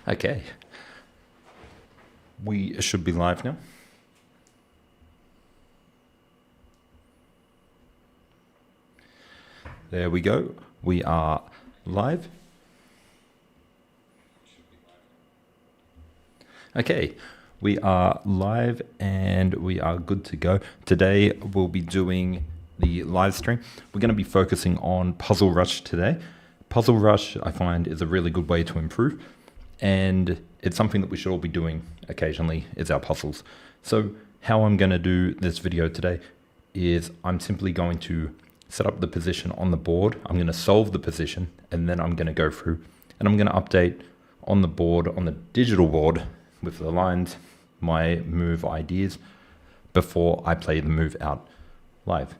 Okay. We should be live now. There we go. We are live. Okay, we are live and we are good to go. Today we'll be doing the live stream. We're going to be focusing on Puzzle Rush today. Puzzle Rush, I find, is a really good way to improve, and it's something that we should all be doing occasionally, is our puzzles. So how I'm going to do this video today is I'm simply going to set up the position on the board. I'm going to solve the position, and then I'm going to go through and I'm going to update on the board, on the digital board with the lines, my move ideas before I play the move out live.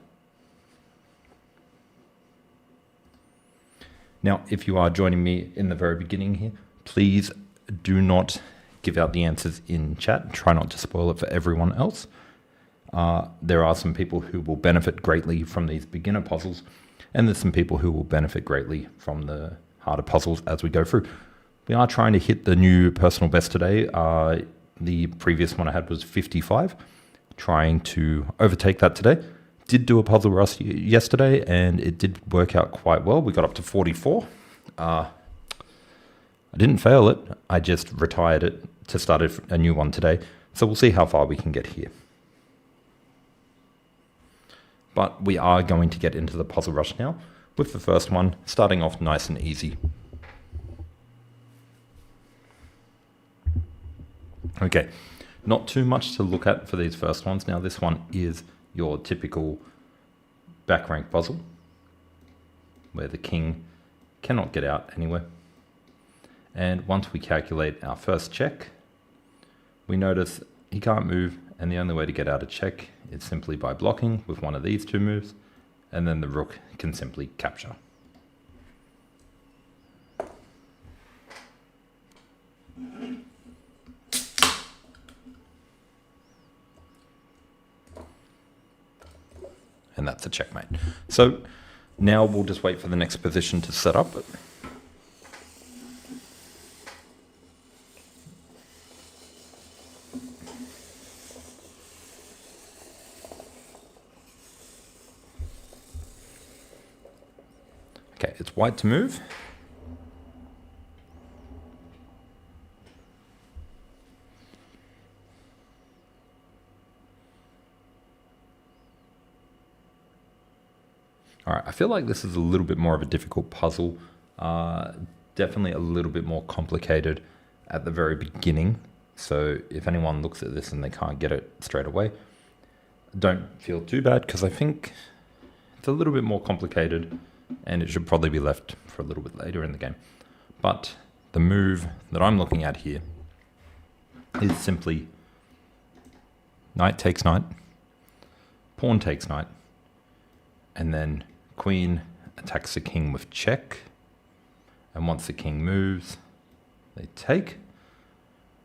Now, if you are joining me in the very beginning here, please do not give out the answers in chat. Try not to spoil it for everyone else. There are some people who will benefit greatly from these beginner puzzles, and there's some people who will benefit greatly from the harder puzzles as we go through. We are trying to hit the new personal best today. The previous one I had was 55, trying to overtake that today. Did do a puzzle rush yesterday, and it did work out quite well. We got up to 44. I didn't fail it. I just retired it to start a new one today. So we'll see how far we can get here. But we are going to get into the puzzle rush now with the first one, starting off nice and easy. Okay, not too much to look at for these first ones. Now this one is your typical back rank puzzle where the king cannot get out anywhere. And once we calculate our first check, we notice he can't move, and the only way to get out a check is simply by blocking with one of these two moves, and then the rook can simply capture. And that's a checkmate. So now we'll just wait for the next position to set up. Okay, it's white to move. All right, I feel like this is a little bit more of a difficult puzzle. Definitely a little bit more complicated at the very beginning. So if anyone looks at this and they can't get it straight away, don't feel too bad, because I think it's a little bit more complicated and it should probably be left for a little bit later in the game. But the move that I'm looking at here is simply knight takes knight, pawn takes knight, and then queen attacks the king with check. And once the king moves, they take.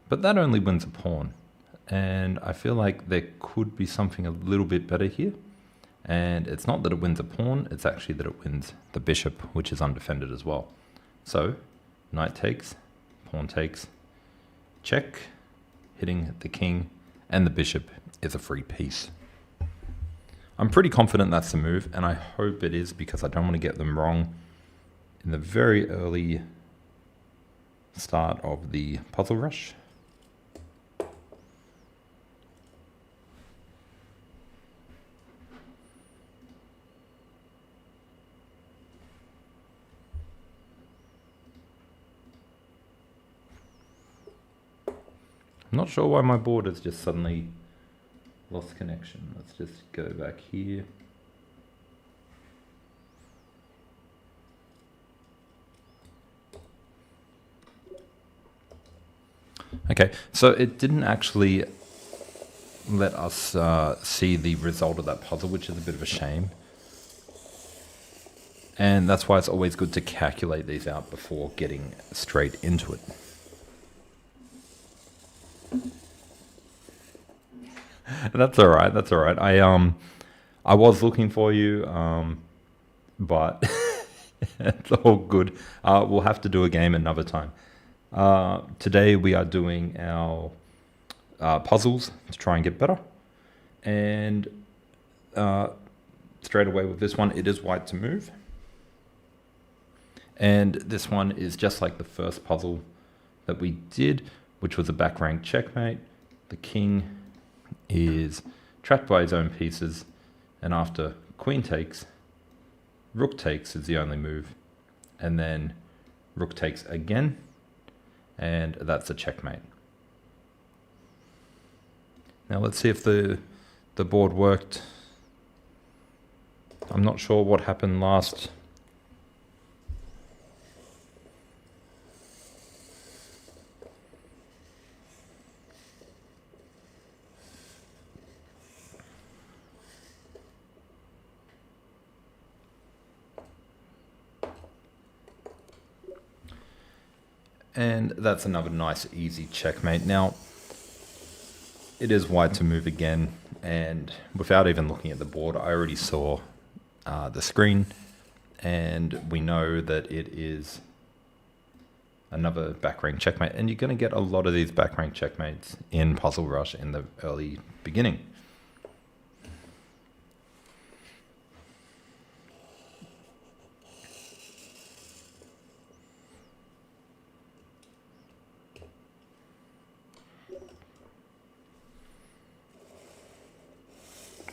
But that only wins a pawn. And I feel like there could be something a little bit better here. And it's not that it wins a pawn, it's actually that it wins the bishop, which is undefended as well. So, knight takes, pawn takes, check, hitting the king, and the bishop is a free piece. I'm pretty confident that's the move, and I hope it is, because I don't want to get them wrong in the very early start of the puzzle rush. I'm not sure why my board has just suddenly lost connection. Let's just go back here. Okay, so it didn't actually let us see the result of that puzzle, which is a bit of a shame. And that's why it's always good to calculate these out before getting straight into it. That's all right. That's all right. I was looking for you, but it's all good. We'll have to do a game another time. Today we are doing our puzzles to try and get better. And straight away with this one, it is white to move. And this one is just like the first puzzle that we did, which was a back rank checkmate. The king is trapped by his own pieces, and after queen takes, rook takes is the only move, and then rook takes again, and that's a checkmate. Now let's see if the board worked. I'm not sure what happened last. And that's another nice, easy checkmate. Now, it is white to move again, and without even looking at the board, I already saw the screen, and we know that it is another back rank checkmate. And you're going to get a lot of these back rank checkmates in Puzzle Rush in the early beginning.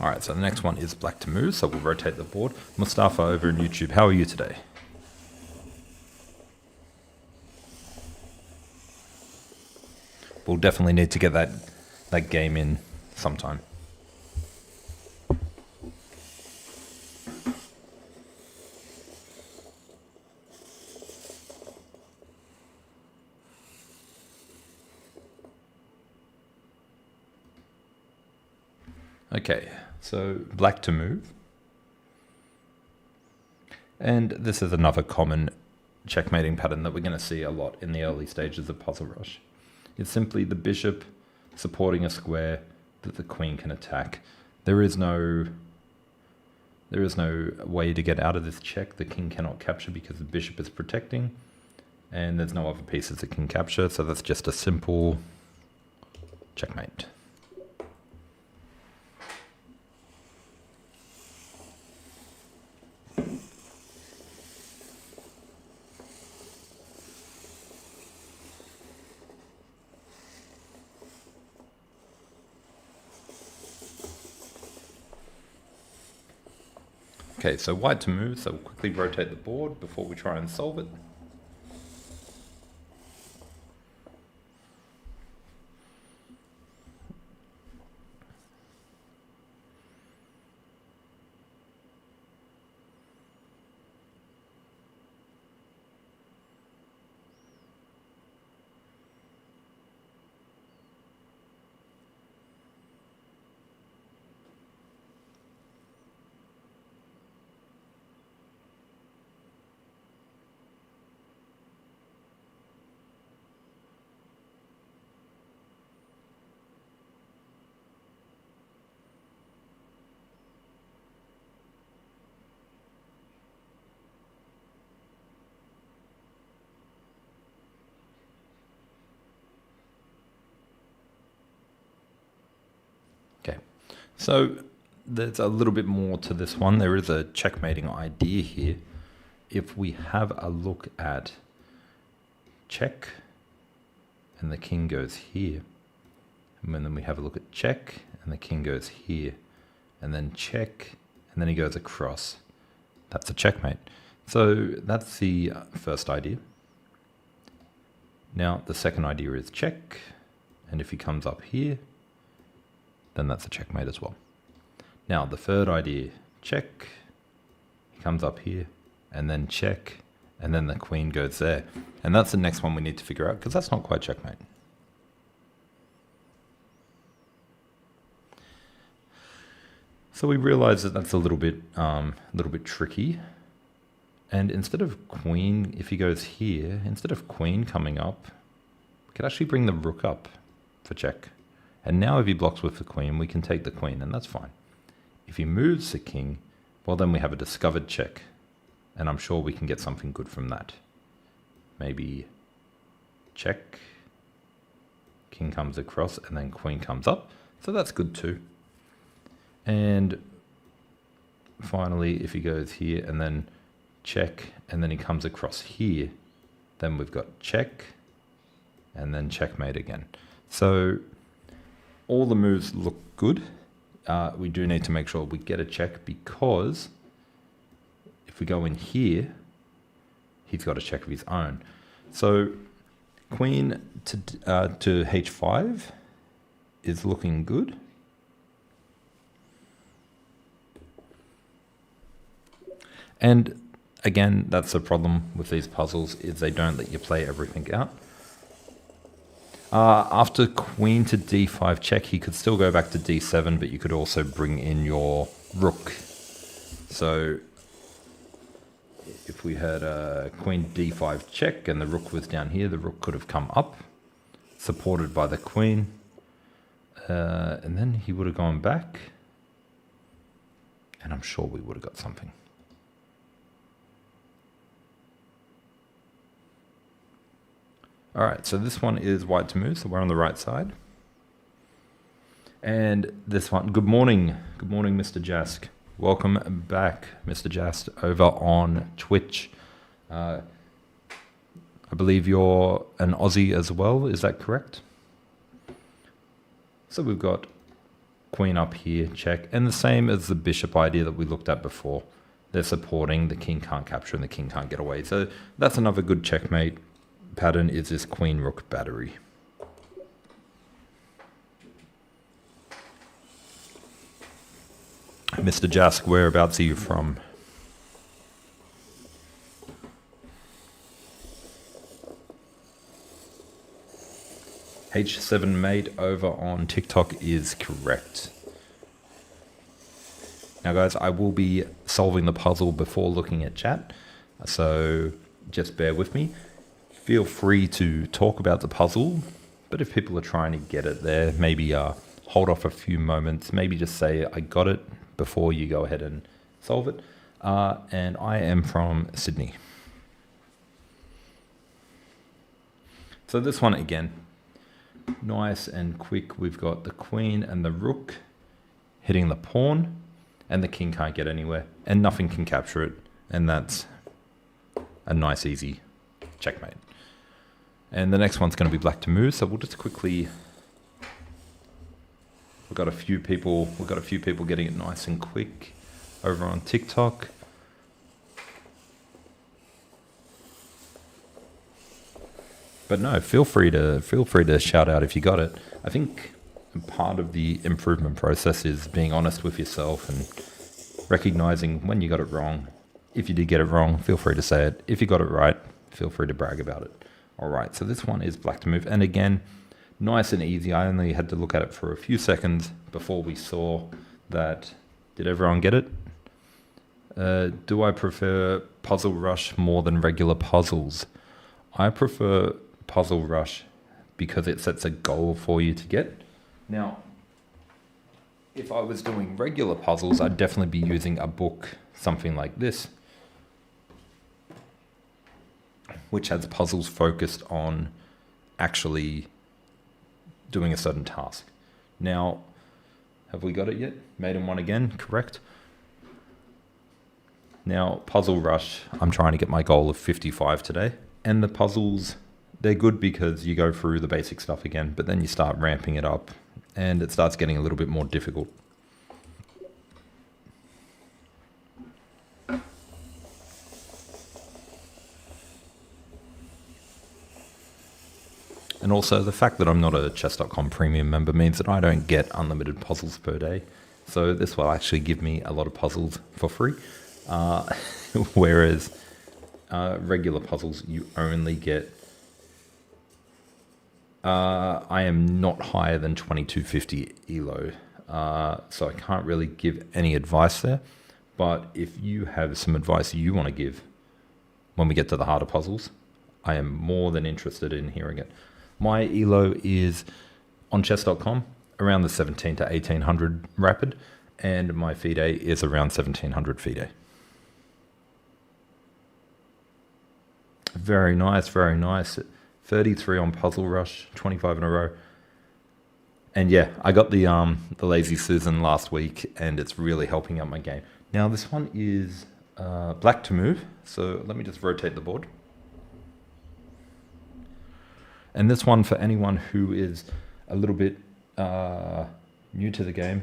All right, so the next one is black to move, so we'll rotate the board. Mustafa over on YouTube, how are you today? We'll definitely need to get that game in sometime. Okay, so black to move. And this is another common checkmating pattern that we're going to see a lot in the early stages of Puzzle Rush. It's simply the bishop supporting a square that the queen can attack. There is no way to get out of this check. The king cannot capture because the bishop is protecting, and there's no other pieces it can capture, so that's just a simple checkmate. Okay, so white to move, so we'll quickly rotate the board before we try and solve it. Okay, so there's a little bit more to this one. There is a checkmating idea here. If we have a look at check, and the king goes here, and then we have a look at check, and the king goes here, and then check, and then he goes across. That's a checkmate. So that's the first idea. Now the second idea is check, and if he comes up here, then that's a checkmate as well. Now the third idea, check, he comes up here, and then check, and then the queen goes there. And that's the next one we need to figure out, because that's not quite checkmate. So we realize that that's a little bit tricky. And instead of queen, if he goes here, instead of queen coming up, we could actually bring the rook up for check. And now if he blocks with the queen, we can take the queen, and that's fine. If he moves the king, well, then we have a discovered check. And I'm sure we can get something good from that. Maybe check, king comes across, and then queen comes up. So that's good too. And finally, if he goes here and then check, and then he comes across here, then we've got check, and then checkmate again. So all the moves look good. We do need to make sure we get a check, because if we go in here, he's got a check of his own. So queen to h5 is looking good. And again, that's the problem with these puzzles, is they don't let you play everything out. After queen to d5 check, he could still go back to d7, but you could also bring in your rook. So if we had queen d5 check and the rook was down here, the rook could have come up, supported by the queen. And then he would have gone back, and I'm sure we would have got something. All right, so this one is white to move, so we're on the right side. And this one, good morning, Mr. Jask. Welcome back, Mr. Jast, over on Twitch. I believe you're an Aussie as well, is that correct? So we've got queen up here, check, and the same as the bishop idea that we looked at before. They're supporting, the king can't capture and the king can't get away. So that's another good checkmate pattern, is this queen rook battery. Mr. Jask, whereabouts are you from? H7 mate over on TikTok is correct. Now guys, I will be solving the puzzle before looking at chat, so just bear with me. Feel free to talk about the puzzle, but if people are trying to get it there, maybe hold off a few moments, maybe just say I got it before you go ahead and solve it. And I am from Sydney. So this one again, nice and quick. We've got the queen and the rook hitting the pawn, and the king can't get anywhere, and nothing can capture it, and that's a nice easy checkmate. And the next one's going to be black to move, so we'll just quickly. We've got a few people getting it nice and quick over on TikTok. But no, feel free to shout out if you got it. I think part of the improvement process is being honest with yourself and recognizing when you got it wrong. If you did get it wrong, feel free to say it. If you got it right, feel free to brag about it. All right, so this one is black to move. And again, nice and easy. I only had to look at it for a few seconds before we saw that. Did everyone get it? Do I prefer Puzzle Rush more than regular puzzles? I prefer Puzzle Rush because it sets a goal for you to get. Now, if I was doing regular puzzles, I'd definitely be using a book, something like this, which has puzzles focused on actually doing a certain task. Now, have we got it yet? Made in one again, correct? Now, Puzzle Rush, I'm trying to get my goal of 55 today. And the puzzles, they're good because you go through the basic stuff again, but then you start ramping it up and it starts getting a little bit more difficult. And also the fact that I'm not a chess.com premium member means that I don't get unlimited puzzles per day. So this will actually give me a lot of puzzles for free. Whereas regular puzzles, you only get... I am not higher than 2250 ELO. So I can't really give any advice there. But if you have some advice you want to give when we get to the harder puzzles, I am more than interested in hearing it. My ELO is on chess.com around the 17 to 1800 rapid, and my FIDE is around 1700 FIDE. Very nice, very nice. 33 on Puzzle Rush, 25 in a row. And yeah, I got the Lazy Susan last week, and it's really helping out my game. Now this one is black to move, so let me just rotate the board. And this one, for anyone who is a little bit new to the game,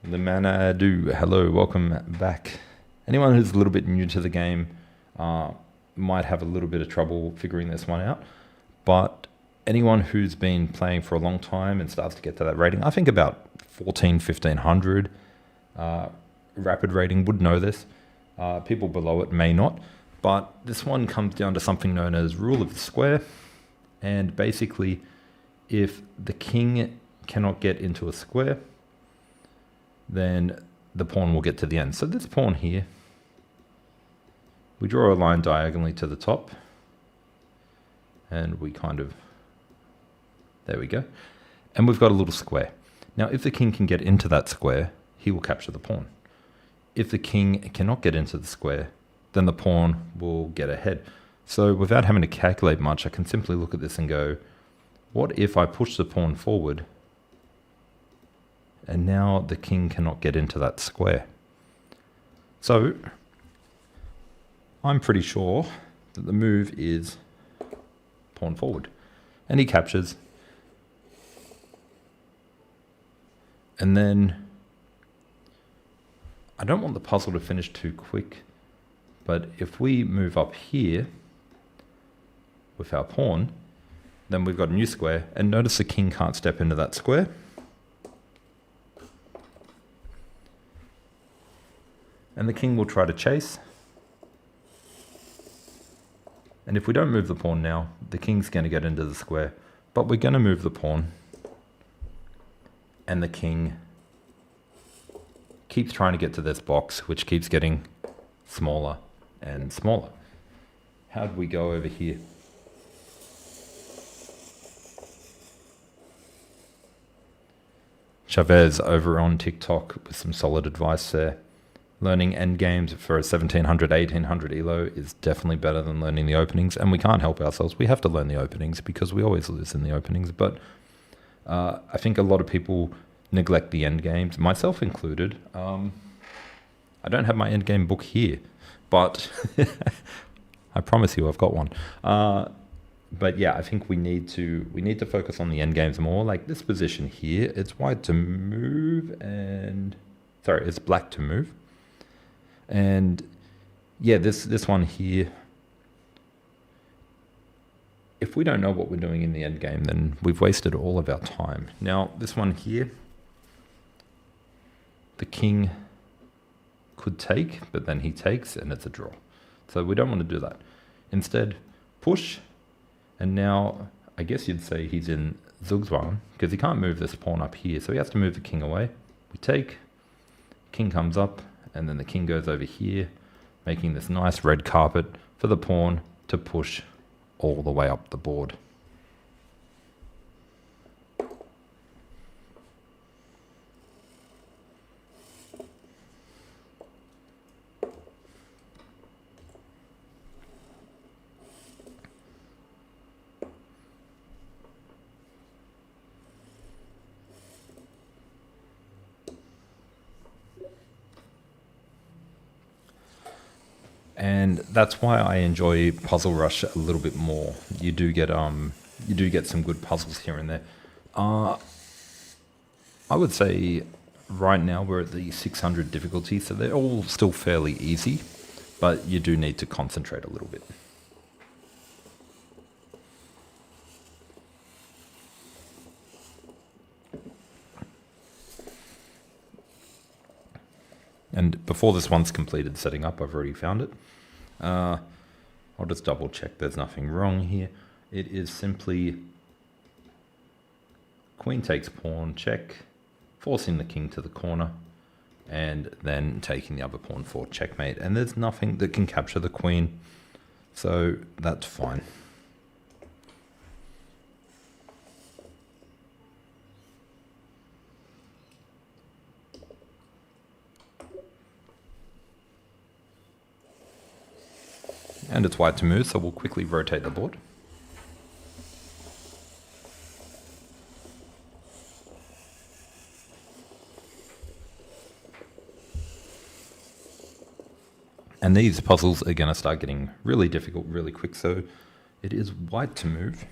the Manadu, hello, welcome back. Anyone who's a little bit new to the game might have a little bit of trouble figuring this one out, but anyone who's been playing for a long time and starts to get to that rating, I think about 1500 rapid rating would know this. People below it may not, but this one comes down to something known as rule of the square. And basically, if the king cannot get into a square, then the pawn will get to the end. So this pawn here, we draw a line diagonally to the top, and we kind of, there we go. And we've got a little square. Now, if the king can get into that square, he will capture the pawn. If the king cannot get into the square, then the pawn will get ahead. So without having to calculate much, I can simply look at this and go, what if I push the pawn forward and now the king cannot get into that square? So I'm pretty sure that the move is pawn forward, and he captures. And then I don't want the puzzle to finish too quick, but if we move up here with our pawn, then we've got a new square, and notice the king can't step into that square. And the king will try to chase. And if we don't move the pawn now, the king's going to get into the square, but we're going to move the pawn, and the king keeps trying to get to this box, which keeps getting smaller and smaller. How do we go over here? Chavez over on TikTok with some solid advice there. Learning endgames for a 1700, 1800 elo is definitely better than learning the openings, and we can't help ourselves. We have to learn the openings because we always lose in the openings, but I think a lot of people neglect the endgames, myself included. I don't have my endgame book here, but I promise you I've got one. But yeah, I think we need to focus on the endgames more. Like this position here, it's white to move, and sorry, it's black to move. And yeah, this one here, if we don't know what we're doing in the end game, then we've wasted all of our time. Now, this one here, the king could take, but then he takes, and it's a draw. So we don't want to do that. Instead, push, and now I guess you'd say he's in Zugzwang, because he can't move this pawn up here, so he has to move the king away. We take, king comes up, and then the king goes over here, making this nice red carpet for the pawn to push all the way up the board. And that's why I enjoy Puzzle Rush a little bit more. You do get some good puzzles here and there. I would say right now we're at the 600 difficulty, so they're all still fairly easy, but you do need to concentrate a little bit. And before this one's completed setting up, I've already found it. I'll just double check there's nothing wrong here. It is simply queen takes pawn, check, forcing the king to the corner, and then taking the other pawn for checkmate. And there's nothing that can capture the queen, so that's fine. And it's white to move, so we'll quickly rotate the board. And these puzzles are going to start getting really difficult really quick, so it is white to move.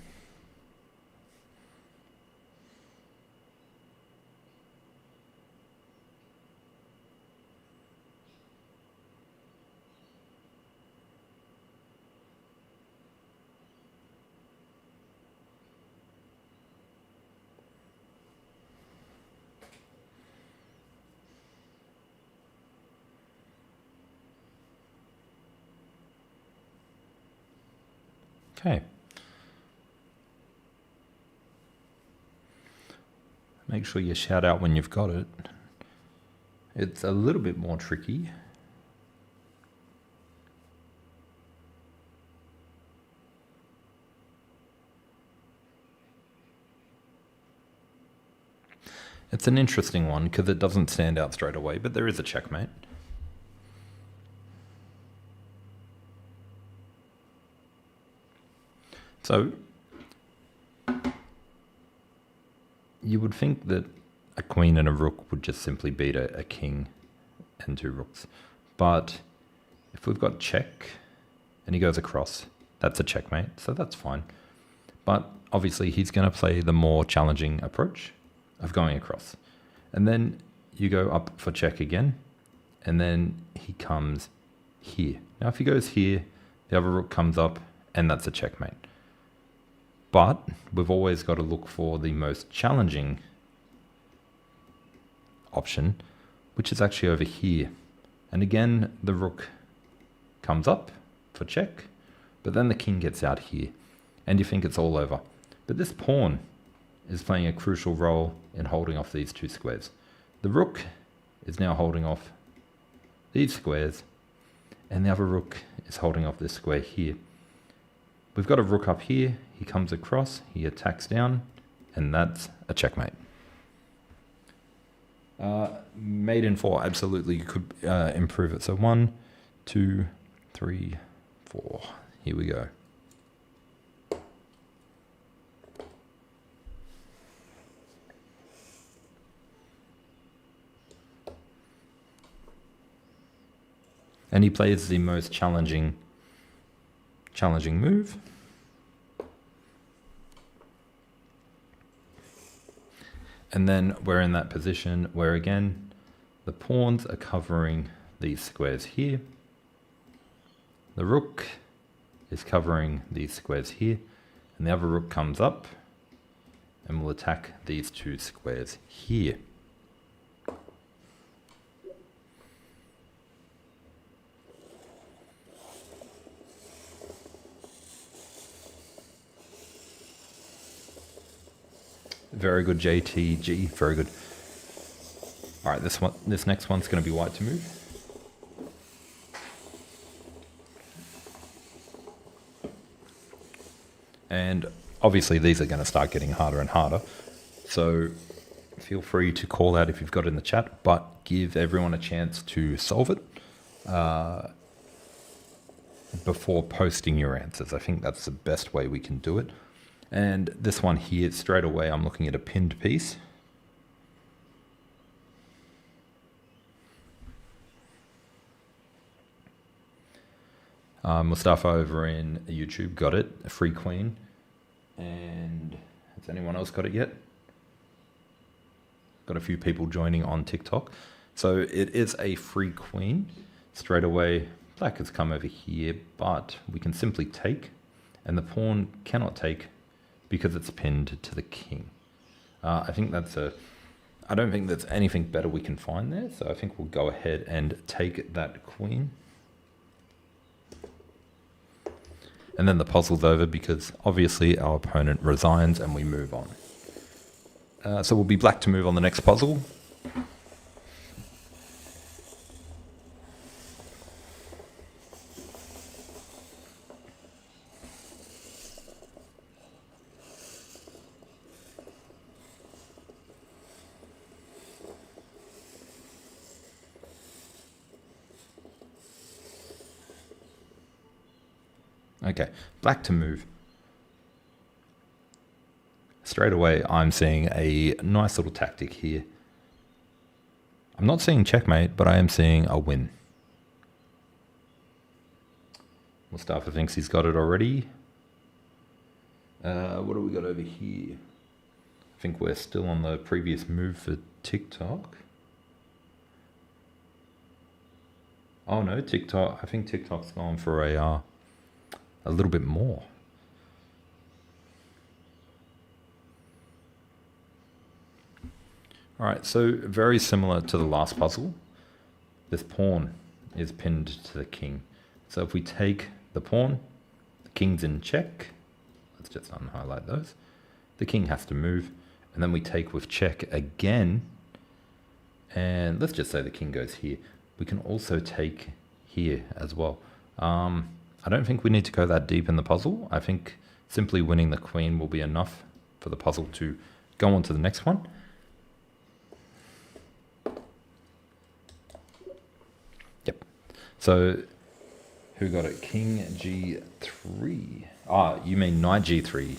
Okay. Make sure you shout out when you've got it. It's a little bit more tricky. It's an interesting one because it doesn't stand out straight away, but there is a checkmate. So you would think that a queen and a rook would just simply beat a king and two rooks. But if we've got check and he goes across, that's a checkmate, so that's fine. But obviously he's going to play the more challenging approach of going across. And then you go up for check again, and then he comes here. Now if he goes here, the other rook comes up, and that's a checkmate. But we've always got to look for the most challenging option, which is actually over here. And again, the rook comes up for check, but then the king gets out here, and you think it's all over. But this pawn is playing a crucial role in holding off these two squares. The rook is now holding off these squares, and the other rook is holding off this square here. We've got a rook up here, he comes across, he attacks down, and that's a checkmate. Mate in 4, absolutely, you could improve it. So 1, 2, 3, 4, here we go. And he plays the most challenging move. And then we're in that position where again, the pawns are covering these squares here. The rook is covering these squares here, and the other rook comes up and will attack these two squares here. Very good, JTG. Very good. All right, this next one's going to be white to move. And obviously these are going to start getting harder and harder. So feel free to call out if you've got it in the chat, but give everyone a chance to solve it before posting your answers. I think that's the best way we can do it. And this one here, straight away, I'm looking at a pinned piece. Mustafa over in YouTube got it, a free queen. And has anyone else got it yet? Got a few people joining on TikTok. So it is a free queen. Straight away, black has come over here, but we can simply take, and the pawn cannot take because it's pinned to the king. I don't think there's anything better we can find there, so I think we'll go ahead and take that queen. And then the puzzle's over because obviously our opponent resigns and we move on. So we'll be black to move on the next puzzle. Okay, black to move. Straight away, I'm seeing a nice little tactic here. I'm not seeing checkmate, but I am seeing a win. Mustafa thinks he's got it already. What do we got over here? I think we're still on the previous move for TikTok. Oh no, TikTok. I think TikTok's gone for a little bit more. All right, so very similar to the last puzzle. This pawn is pinned to the king. So if we take the pawn, the king's in check. Let's just unhighlight those. The king has to move, and then we take with check again. And let's just say the king goes here. We can also take here as well. I don't think we need to go that deep in the puzzle. I think simply winning the queen will be enough for the puzzle to go on to the next one. Yep. So who got it? King G3. Ah, you mean knight G3.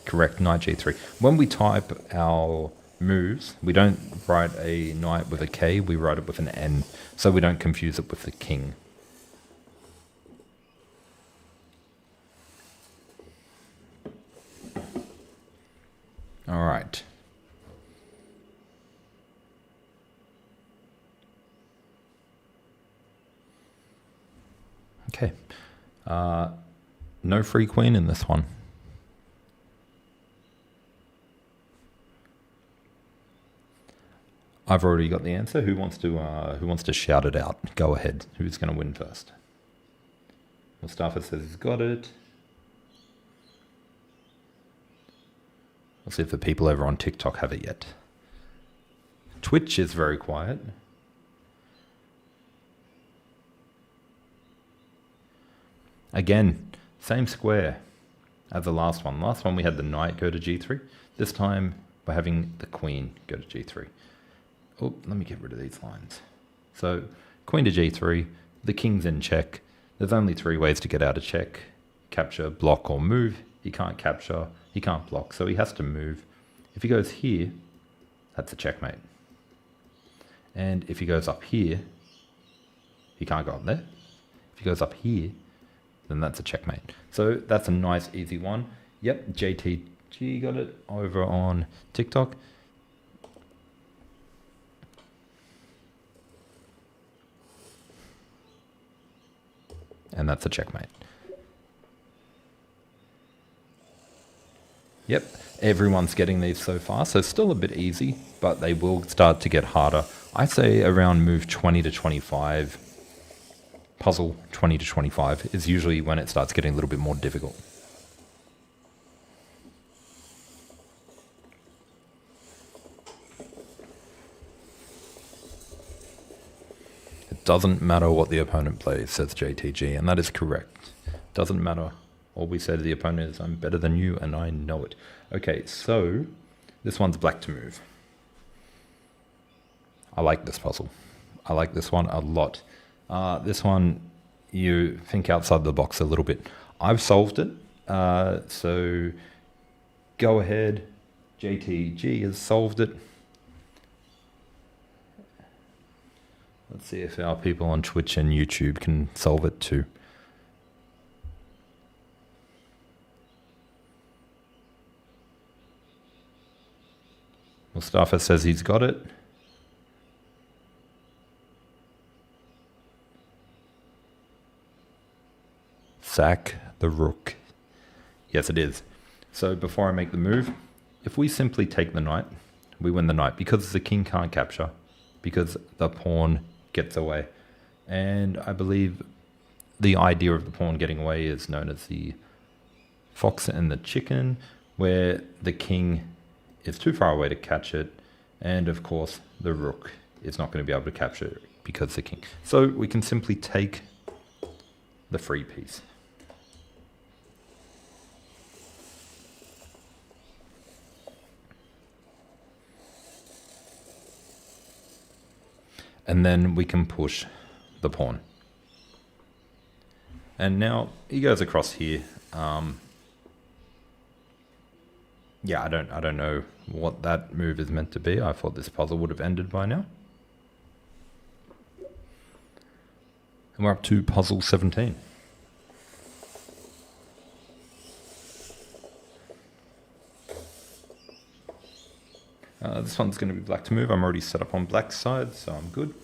Correct, knight G3. When we type our moves, we don't write a knight with a K, we write it with an N, so we don't confuse it with the king. All right. Okay. No free queen in this one. I've already got the answer. Who wants to shout it out? Go ahead. Who's going to win first? Mustafa says he's got it. We'll see if the people over on TikTok have it yet. Twitch is very quiet. Again, same square as the last one. Last one we had the knight go to G3. This time we're having the queen go to G3. Oh, let me get rid of these lines. So queen to G3, the king's in check. There's only 3 ways to get out of check: capture, block, or move. He can't capture, he can't block, so he has to move. If he goes here, that's a checkmate. And if he goes up here, he can't go up there. If he goes up here, then that's a checkmate. So that's a nice, easy one. Yep, JTG got it over on TikTok. And that's a checkmate. Yep, everyone's getting these so far, so still a bit easy, but they will start to get harder. I say around move 20 to 25, puzzle 20 to 25 is usually when it starts getting a little bit more difficult. It doesn't matter what the opponent plays, says JTG, and that is correct. Doesn't matter. All we say to the opponent is, I'm better than you, and I know it. Okay, so this one's black to move. I like this puzzle. I like this one a lot. This one, you think outside the box a little bit. I've solved it, so go ahead. JTG has solved it. Let's see if our people on Twitch and YouTube can solve it too. Mustafa says he's got it. Sack the rook. Yes, it is. So before I make the move, if we simply take the knight, we win the knight because the king can't capture, because the pawn gets away. And I believe the idea of the pawn getting away is known as the fox and the chicken, where the king is too far away to catch it, and of course the rook is not going to be able to capture it because the king. So we can simply take the free piece. And then we can push the pawn. And now he goes across here. Yeah, I don't know what that move is meant to be. I thought this puzzle would have ended by now. And we're up to puzzle 17. This one's going to be black to move. I'm already set up on black side, so I'm good.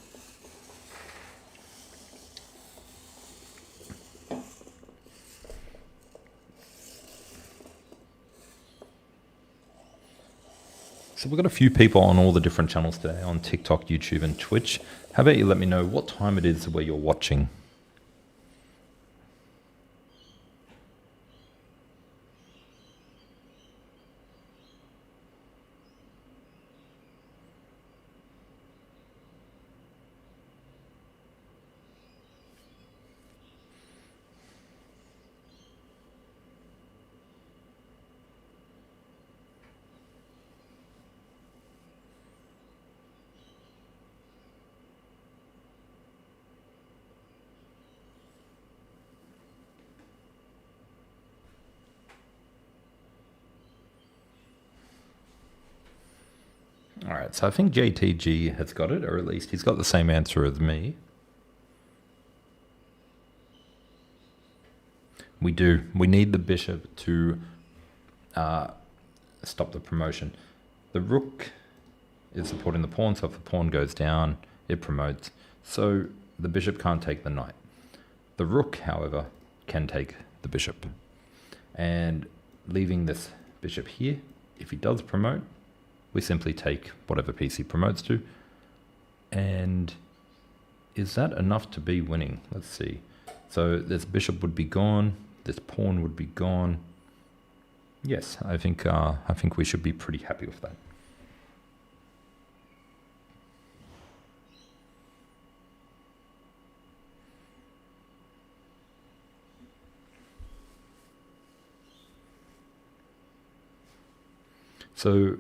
So we've got a few people on all the different channels today, on TikTok, YouTube, and Twitch. How about you let me know what time it is where you're watching? All right, so I think JTG has got it, or at least he's got the same answer as me. We do. We need the bishop to stop the promotion. The rook is supporting the pawn, so if the pawn goes down, it promotes. So the bishop can't take the knight. The rook, however, can take the bishop. And leaving this bishop here, if he does promote, we simply take whatever piece he promotes to. And is that enough to be winning? Let's see. So this bishop would be gone. This pawn would be gone. Yes, I think we should be pretty happy with that. So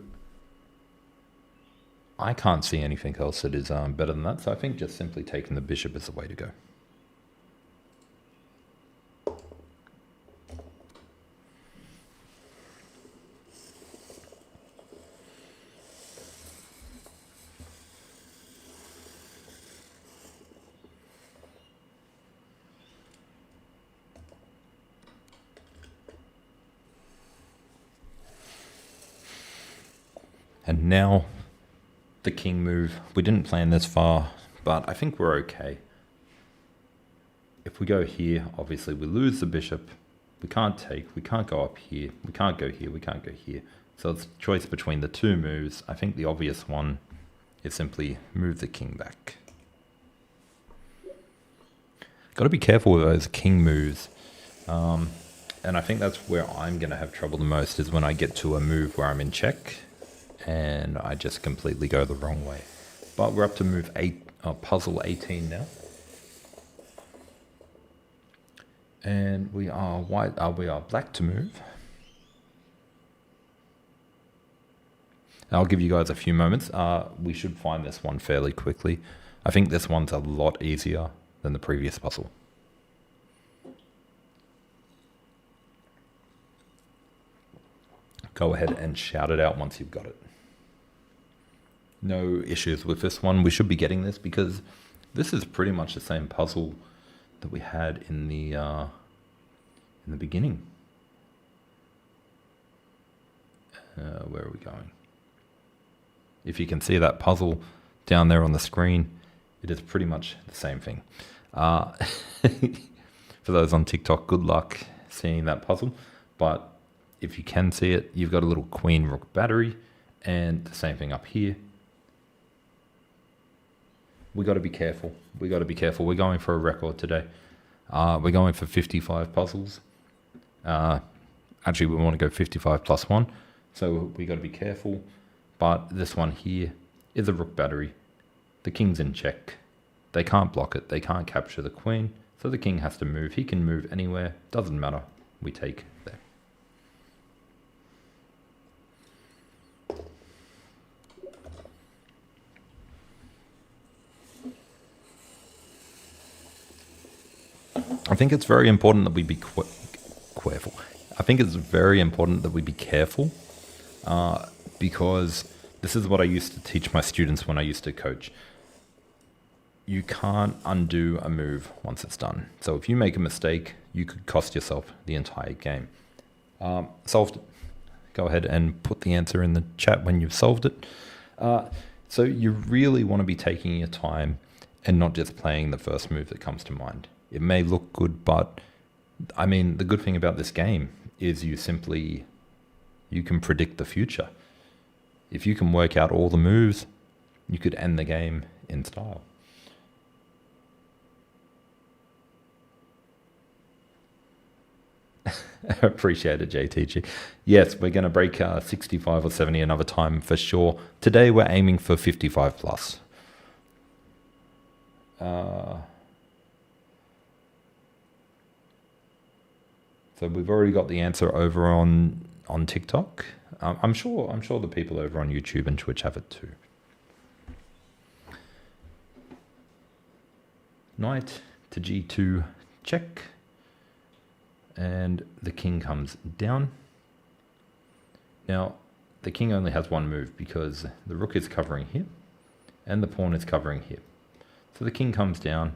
I can't see anything else that is better than that. So I think just simply taking the bishop is the way to go. And now the king move. We didn't plan this far, but I think we're okay. If we go here, obviously we lose the bishop. We can't take, we can't go up here. We can't go here, we can't go here. So it's a choice between the two moves. I think the obvious one is simply move the king back. Got to be careful with those king moves. And I think that's where I'm going to have trouble the most, is when I get to a move where I'm in check and I just completely go the wrong way. But we're up to move 8, puzzle 18 now. And we are black to move. I'll give you guys a few moments. We should find this one fairly quickly. I think this one's a lot easier than the previous puzzle. Go ahead and shout it out once you've got it. No issues with this one. We should be getting this because this is pretty much the same puzzle that we had in the beginning. Where are we going? If you can see that puzzle down there on the screen, it is pretty much the same thing. For those on TikTok, good luck seeing that puzzle. But if you can see it, you've got a little queen rook battery, and the same thing up here. We got to be careful. We got to be careful. We're going for a record today. We're going for 55 puzzles. Actually, we want to go 55 plus 1. So we got to be careful. But this one here is a rook battery. The king's in check. They can't block it. They can't capture the queen. So the king has to move. He can move anywhere. Doesn't matter. We take there. I think it's very important that we be careful. I think it's very important that we be careful because this is what I used to teach my students when I used to coach. You can't undo a move once it's done. So if you make a mistake, you could cost yourself the entire game. Solved it. go ahead and put the answer in the chat when you've solved it. So you really want to be taking your time and not just playing the first move that comes to mind. It may look good, but I mean, the good thing about this game is you can predict the future. If you can work out all the moves, you could end the game in style. Appreciate it, JTG. Yes, we're going to break 65 or 70 another time for sure. Today we're aiming for 55 plus. So we've already got the answer over on TikTok. I'm sure the people over on YouTube and Twitch have it too. Knight to G2 check. And the king comes down. Now, the king only has one move because the rook is covering here and the pawn is covering here. So the king comes down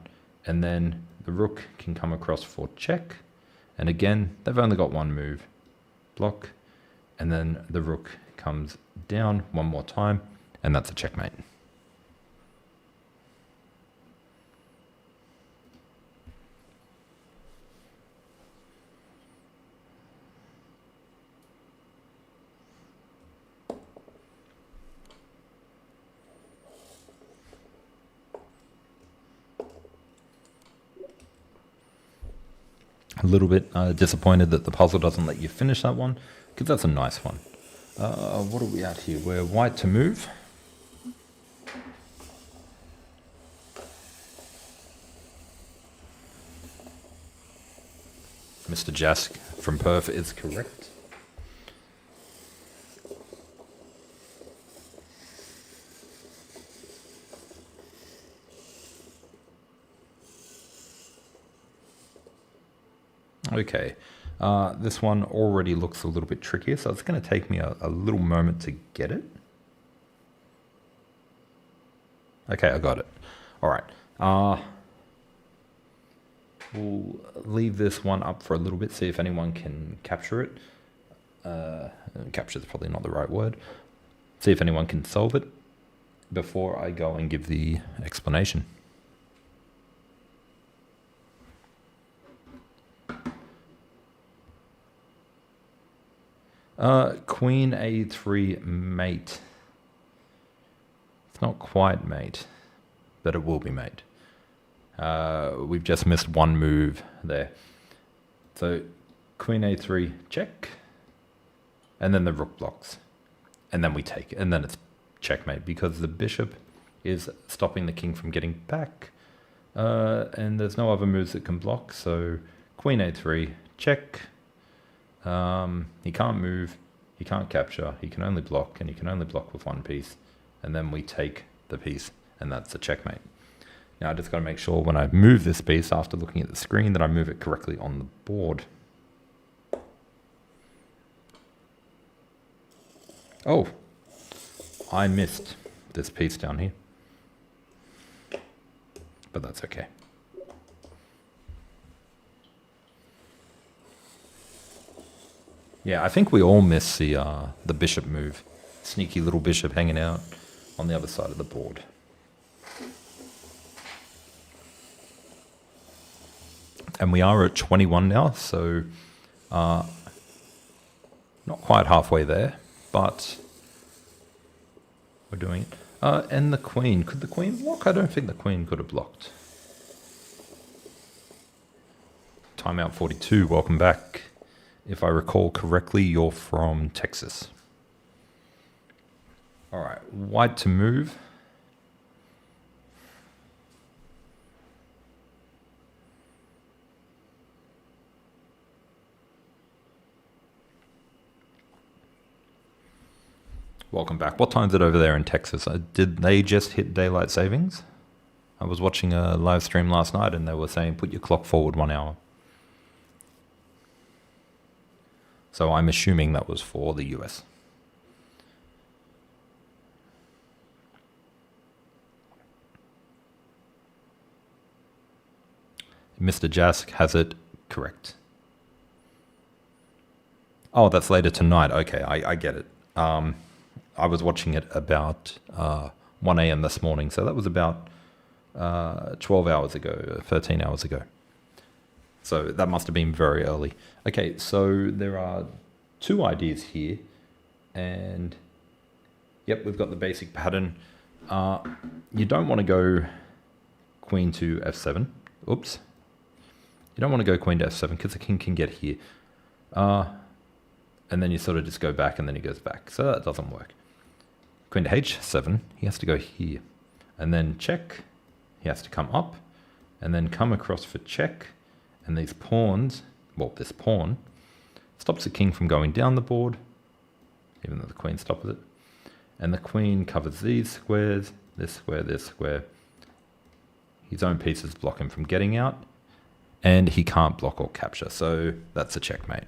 and then the rook can come across for check. And again, they've only got one move, block, and then the rook comes down one more time, and that's a checkmate. A little bit disappointed that the puzzle doesn't let you finish that one, because that's a nice one. What are we at here? We're white to move. Mr. Jask from Perth is correct. Okay, this one already looks a little bit trickier, so it's going to take me a little moment to get it. Okay, I got it. All right. We'll leave this one up for a little bit, see if anyone can capture it. Capture is probably not the right word. See if anyone can solve it before I go and give the explanation. Queen A3 mate. It's not quite mate, but it will be mate. We've just missed one move there. So Queen A3 check, and then the rook blocks, and then we take it, and then it's checkmate because the bishop is stopping the king from getting back, and there's no other moves that can block. So Queen A3 check. He can't move, he can't capture, he can only block, and he can only block with one piece, and then we take the piece, and that's a checkmate. Now I just got to make sure when I move this piece after looking at the screen that I move it correctly on the board. Oh, I missed this piece down here, but that's okay. Yeah, I think we all miss the bishop move. Sneaky little bishop hanging out on the other side of the board. And we are at 21 now, so not quite halfway there, but we're doing it. And the queen. Could the queen block? I don't think the queen could have blocked. Timeout 42, welcome back. If I recall correctly, you're from Texas. All right, white to move. Welcome back. What time is it over there in Texas? Did they just hit daylight savings? I was watching a live stream last night and they were saying put your clock forward 1 hour. So I'm assuming that was for the US. Mr. Jask has it correct. Oh, that's later tonight. Okay, I get it. I was watching it about 1 a.m. this morning, so that was about 12 hours ago, 13 hours ago. So that must have been very early. Okay, so there are two ideas here, and yep, we've got the basic pattern. You don't want to go queen to f7. Oops. You don't want to go queen to f7 because the king can get here. And then you sort of just go back and then he goes back. So that doesn't work. Queen to h7, he has to go here. And then check, he has to come up and then come across for check. And these pawns, well, this pawn stops the king from going down the board, even though the queen stops it. And the queen covers these squares, this square, this square. His own pieces block him from getting out. And he can't block or capture, so that's a checkmate.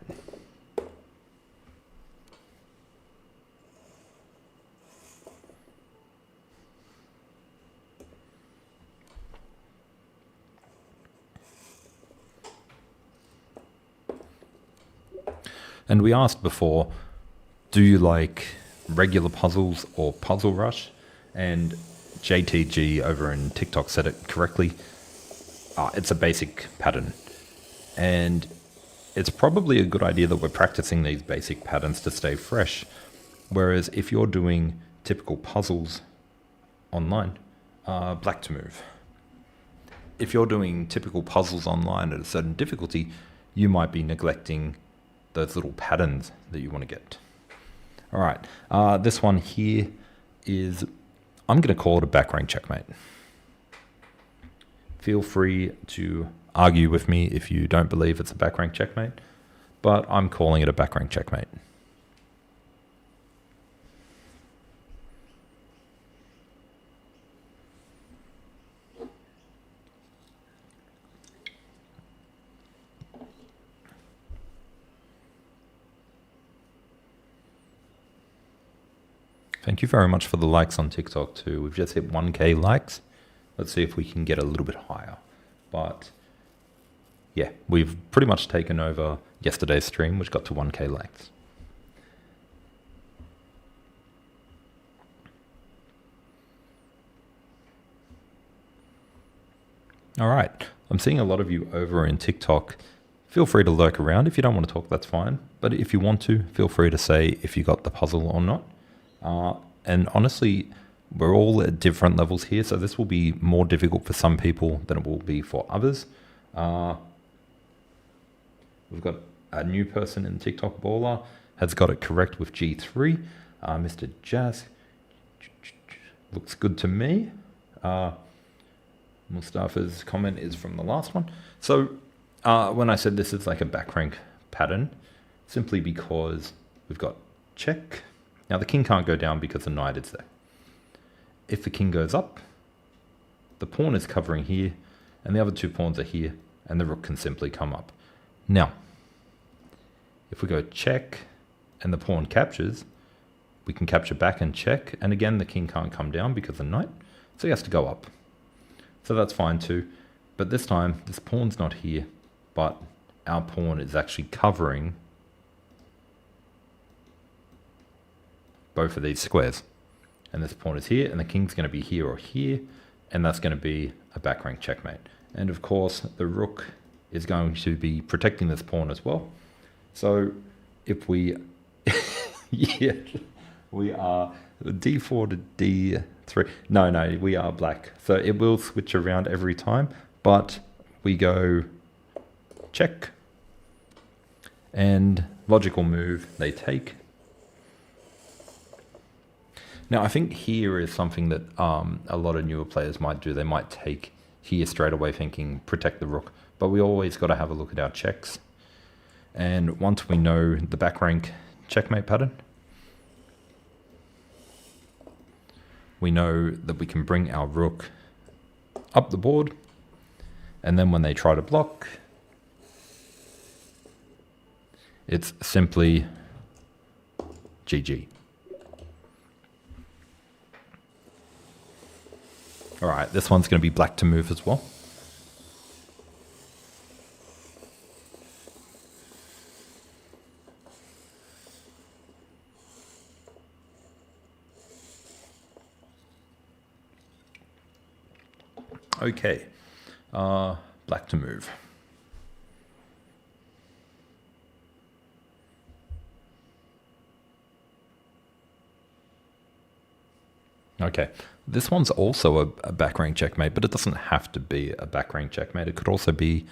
And we asked before, do you like regular puzzles or Puzzle Rush? And JTG over in TikTok said it correctly. It's a basic pattern. And it's probably a good idea that we're practicing these basic patterns to stay fresh. Whereas if you're doing typical puzzles online, black to move. If you're doing typical puzzles online at a certain difficulty, you might be neglecting those little patterns that you want to get. All right, this one here is, I'm going to call it a back rank checkmate. Feel free to argue with me if you don't believe it's a back rank checkmate, but I'm calling it a back rank checkmate. Thank you very much for the likes on TikTok too. We've just hit 1K likes. Let's see if we can get a little bit higher. But yeah, we've pretty much taken over yesterday's stream, which got to 1K likes. All right, I'm seeing a lot of you over in TikTok. Feel free to lurk around. If you don't want to talk, that's fine. But if you want to, feel free to say if you got the puzzle or not. And honestly, we're all at different levels here, so this will be more difficult for some people than it will be for others. We've got a new person in TikTok, Baller, has got it correct with G3. Mr. Jazz, looks good to me. Mustafa's comment is from the last one. So when I said this is like a back rank pattern, simply because we've got check. Now the king can't go down because the knight is there. If the king goes up, the pawn is covering here, and the other two pawns are here, and the rook can simply come up. Now, if we go check, and the pawn captures, we can capture back and check, and again the king can't come down because of the knight, so he has to go up. So that's fine too, but this time, this pawn's not here, but our pawn is actually covering both of these squares. And this pawn is here, and the king's going to be here or here, and that's going to be a back rank checkmate. And of course, the rook is going to be protecting this pawn as well. So if we, yeah, we are d4 to d3. No, we are black. So it will switch around every time, but we go check, and logical move, they take. Now, I think here is something that a lot of newer players might do. They might take here straight away thinking protect the rook, but we always got to have a look at our checks. And once we know the back rank checkmate pattern, we know that we can bring our rook up the board, and then when they try to block, it's simply GG. All right, this one's going to be black to move as well. Okay, black to move. Okay, this one's also a back rank checkmate, but it doesn't have to be a back rank checkmate. It could also be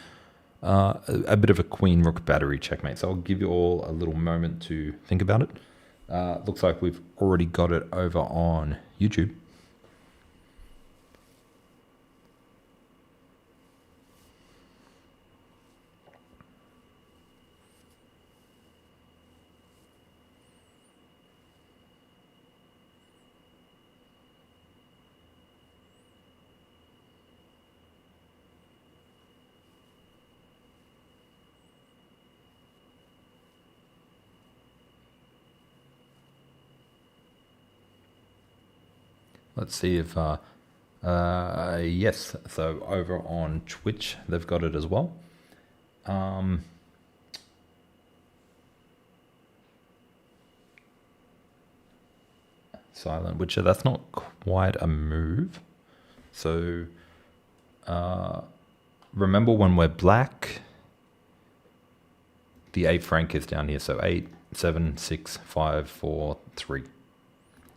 a bit of a queen rook battery checkmate. So I'll give you all a little moment to think about it. Looks like we've already got it over on YouTube. Let's see if, yes, so over on Twitch, they've got it as well. Silent Witcher, that's not quite a move. So, remember when we're black, the 8th rank is down here. So 8, 7, 6, 5, 4, 3.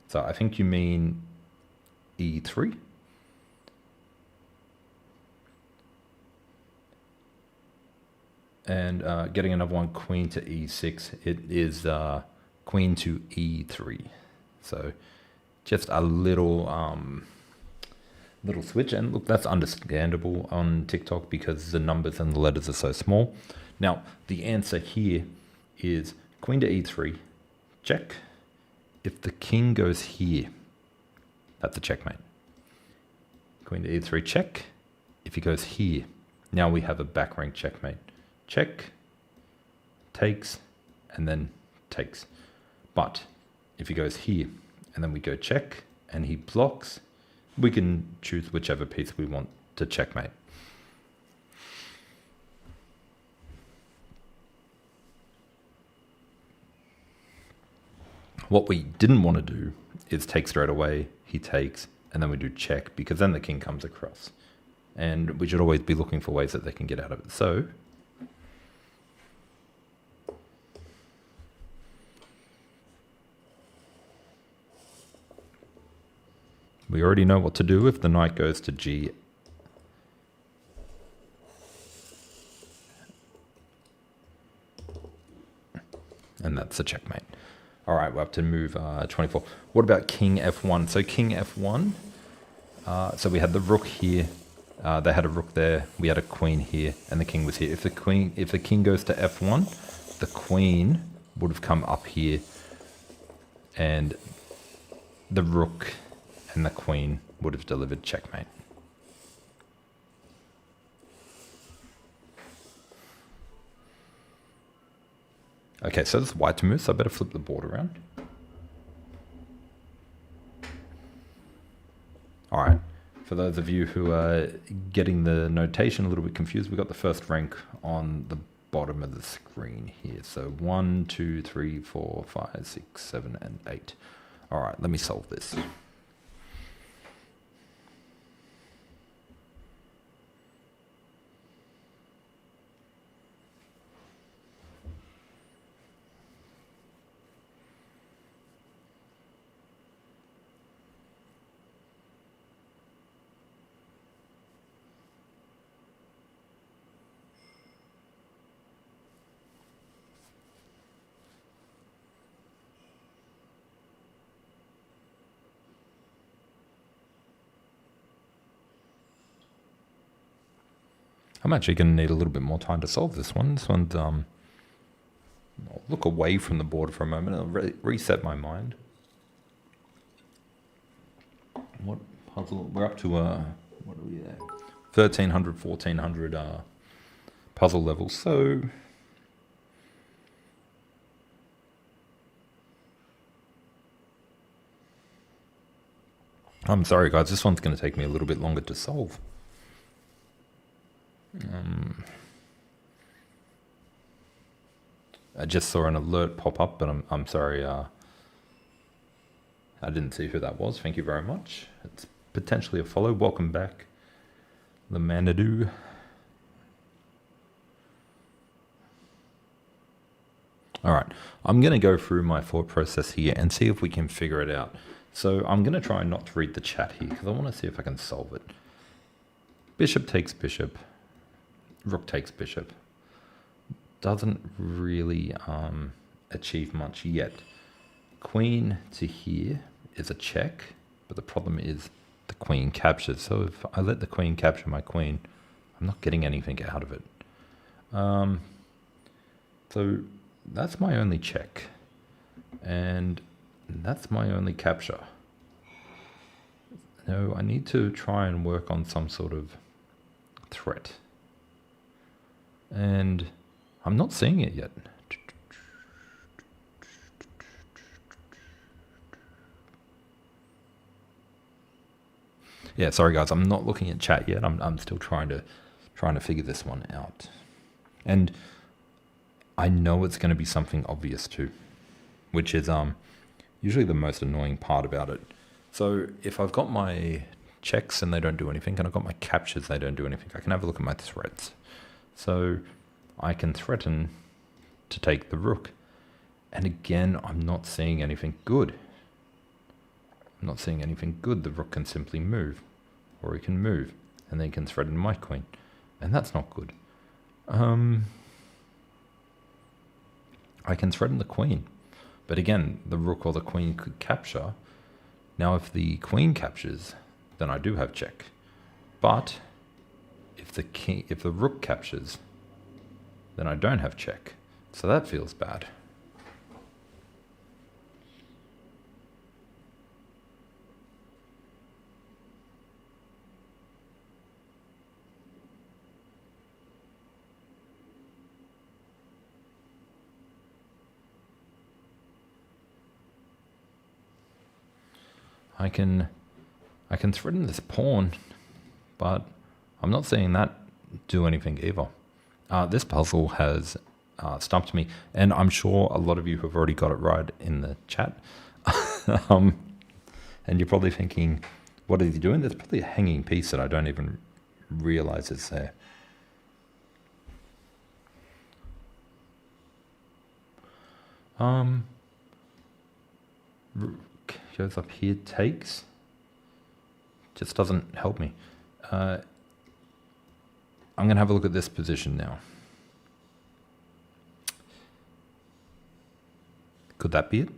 So I think you mean E3. And getting another one, queen to E6, it is queen to E3. So just a little little switch. And look, that's understandable on TikTok because the numbers and the letters are so small. Now, the answer here is queen to E3, check. If the king goes here, that's a checkmate. Queen to E3, check. If he goes here, now we have a back rank checkmate. Check, takes, and then takes. But if he goes here, and then we go check, and he blocks, we can choose whichever piece we want to checkmate. What we didn't want to do is take straight away, he takes, and then we do check, because then the king comes across. And we should always be looking for ways that they can get out of it. So, we already know what to do if the knight goes to G. And that's a checkmate. All right, we're up to move 24. What about king F1? So king F1, so we had the rook here. They had a rook there. We had a queen here, and the king was here. If the king goes to F1, the queen would have come up here, and the rook and the queen would have delivered checkmate. Okay, so this is white to move, so I better flip the board around. All right, for those of you who are getting the notation a little bit confused, we've got the first rank on the bottom of the screen here. So 1, 2, 3, 4, 5, 6, 7, and 8. All right, let me solve this. I'm actually going to need a little bit more time to solve this one. This one's, I'll look away from the board for a moment. I'll reset my mind. What puzzle? We're up to, what are we there? 1300, 1400 puzzle levels. So, I'm sorry guys, this one's going to take me a little bit longer to solve. I just saw an alert pop up, but I'm sorry. I didn't see who that was. Thank you very much. It's potentially a follow. Welcome back. the Manadoo. All right, I'm going to go through my thought process here and see if we can figure it out. So I'm going to try not to read the chat here because I want to see if I can solve it. Bishop takes bishop. Rook takes bishop. Doesn't really achieve much yet. Queen to here is a check, but the problem is the queen captures. So if I let the queen capture my queen, I'm not getting anything out of it. So that's my only check. And that's my only capture. No, I need to try and work on some sort of threat. And I'm not seeing it yet. Yeah, sorry guys, I'm not looking at chat yet. I'm still trying to figure this one out. And I know it's going to be something obvious too, which is usually the most annoying part about it. So if I've got my checks and they don't do anything, and I've got my captures, they don't do anything, I can have a look at my threats. So I can threaten to take the rook. And again, I'm not seeing anything good. I'm not seeing anything good. The rook can simply move, or he can move, and then he can threaten my queen. And that's not good. I can threaten the queen. But again, the rook or the queen could capture. Now, if the queen captures, then I do have check. But if the rook captures, then I don't have check. So that feels bad. I can threaten this pawn, but I'm not seeing that do anything either. This puzzle has stumped me, and I'm sure a lot of you have already got it right in the chat. And you're probably thinking, what is he doing? There's probably a hanging piece that I don't even realize is there. Goes up here, takes. Just doesn't help me. I'm going to have a look at this position now. Could that be it?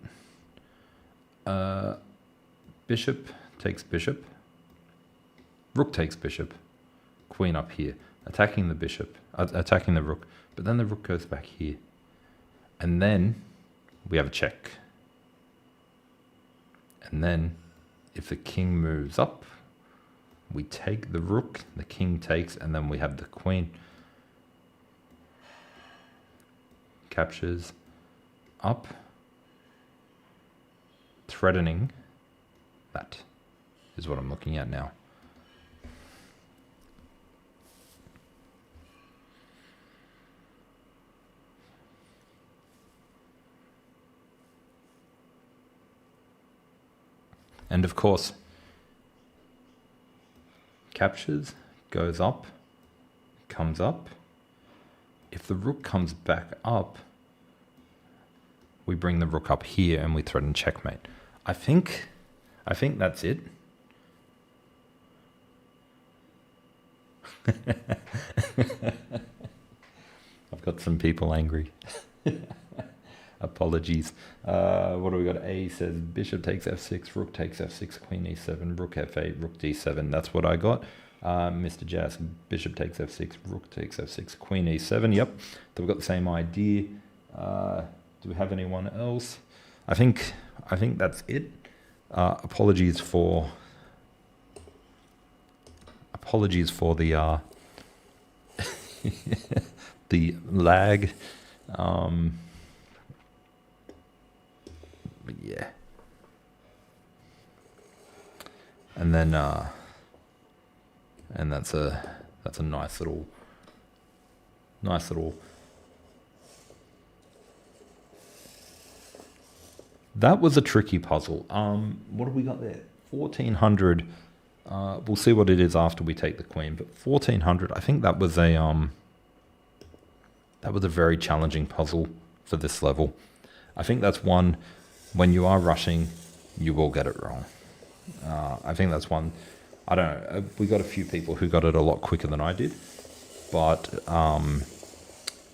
Bishop takes bishop. Rook takes bishop. Queen up here. Attacking the bishop. Attacking the rook. But then the rook goes back here. And then we have a check. And then if the king moves up, we take the rook, the king takes, and then we have the queen. Captures up, threatening. That is what I'm looking at now. And of course, captures, goes up, comes up. If the rook comes back up, we bring the rook up here and we threaten checkmate. I think that's it. I've got some people angry. Apologies. What do we got? A says bishop takes f6, rook takes f6, queen e7, rook f8, rook d7. That's what I got. Mr. Jazz, bishop takes f6, rook takes f6, queen e7. Yep, so we've got the same idea. Do we have anyone else? I think that's it. Apologies for the the lag. But yeah. And then and that's a nice little that was a tricky puzzle. What have we got there? 1400 We'll see what it is after we take the queen. But 1400, I think that was a very challenging puzzle for this level. I think that's one, when you are rushing, you will get it wrong. I think that's one, I don't know, we got a few people who got it a lot quicker than I did. But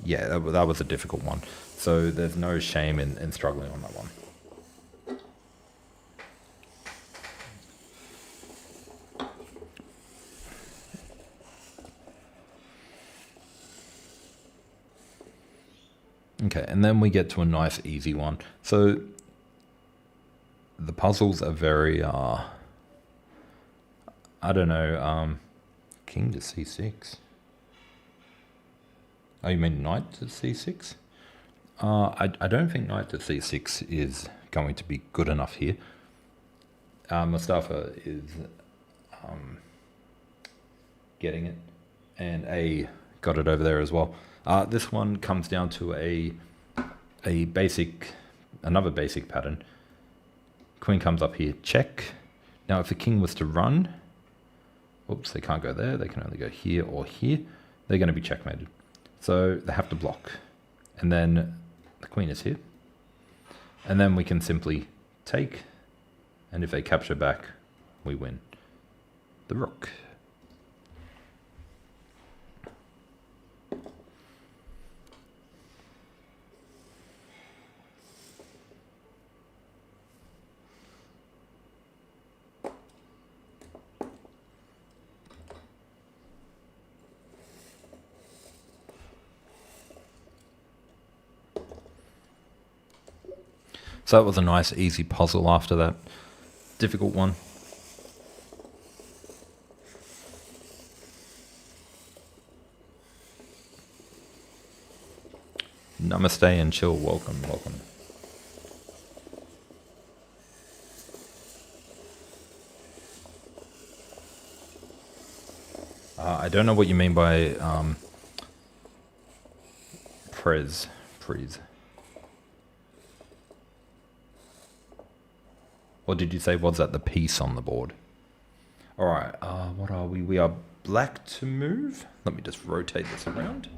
yeah, that was a difficult one. So there's no shame in struggling on that one. Okay, and then we get to a nice easy one. So the puzzles are very, I don't know, king to c6. Oh, you mean knight to c6? I don't think knight to c6 is going to be good enough here. Mustafa is getting it, and A got it over there as well. This one comes down to another basic pattern. Queen comes up here, check. Now if the king was to run, oops, they can't go there, they can only go here or here, they're going to be checkmated. So they have to block. And then the queen is here. And then we can simply take, and if they capture back, we win. The rook. So that was a nice, easy puzzle after that difficult one. Namaste and chill. Welcome, welcome. I don't know what you mean by prez. Or did you say was that the piece on the board? All right, what are we? We are black to move. Let me just rotate this around.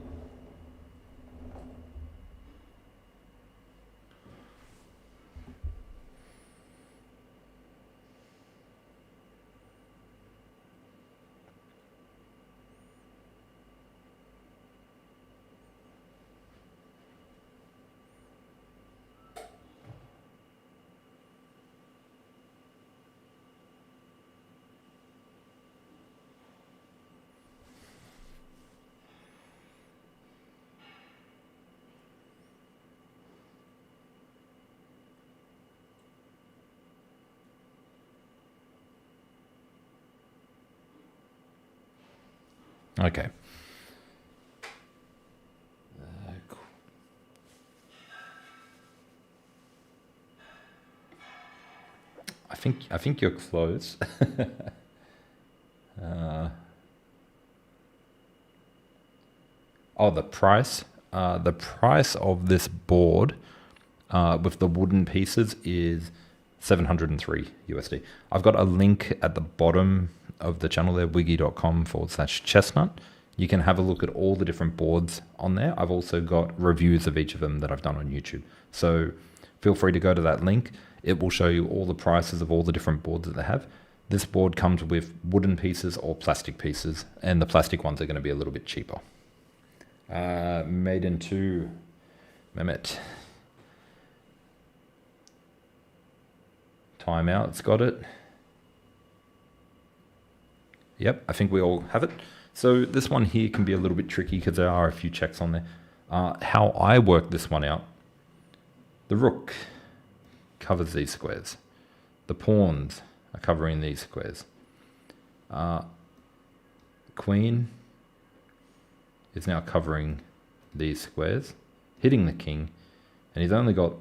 Okay. Cool. I think you're close. Oh, the price. The price of this board with the wooden pieces is 703 USD. I've got a link at the bottom of the channel there, wiggy.com/chessnut. You can have a look at all the different boards on there. I've also got reviews of each of them that I've done on YouTube. So feel free to go to that link. It will show you all the prices of all the different boards that they have. This board comes with wooden pieces or plastic pieces, and the plastic ones are going to be a little bit cheaper. Maiden 2, Mehmet. Timeout's got it. Yep, I think we all have it. So this one here can be a little bit tricky because there are a few checks on there. How I work this one out, the rook covers these squares. The pawns are covering these squares. Queen is now covering these squares, hitting the king, and he's only got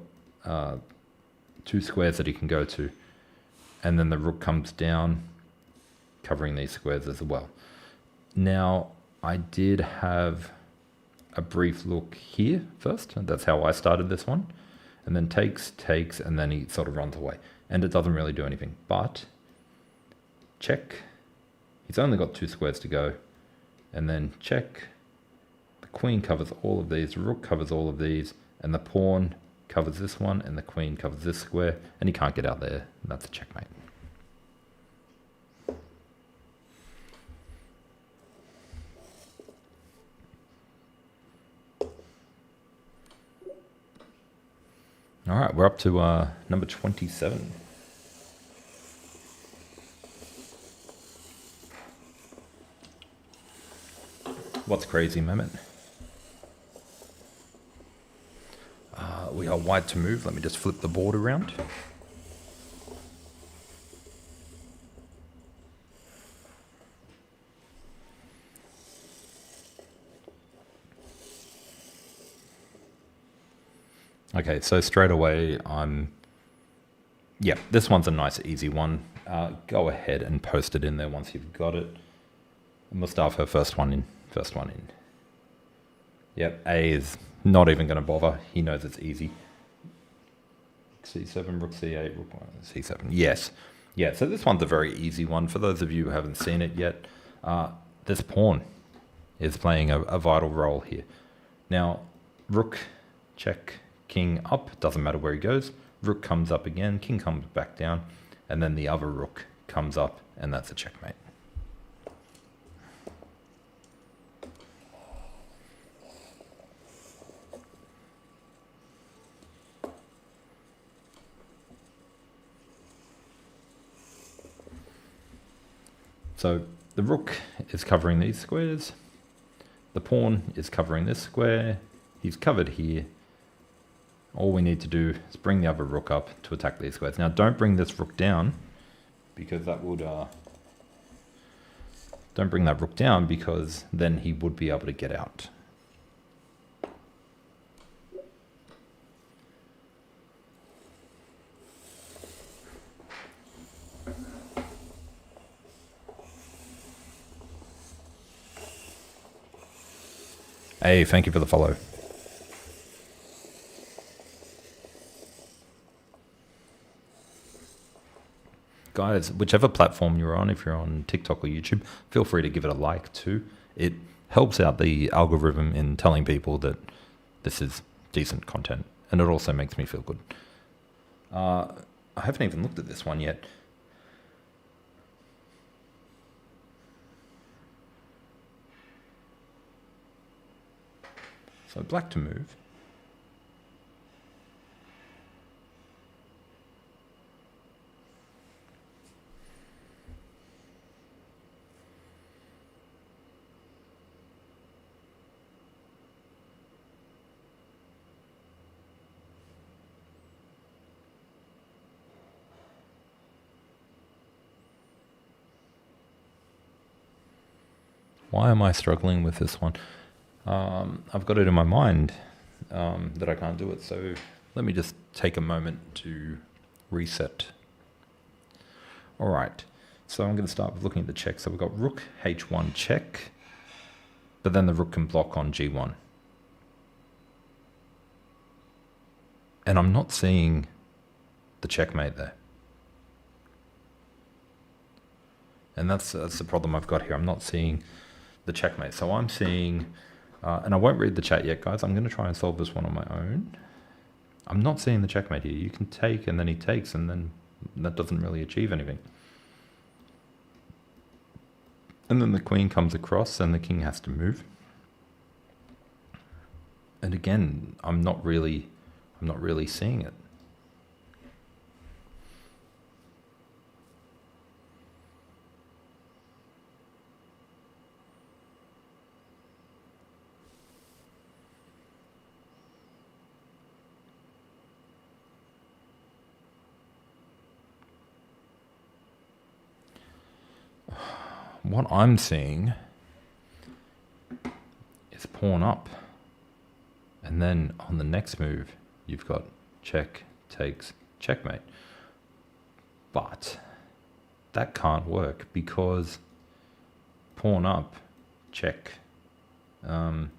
2 squares that he can go to. And then the rook comes down, covering these squares as well. Now, I did have a brief look here first. That's how I started this one. And then takes, and then he sort of runs away. And it doesn't really do anything. But check, He's only got 2 squares to go. And then check. The queen covers all of these, rook covers all of these, and the pawn covers this one, and the queen covers this square, and he can't get out there. And that's a checkmate. All right, we're up to number 27. What's crazy, Mehmet? We are white to move. Let me just flip the board around. Okay, so straight away, yeah, this one's a nice, easy one. Go ahead and post it in there once you've got it. Mustafa, first one in. Yep, A is not even going to bother. He knows it's easy. C7, rook C8, rook C7. Yes. Yeah, so this one's a very easy one. For those of you who haven't seen it yet, this pawn is playing a vital role here. Now, rook, check, king up. Doesn't matter where he goes. Rook comes up again, king comes back down, and then the other rook comes up, and that's a checkmate. So the rook is covering these squares. The pawn is covering this square. He's covered here. All we need to do is bring the other rook up to attack these squares. Now don't bring this rook down, because that would... don't bring that rook down, because then he would be able to get out. Hey, thank you for the follow. Guys, whichever platform you're on, if you're on TikTok or YouTube, feel free to give it a like too. It helps out the algorithm in telling people that this is decent content, and it also makes me feel good. I haven't even looked at this one yet. So black to move. Why am I struggling with this one? I've got it in my mind that I can't do it. So let me just take a moment to reset. All right. So I'm going to start with looking at the check. So we've got rook h1 check, but then the rook can block on g1. And I'm not seeing the checkmate there. And that's the problem I've got here. I'm not seeing the checkmate. So I'm seeing, and I won't read the chat yet, guys. I'm going to try and solve this one on my own. I'm not seeing the checkmate here. You can take, and then he takes, and then that doesn't really achieve anything. And then the queen comes across, and the king has to move. And again, I'm not really seeing it. What I'm seeing is pawn up. And then on the next move, you've got check, takes, checkmate. But that can't work because pawn up, check. Not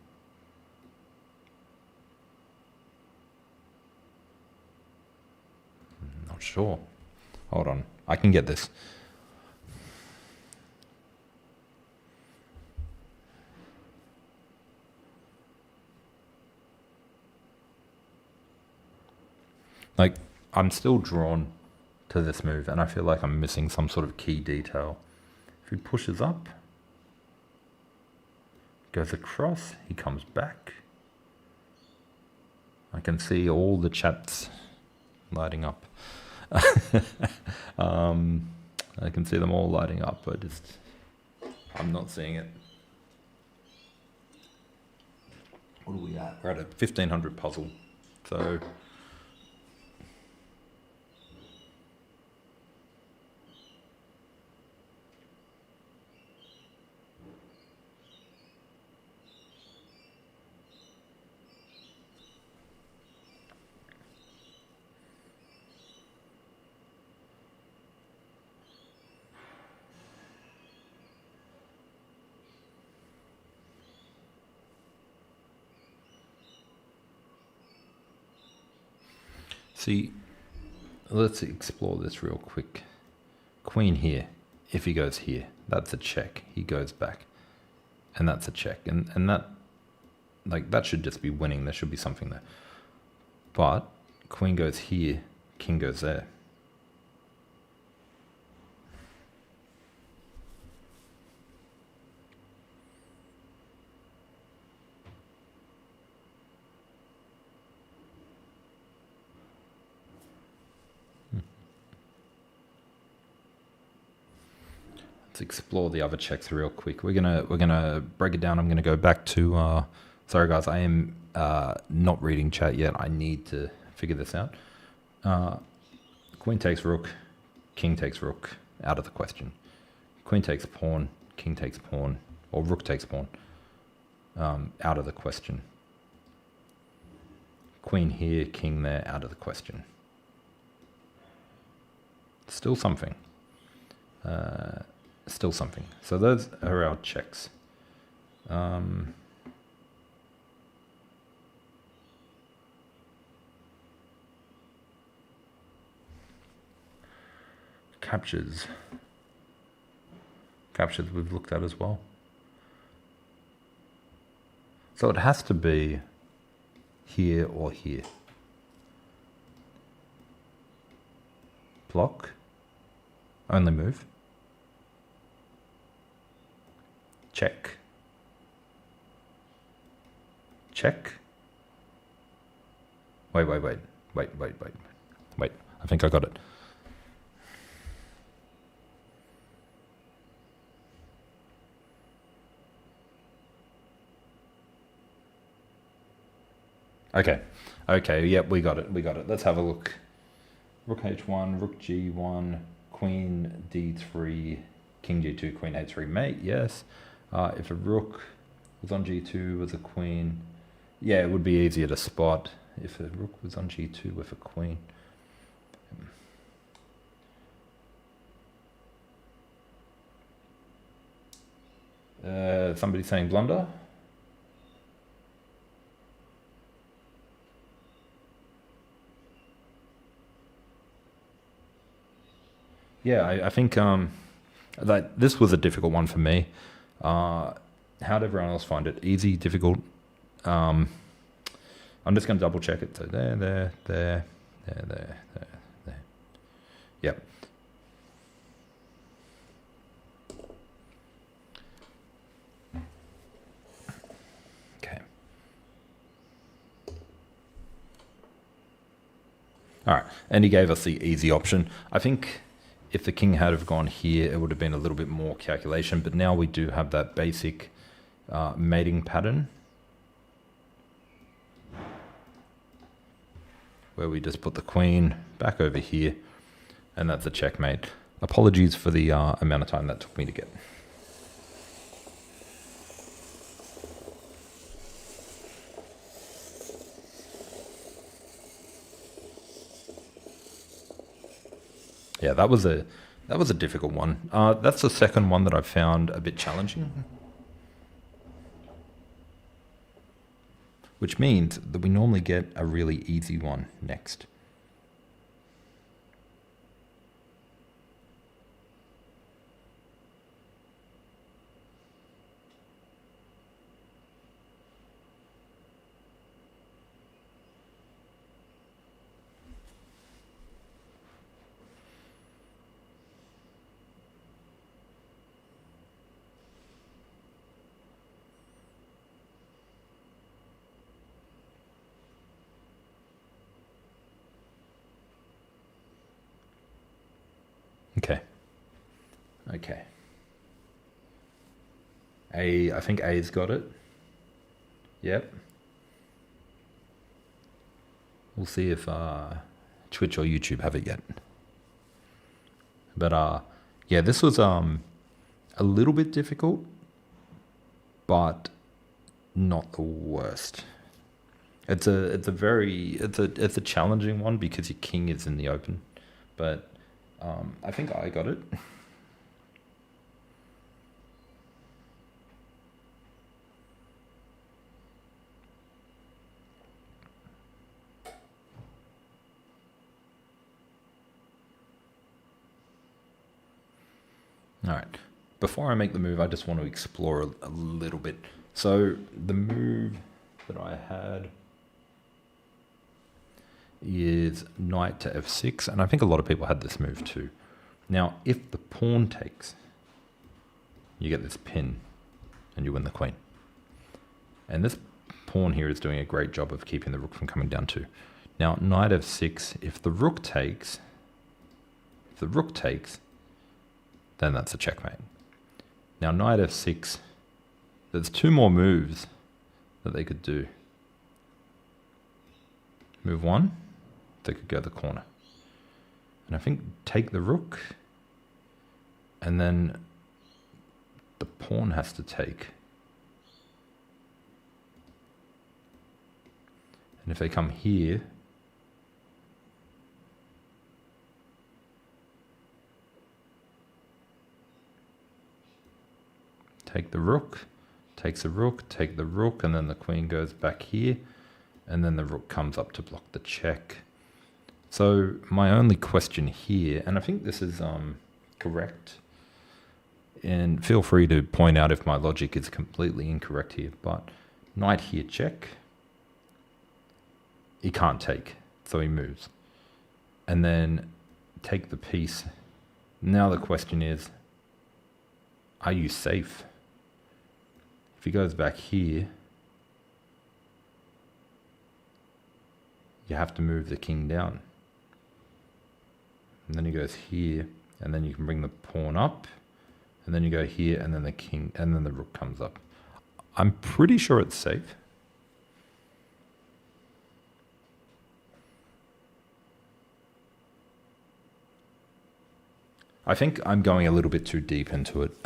sure. Hold on. I can get this. Like, I'm still drawn to this move, and I feel like I'm missing some sort of key detail. If he pushes up, goes across, he comes back. I can see all the chats lighting up. I can see them all lighting up. I'm not seeing it. What are we at? We're at a 1500 puzzle. So see, let's explore this real quick. Queen here. If he goes here, that's a check. He goes back, and that's a check. And that, like, that should just be winning. There should be something there. But queen goes here, king goes there. Let's explore the other checks real quick. We're gonna break it down. I'm gonna go back to. Sorry guys, I am not reading chat yet. I need to figure this out. Queen takes rook, king takes rook, out of the question. Queen takes pawn, king takes pawn, or rook takes pawn, out of the question. Queen here, king there, out of the question. Still something. Still something. So those are our checks. Captures. Captures we've looked at as well. So it has to be here or here. Block. Only move. Check. Check. Wait. I think I got it. Okay, yep, we got it. Let's have a look. Rook h1, rook g1, queen d3, king g2, queen a3, mate, yes. If a rook was on g2 with a queen, yeah, it would be easier to spot if a rook was on g2 with a queen. Somebody saying blunder? Yeah, I think that this was a difficult one for me. How did everyone else find it? Easy, difficult? I'm just going to double check it. So there. Yep. Okay. All right, and he gave us the easy option. I think if the king had have gone here, it would have been a little bit more calculation, but now we do have that basic mating pattern where we just put the queen back over here, and that's a checkmate. Apologies for the amount of time that took me to get. Yeah, that was a difficult one. That's the second one that I found a bit challenging. Which means that we normally get a really easy one next. Okay. I think A's got it. Yep. We'll see if Twitch or YouTube have it yet. But yeah, this was a little bit difficult, but not the worst. It's a challenging one because your king is in the open, but I think I got it. All right. Before I make the move, I just want to explore a little bit. So the move that I had is knight to f6, and I think a lot of people had this move too. Now, if the pawn takes, you get this pin, and you win the queen. And this pawn here is doing a great job of keeping the rook from coming down too. Now, knight f6, if the rook takes, then that's a checkmate. Now, knight f6, there's two more moves that they could do. Move one, they could go the corner. And I think take the rook, and then the pawn has to take. And if they come here, take the rook, takes the rook, take the rook, and then the queen goes back here, and then the rook comes up to block the check. So my only question here, and I think this is correct, and feel free to point out if my logic is completely incorrect here, but knight here check, he can't take, so he moves. And then take the piece. Now the question is, are you safe? If he goes back here, you have to move the king down. And then he goes here, and then you can bring the pawn up, and then you go here, and then the king, and then the rook comes up. I'm pretty sure it's safe. I think I'm going a little bit too deep into it,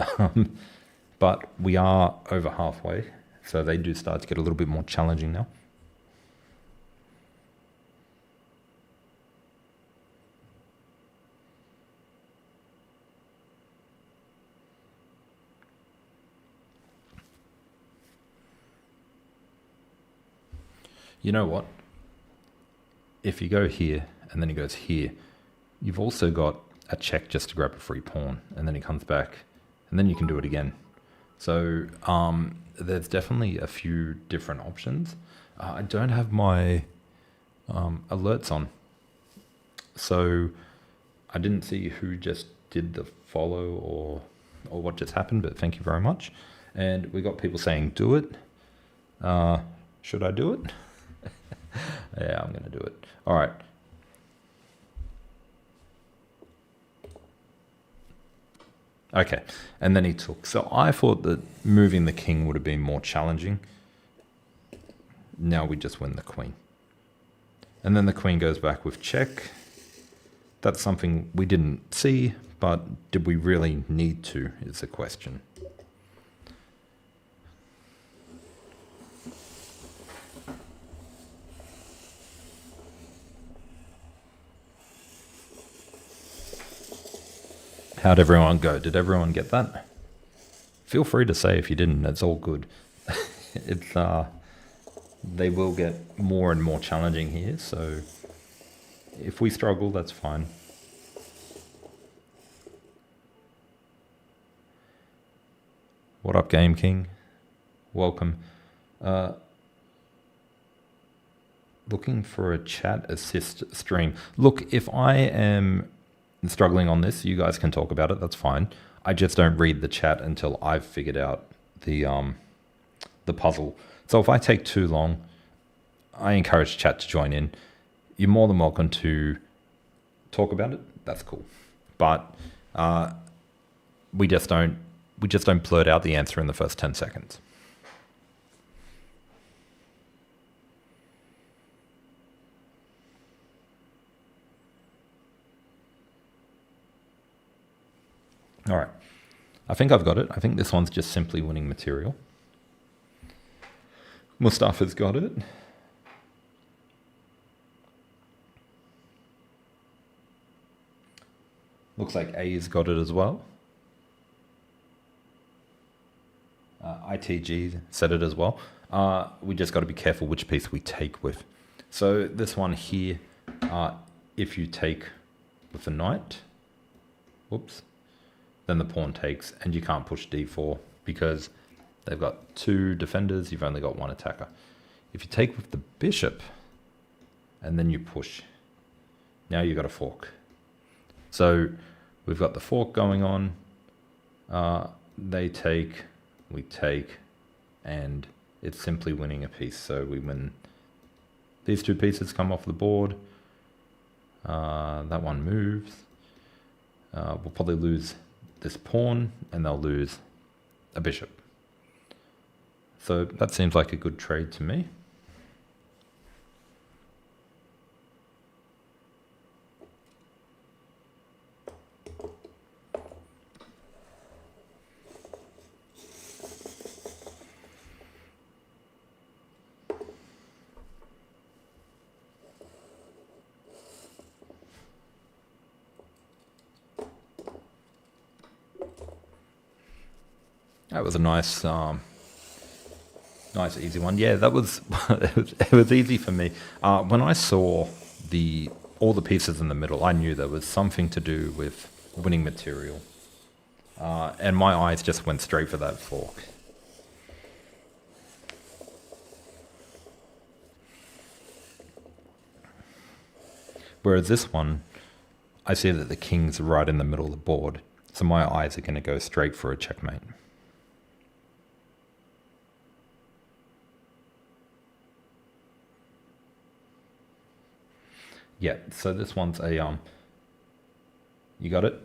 but we are over halfway, so they do start to get a little bit more challenging now. You know what? If you go here, and then he goes here, you've also got a check just to grab a free pawn, and then he comes back, and then you can do it again. So there's definitely a few different options. I don't have my alerts on, so I didn't see who just did the follow or what just happened, but thank you very much. And we got people saying do it. Should I do it? Yeah, I'm going to do it. All right. Okay, and then he took. So I thought that moving the king would have been more challenging. Now we just win the queen. And then the queen goes back with check. That's something we didn't see, but did we really need to, is the question. How'd everyone go? Did everyone get that? Feel free to say if you didn't, it's all good. It's they will get more and more challenging here, so if we struggle, that's fine. What up, Game King? Welcome. Looking for a chat assist stream. Look, if I am struggling on this, you guys can talk about it, that's fine. I just don't read the chat until I've figured out the puzzle. So if I take too long, I encourage chat to join in. You're more than welcome to talk about it, that's cool. But we just don't blurt out the answer in the first 10 seconds. All right, I think I've got it. I think this one's just simply winning material. Mustafa's got it. Looks like A's got it as well. ITG said it as well. We just got to be careful which piece we take with. So this one here, if you take with the knight, whoops, then the pawn takes, and you can't push d4 because they've got 2 defenders, you've only got 1 attacker. If you take with the bishop, and then you push, now you've got a fork. So we've got the fork going on, they take, we take, and it's simply winning a piece. So we win, these 2 pieces come off the board, that one moves, we'll probably lose this pawn, and they'll lose a bishop. So that seems like a good trade to me. That was a nice, nice easy one. Yeah, that was it was easy for me. When I saw all the pieces in the middle, I knew there was something to do with winning material, and my eyes just went straight for that fork. Whereas this one, I see that the king's right in the middle of the board, so my eyes are going to go straight for a checkmate. Yeah, so this one's a, you got it?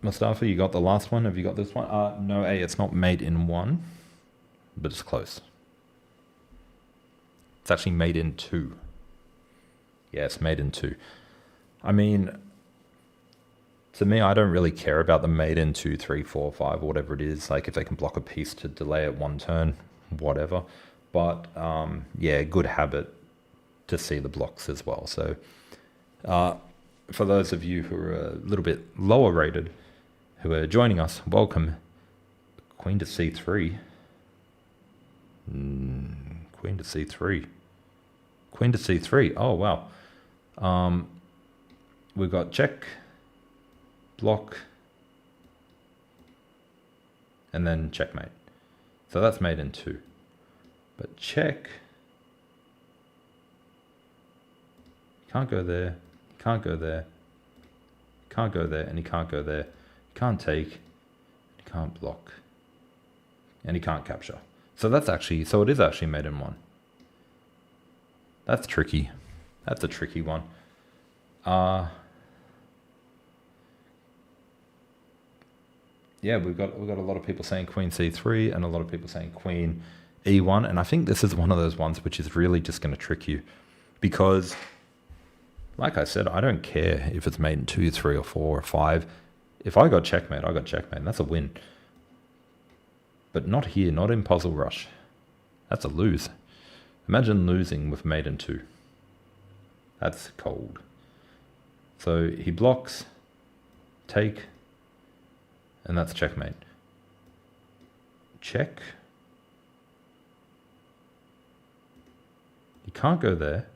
Mustafa, you got the last one? Have you got this one? No, it's not made in 1, but it's close. It's actually made in 2. Yeah, it's made in 2. I mean, to me, I don't really care about the made in 2, 3, 4, 5, or whatever it is. Like, if they can block a piece to delay it 1 turn, whatever. But, yeah, good habit to see the blocks as well. So for those of you who are a little bit lower rated who are joining us, welcome. Queen to c3. Queen to c3. Queen to c3. Oh, wow. We've got check, block, and then checkmate. So that's made in 2. But check, can't go there, can't go there, can't go there, and he can't go there. He can't take, he can't block, and he can't capture. So that's actually, so it is actually made in 1. That's tricky. That's a tricky one. Yeah, we've got a lot of people saying queen c3 and a lot of people saying queen e1, and I think this is one of those ones which is really just going to trick you, because like I said, I don't care if it's made in 2, 3, or 4, or 5. If I got checkmate, I got checkmate, and that's a win. But not here, not in Puzzle Rush. That's a lose. Imagine losing with mate in 2. That's cold. So he blocks, take, and that's checkmate. Check. You can't go there.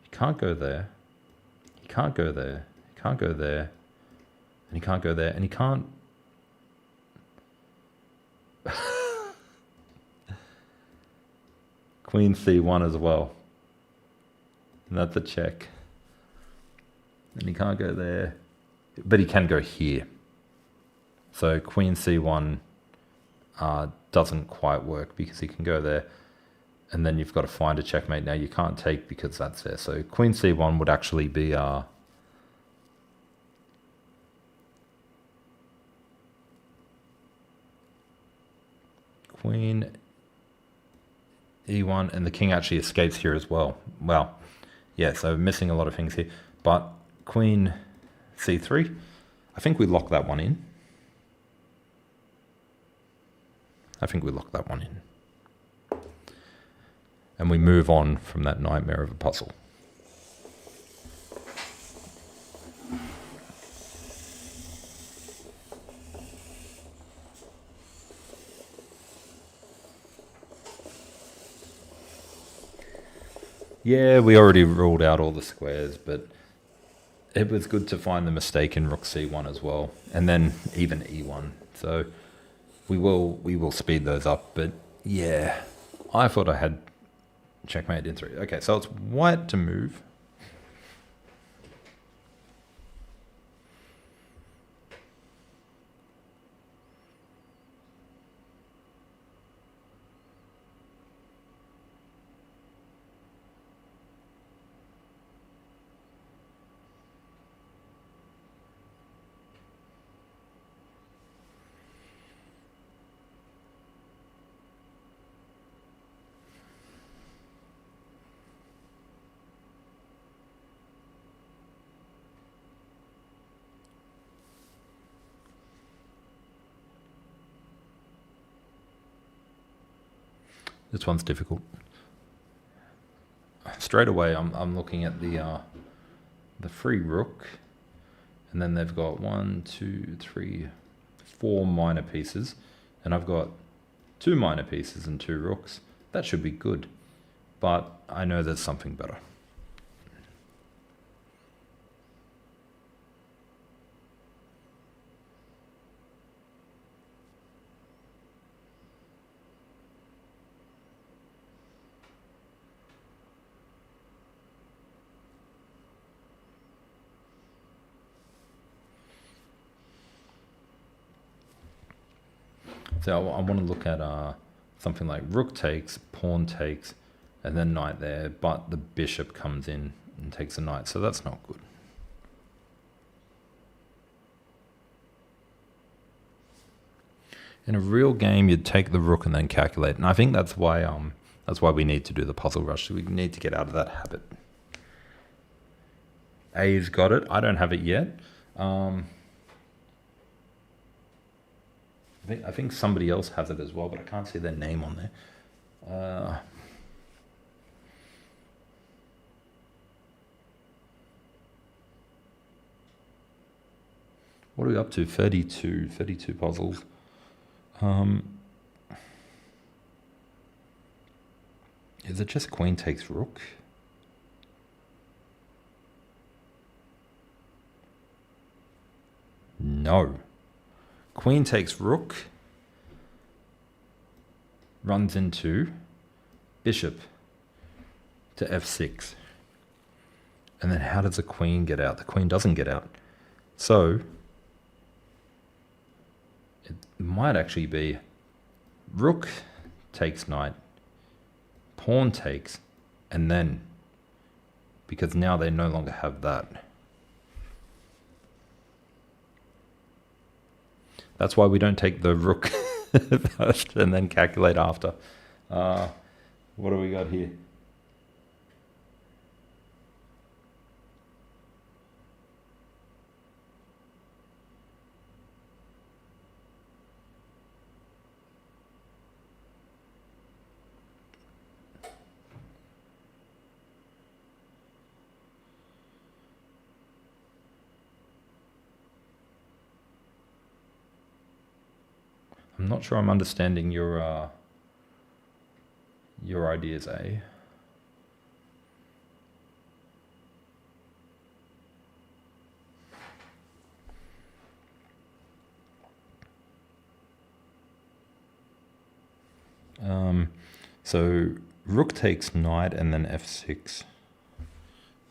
You can't go there. You can't go there. You can't go there. And he can't go there. And he can't. Queen c1 as well. And that's a check. And he can't go there. But he can go here. So queen c1 doesn't quite work because he can go there. And then you've got to find a checkmate. Now you can't take because that's there. So queen c1 would actually be queen e1, and the king actually escapes here as well. Well, yeah, so missing a lot of things here. But queen c3, I think we lock that one in. And we move on from that nightmare of a puzzle. Yeah, we already ruled out all the squares, but it was good to find the mistake in rook c1 as well, and then even e1. So we will speed those up, but yeah, I thought I had checkmate in 3. Okay, so it's white to move. This one's difficult. Straight away, I'm looking at the free rook, and then they've got 1, 2, 3, 4 minor pieces, and I've got 2 minor pieces and 2 rooks. That should be good, but I know there's something better. So I want to look at something like rook takes, pawn takes, and then knight there, but the bishop comes in and takes a knight, so that's not good. In a real game, you'd take the rook and then calculate, and I think that's why we need to do the puzzle rush. We need to get out of that habit. A's got it. I don't have it yet. I think somebody else has it as well, but I can't see their name on there. What are we up to? 32 puzzles. Is it just queen takes rook? No. Queen takes rook, runs into bishop to f6. And then how does the queen get out? The queen doesn't get out. So it might actually be rook takes knight, pawn takes, and then, because now they no longer have that. That's why we don't take the rook first and then calculate after. What do we got here? I'm not sure I'm understanding your ideas, eh? So rook takes knight and then f6.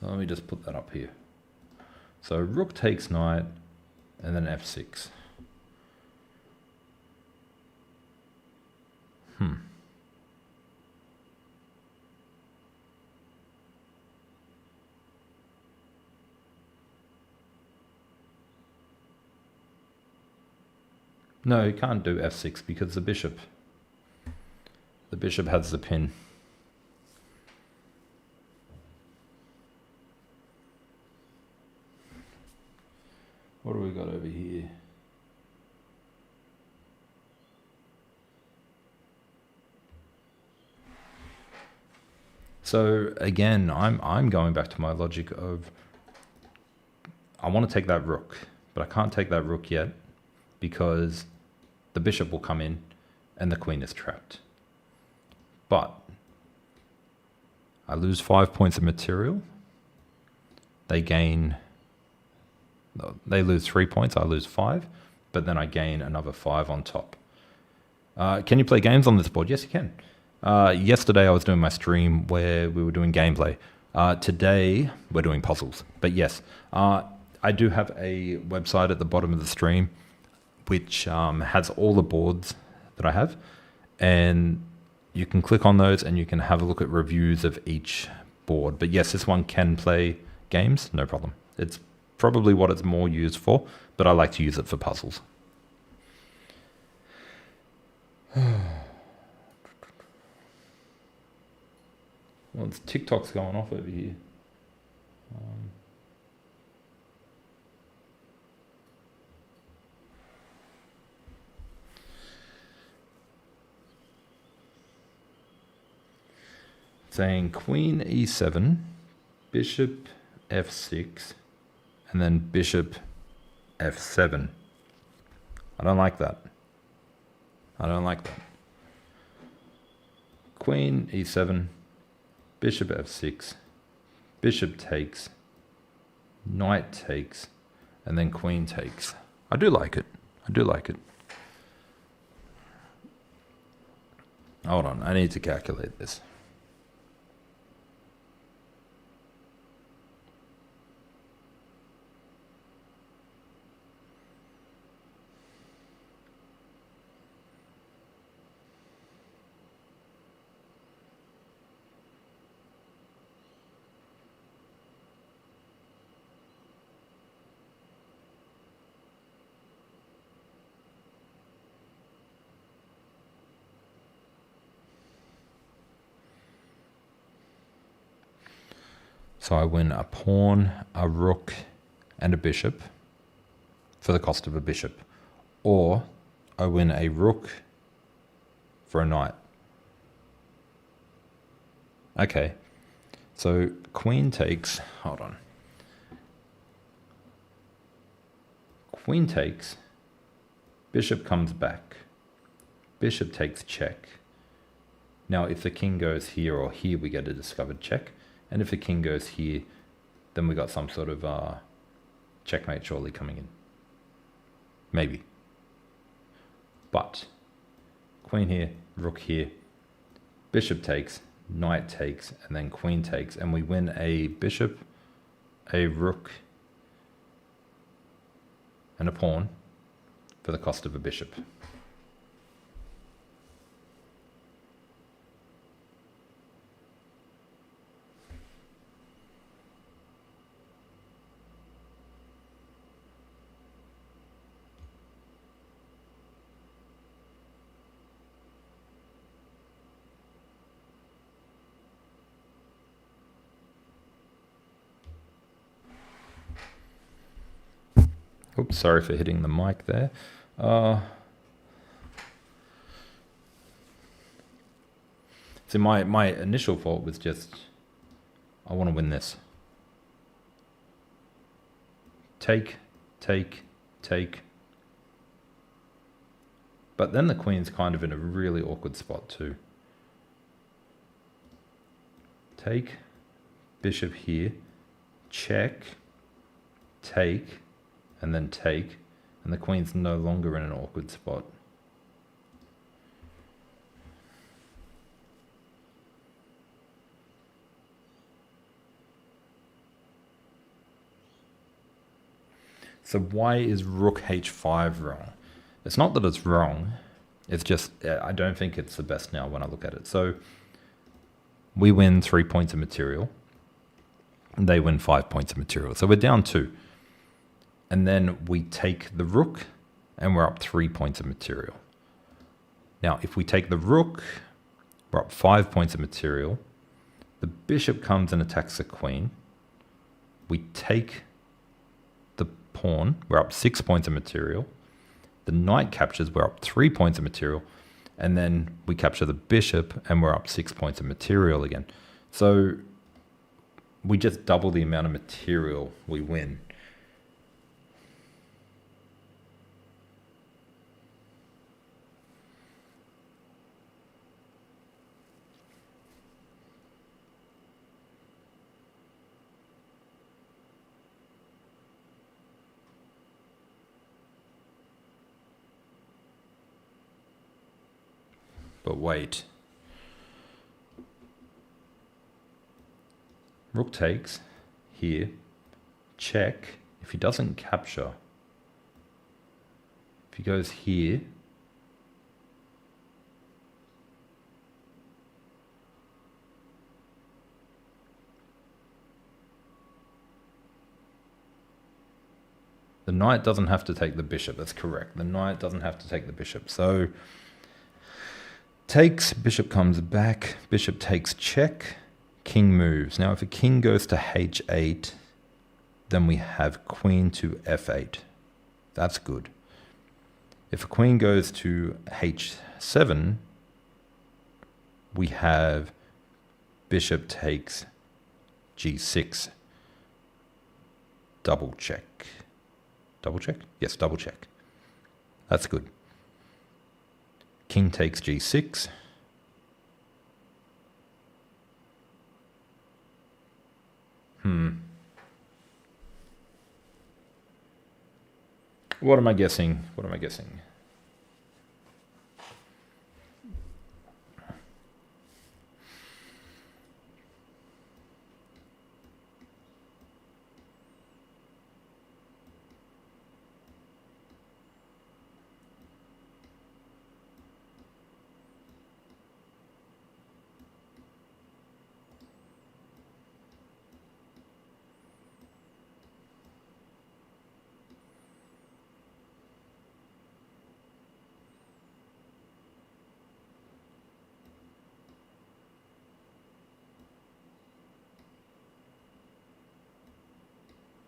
Let me just put that up here. So rook takes knight and then f6. No, you can't do f6 because the bishop. The bishop has the pin. What do we got over here? So again, I'm going back to my logic of I want to take that rook, but I can't take that rook yet because the bishop will come in and the queen is trapped. But I lose 5 points of material. They lose 3 points, I lose 5, but then I gain another 5 on top. Can you play games on this board? Yes, you can. Yesterday I was doing my stream where we were doing gameplay. Today we're doing puzzles. But yes, I do have a website at the bottom of the stream which has all the boards that I have, and you can click on those and you can have a look at reviews of each board. But yes, this one can play games, no problem. It's probably what it's more used for, but I like to use it for puzzles. Well, it's TikTok's going off over here. Saying queen e7, bishop f6, and then bishop f7. I don't like that. I don't like that. Queen e7, bishop f6, bishop takes, knight takes, and then queen takes. I do like it. I do like it. Hold on, I need to calculate this. So I win a pawn, a rook, and a bishop for the cost of a bishop. Or I win a rook for a knight. Okay, so queen takes, hold on. Queen takes, bishop comes back, bishop takes check. Now if the king goes here or here, we get a discovered check. And if the king goes here, then we got some sort of checkmate surely coming in. Maybe. But queen here, rook here, bishop takes, knight takes, and then queen takes. And we win a bishop, a rook, and a pawn for the cost of a bishop. Oops, sorry for hitting the mic there. So my initial thought was just, I want to win this. Take, take, take. But then the queen's kind of in a really awkward spot too. Take, bishop here, check, take, and then take, and the queen's no longer in an awkward spot. So why is rook h5 wrong? It's not that it's wrong, it's just I don't think it's the best now when I look at it. So we win 3 points of material, and they win 5 points of material. So we're down 2. And then we take the rook, and we're up 3 points of material. Now, if we take the rook, We're up 5 points of material. The bishop comes and attacks the queen. We take the pawn. We're up 6 points of material. The knight captures. We're up 3 points of material. And then we capture the bishop and we're up 6 points of material again. So we just double the amount of material we win. But wait. Rook takes here, check. If he doesn't capture, if he goes here, the knight doesn't have to take the bishop. That's correct. The knight doesn't have to take the bishop. So takes, bishop comes back, bishop takes check, king moves. Now if a king goes to h8, then we have queen to f8. That's good. If a queen goes to h7, we have bishop takes g6. Double check. Double check? Yes, double check. That's good. King takes g6. What am I guessing? What am I guessing?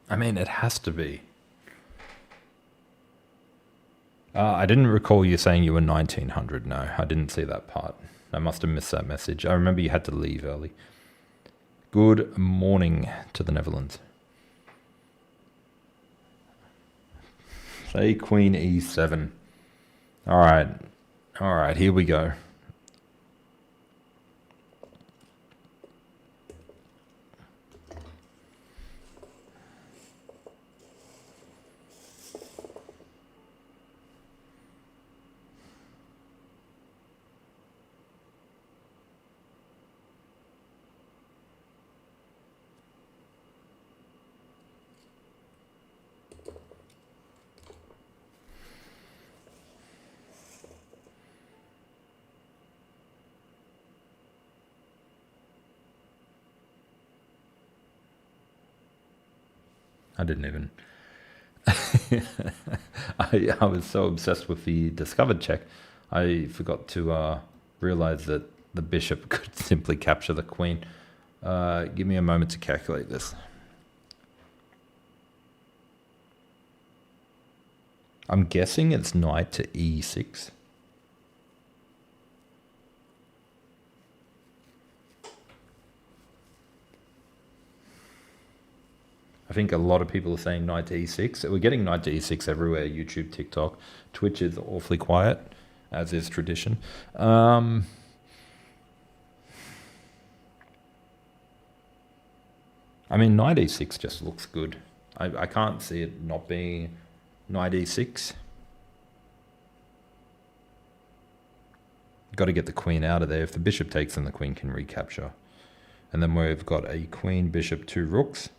I mean, it has to be. I didn't recall you saying you were 1900. No, I didn't see that part. I must have missed that message. I remember you had to leave early. Good morning to the Netherlands. Say queen e7. All right, here we go. I didn't even. I was so obsessed with the discovered check, I forgot to realize that the bishop could simply capture the queen. Give me a moment to calculate this. I'm guessing it's knight to e6. I think a lot of people are saying knight to e6. We're getting knight to e6 everywhere, YouTube, TikTok. Twitch is awfully quiet, as is tradition. I mean, knight e6 just looks good. I can't see it not being knight e6. Got to get the queen out of there. If the bishop takes, then the queen can recapture. And then we've got a queen, bishop, 2 rooks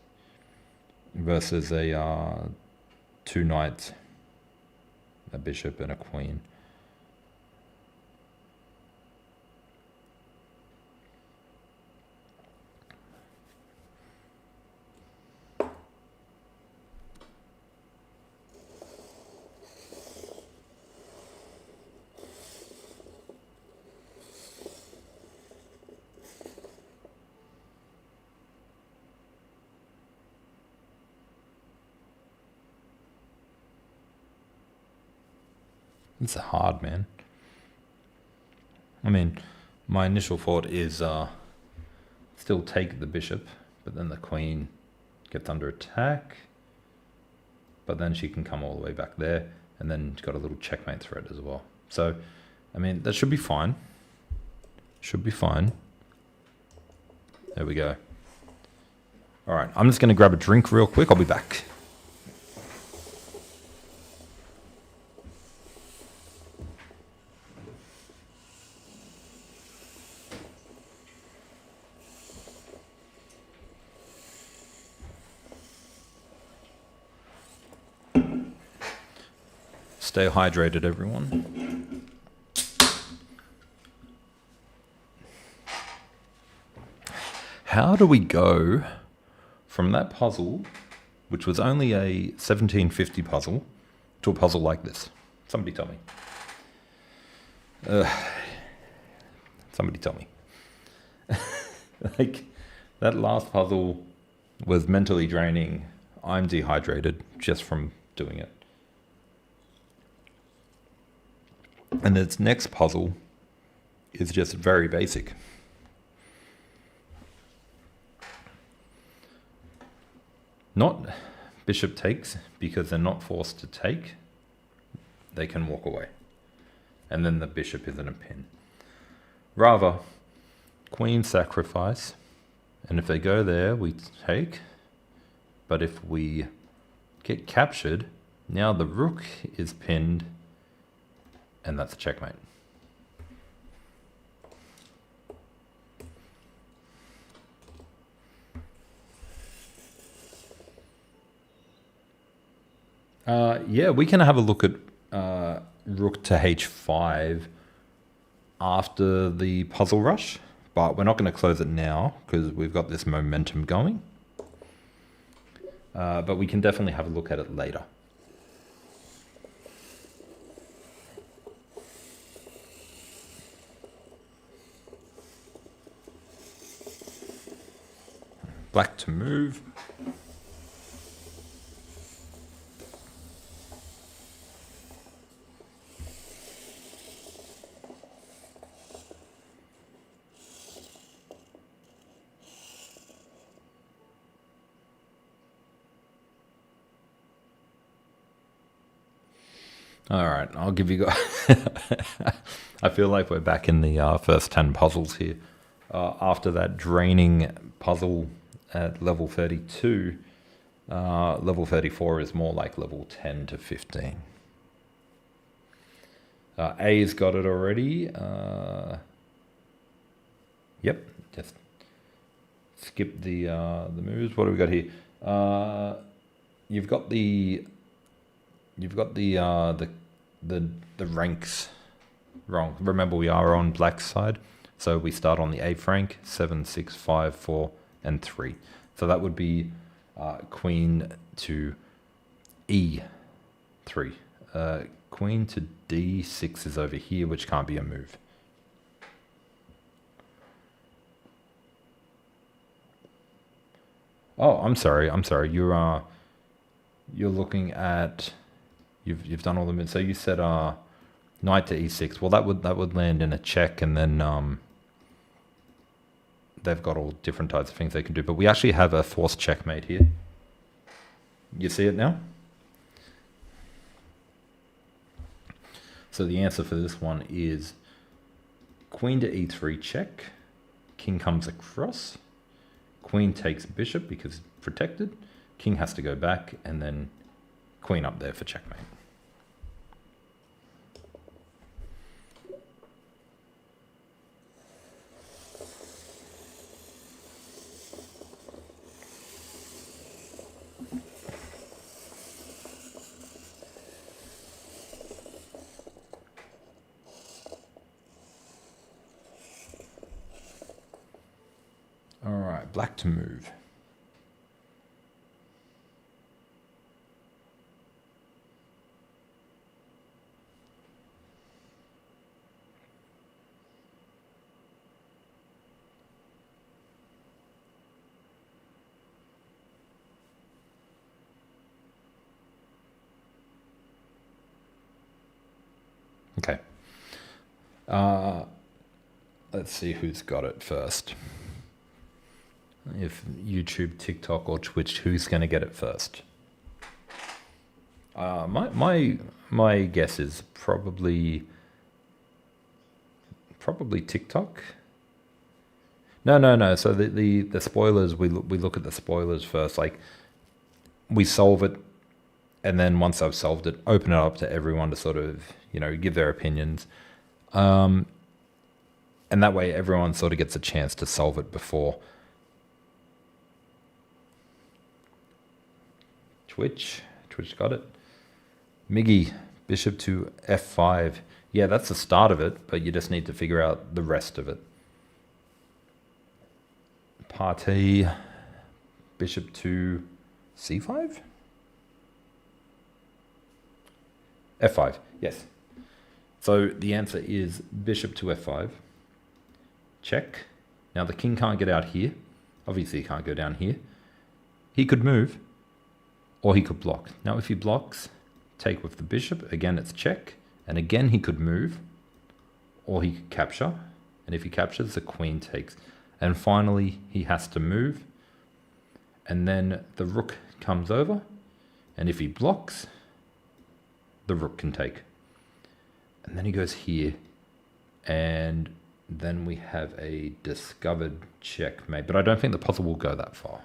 versus a 2 knights, a bishop and a queen. It's hard, man. I mean, my initial thought is still take the bishop, but then the queen gets under attack. But then she can come all the way back there, and then got a little checkmate threat as well. So, I mean, that should be fine. Should be fine. There we go. All right, I'm just going to grab a drink real quick. I'll be back. Stay hydrated, everyone. How do we go from that puzzle, which was only a 1750 puzzle, to a puzzle like this? Somebody tell me. Somebody tell me. Like, that last puzzle was mentally draining. I'm dehydrated just from doing it. And this next puzzle is just very basic. Not bishop takes, because they're not forced to take. They can walk away. And then the bishop is in a pin. Rather, queen sacrifice. And if they go there, we take. But if we get captured, now the rook is pinned. And that's a checkmate. Yeah, we can have a look at rook to h5 after the puzzle rush, but we're not going to close it now because we've got this momentum going. But we can definitely have a look at it later. Black to move. All right, I'll give you guys... I feel like we're back in the first 10 puzzles here. After that draining puzzle at level 32, level 34 is more like level 10 to 15. A's got it already. Yep, just skip the moves. What do we got here? You've got the ranks wrong. Remember, we are on black's side, so we start on the A rank: 7, 6, 5, 4, and 3. So that would be queen to E3. Queen to D6 is over here, which can't be a move. Oh, I'm sorry. You're looking at... You've done all the moves. So you said knight to e6. Well, that would land in a check, and then they've got all different types of things they can do. But we actually have a forced checkmate here. You see it now? So the answer for this one is queen to e3 check. King comes across. Queen takes bishop because it's protected. King has to go back, and then queen up there for checkmate. All right, black to move. Okay. Let's see who's got it first. If YouTube, TikTok, or Twitch, who's going to get it first? My guess is probably TikTok. No. So the spoilers, we look at the spoilers first. Like, we solve it, and then once I've solved it, open it up to everyone to sort of, give their opinions. And that way everyone sort of gets a chance to solve it before. Twitch got it. Miggy, bishop to f5. Yeah, that's the start of it, but you just need to figure out the rest of it. Party, bishop to c5? f5, yes. So the answer is bishop to f5. Check. Now the king can't get out here. Obviously he can't go down here. He could move, or he could block. Now if he blocks, take with the bishop. Again, it's check. And again, he could move, or he could capture. And if he captures, the queen takes. And finally, he has to move. And then the rook comes over. And if he blocks, the rook can take. And then he goes here. And then we have a discovered checkmate. But I don't think the puzzle will go that far.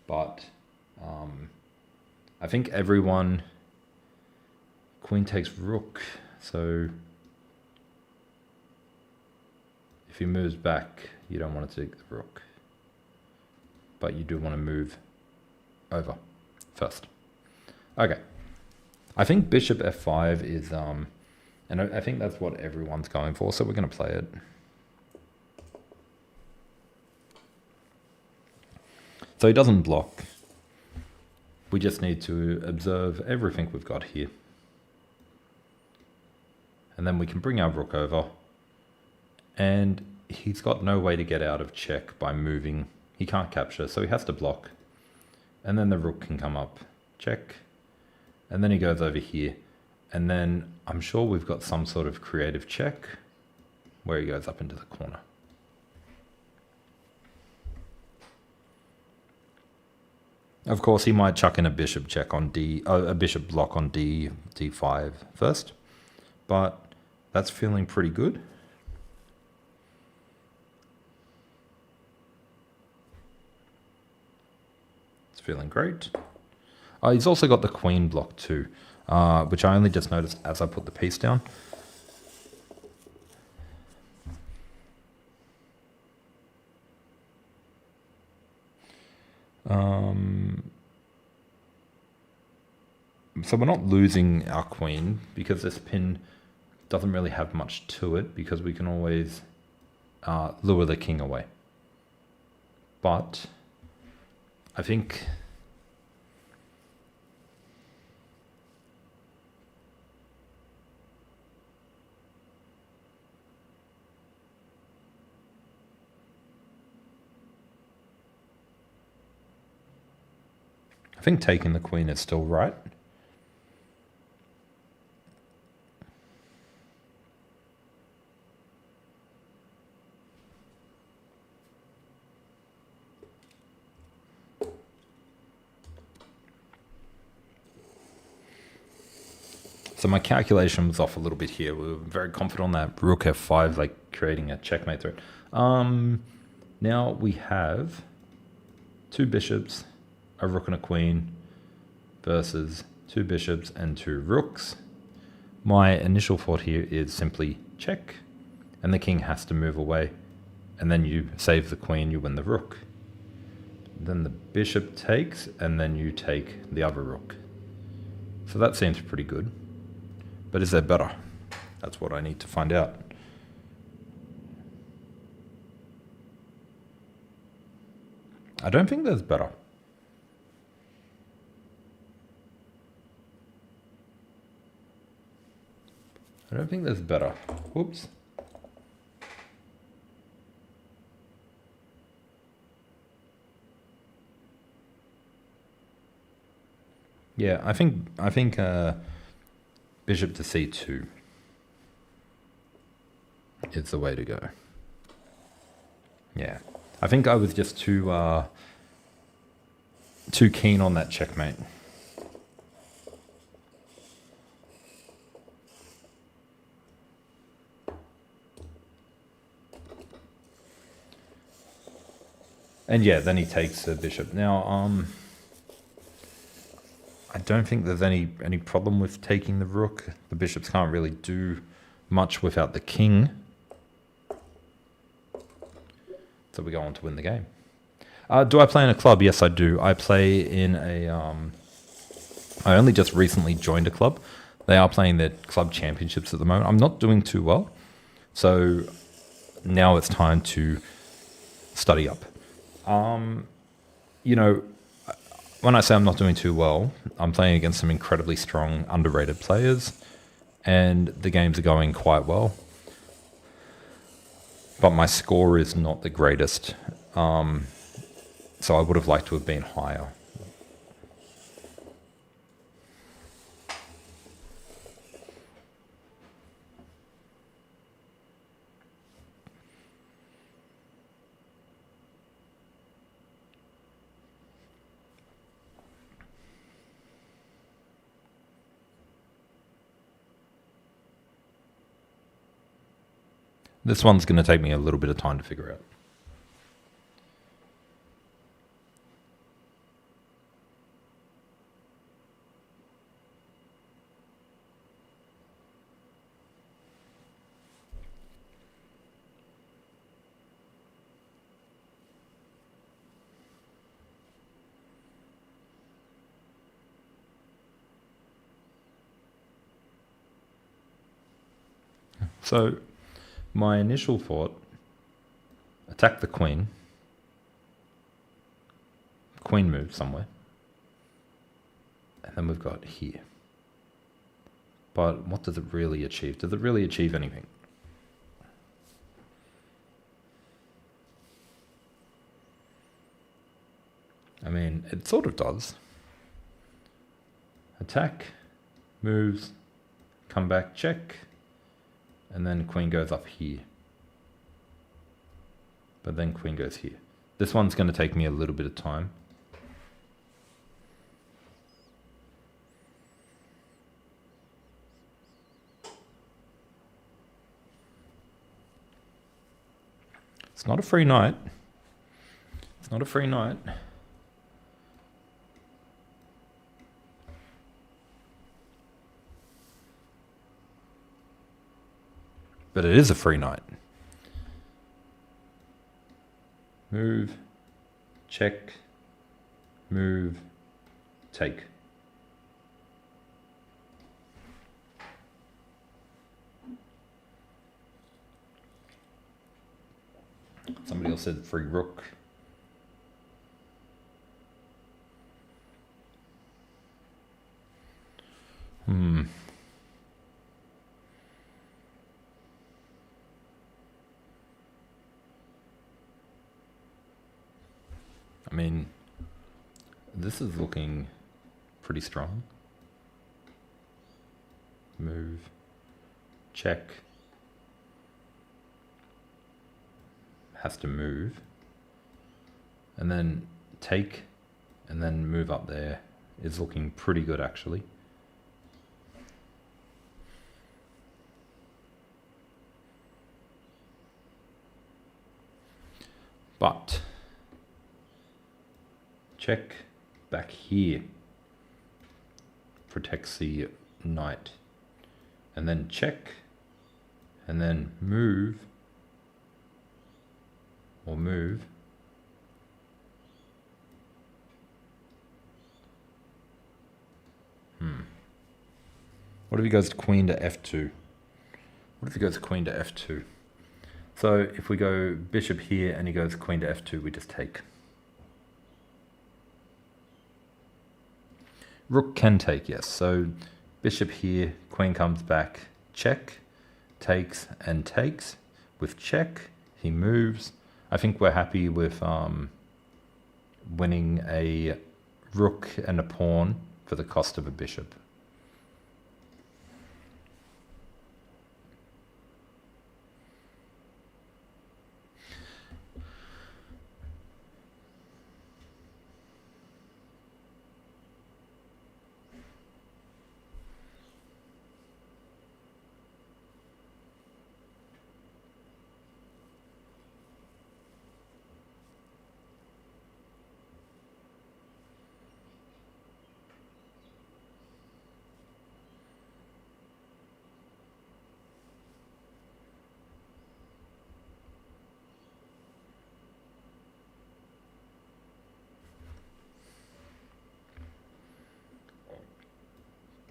But I think everyone... Queen takes rook, so if he moves back, you don't want to take the rook, but you do want to move over first. Okay, I think bishop f5 is, and I think that's what everyone's going for, so we're going to play it. So he doesn't block. We just need to observe everything we've got here. And then we can bring our rook over. And he's got no way to get out of check by moving. He can't capture, so he has to block. And then the rook can come up. Check. And then he goes over here. And then I'm sure we've got some sort of creative check where he goes up into the corner. Of course, he might chuck in a bishop check on a bishop block on d5 first. But that's feeling pretty good. It's feeling great. He's also got the queen block too, which I only just noticed as I put the piece down. So we're not losing our queen because this pin doesn't really have much to it because we can always lure the king away. But I think taking the queen is still right. So my calculation was off a little bit here. We were very confident on that rook f5, like creating a checkmate threat. Now we have two bishops, a rook and a queen versus two bishops and two rooks. My initial thought here is simply check, and the king has to move away, and then you save the queen, you win the rook. Then the bishop takes, and then you take the other rook. So that seems pretty good. But is there better? That's what I need to find out. I don't think there's better. I don't think there's better. Whoops. Yeah, I think Bishop to c2 is the way to go. Yeah, I think I was just too keen on that checkmate. And yeah, then he takes the bishop. Now, I don't think there's any problem with taking the rook. The bishops can't really do much without the king. So we go on to win the game. Do I play in a club? Yes, I do. I play in a... I only just recently joined a club. They are playing their club championships at the moment. I'm not doing too well. So now it's time to study up. You know, when I say I'm not doing too well, I'm playing against some incredibly strong, underrated players, and the games are going quite well. But my score is not the greatest, so I would have liked to have been higher. This one's going to take me a little bit of time to figure out. So my initial thought, attack the queen. Queen moves somewhere. And then we've got here. But what does it really achieve? Does it really achieve anything? I mean, it sort of does. Attack, moves, come back, check. And then queen goes up here. But then queen goes here. This one's going to take me a little bit of time. It's not a free knight. It's not a free knight. But it is a free knight. Move, check, move, take. Somebody else said free rook. I mean, this is looking pretty strong. Move, check. Has to move. And then take, and then move up there is looking pretty good actually. But check back here protects the knight, and then check, and then move, or move, What if he goes queen to f2? What if he goes queen to f2? So if we go bishop here and he goes queen to f2, we just take. Rook can take, yes. So bishop here, queen comes back, check, takes and takes. With check, he moves. I think we're happy with winning a rook and a pawn for the cost of a bishop.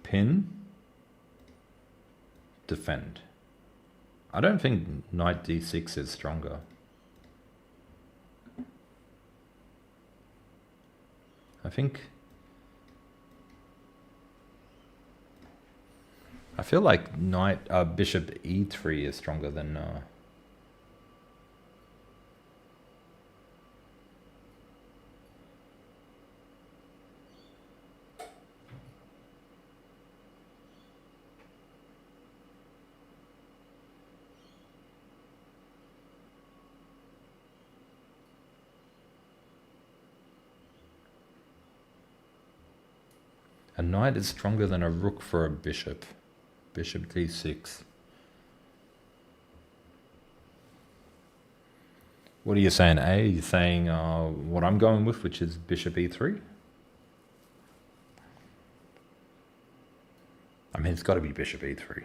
pin, defend. I don't think knight d6 is stronger. I feel like bishop e3 is stronger than a knight is stronger than a rook for a bishop. Bishop d6. What are you saying, A? You're saying what I'm going with, which is bishop e3? I mean, it's got to be bishop e3.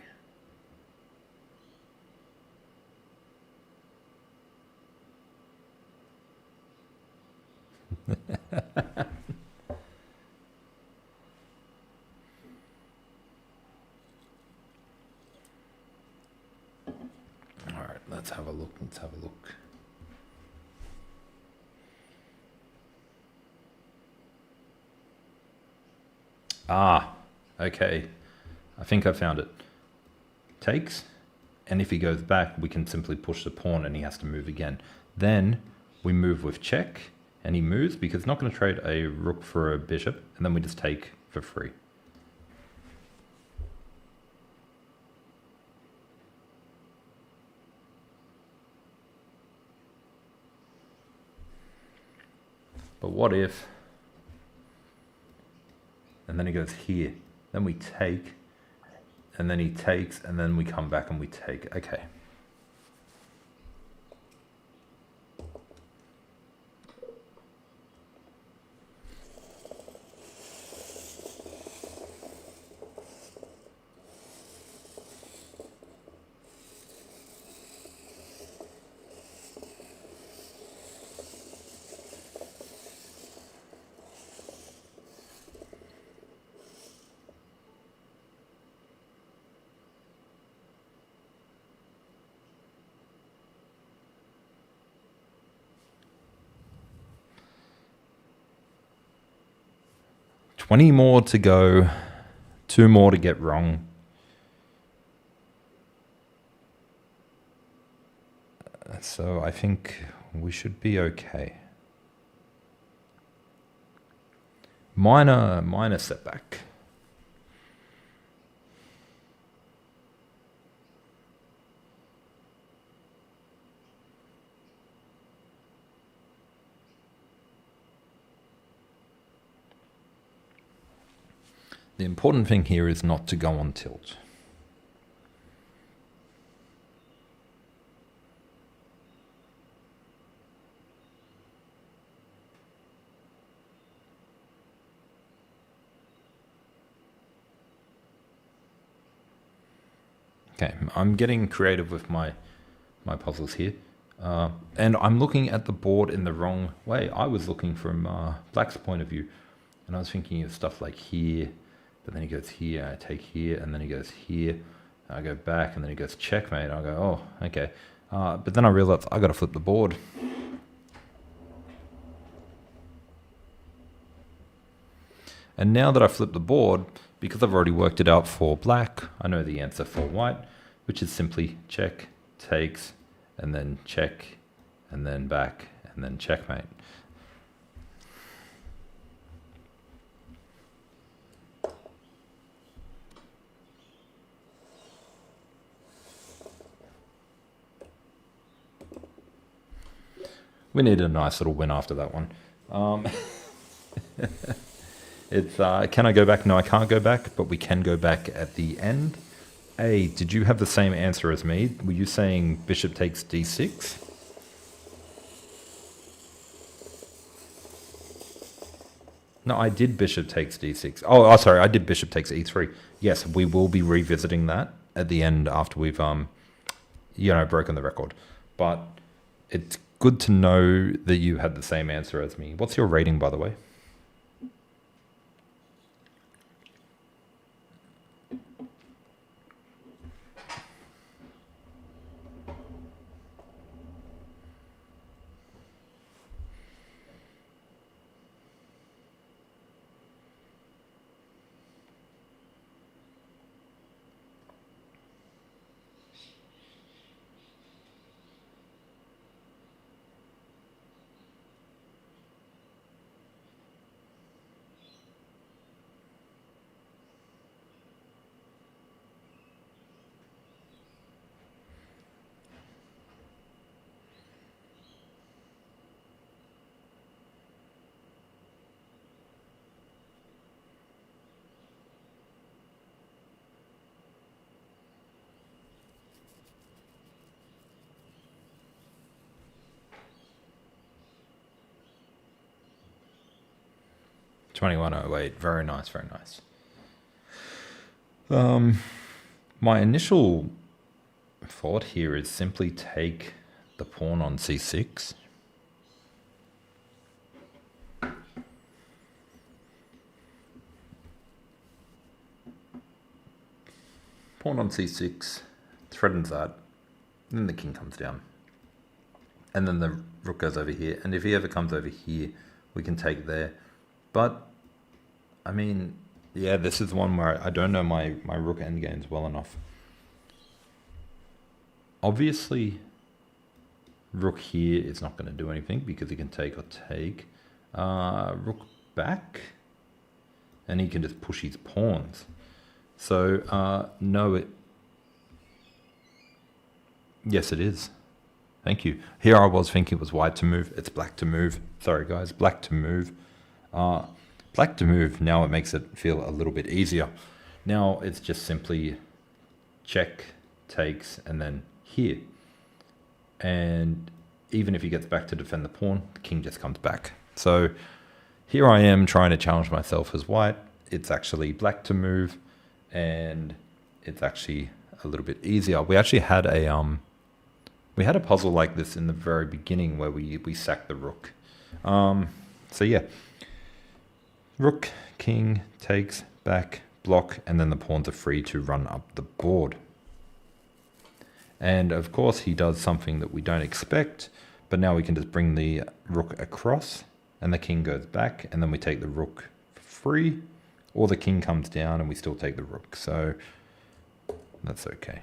All right, let's have a look. Ah, okay. I think I found it. Takes, and if he goes back, we can simply push the pawn and he has to move again. Then we move with check, and he moves because he's not going to trade a rook for a bishop, and then we just take for free. But what if, and then he goes here, then we take, and then he takes, and then we come back and we take. Okay. Twenty more to go, 2 more to get wrong. So I think we should be okay. Minor setback. The important thing here is not to go on tilt. Okay, I'm getting creative with my puzzles here. And I'm looking at the board in the wrong way. I was looking from Black's point of view, and I was thinking of stuff like here, but then he goes here, I take here, and then he goes here, and I go back, and then he goes checkmate. I go, oh, okay. But then I realized I got to flip the board. And now that I flip the board, because I've already worked it out for Black, I know the answer for White, which is simply check, takes, and then check, and then back, and then checkmate. We need a nice little win after that one. It's can I go back? No, I can't go back, but we can go back at the end. A, did you have the same answer as me? Were you saying bishop takes d6? No, I did bishop takes d6. Oh, sorry, I did bishop takes e3. Yes, we will be revisiting that at the end after we've broken the record. But it's good to know that you had the same answer as me. What's your rating, by the way? 2108. Very nice, very nice. My initial thought here is simply take the pawn on c6. Pawn on c6 threatens that, then the king comes down. And then the rook goes over here, and if he ever comes over here, we can take there. But, I mean, yeah, this is one where I don't know my rook endgames well enough. Obviously, rook here is not going to do anything because he can take or take. Rook back, and he can just push his pawns. So, no, yes, it is. Thank you. Here I was thinking it was white to move. It's black to move. Sorry, guys. Black to move. Black to move. Now it makes it feel a little bit easier. Now it's just simply check, takes, and then here. And even if he gets back to defend the pawn, the king just comes back. So here I am trying to challenge myself as white. It's actually black to move, and it's actually a little bit easier. We actually had a puzzle like this in the very beginning where we sacked the rook. So yeah, rook, king, takes, back, block, and then the pawns are free to run up the board. And of course he does something that we don't expect, but now we can just bring the rook across and the king goes back, and then we take the rook for free, or the king comes down and we still take the rook. So that's okay.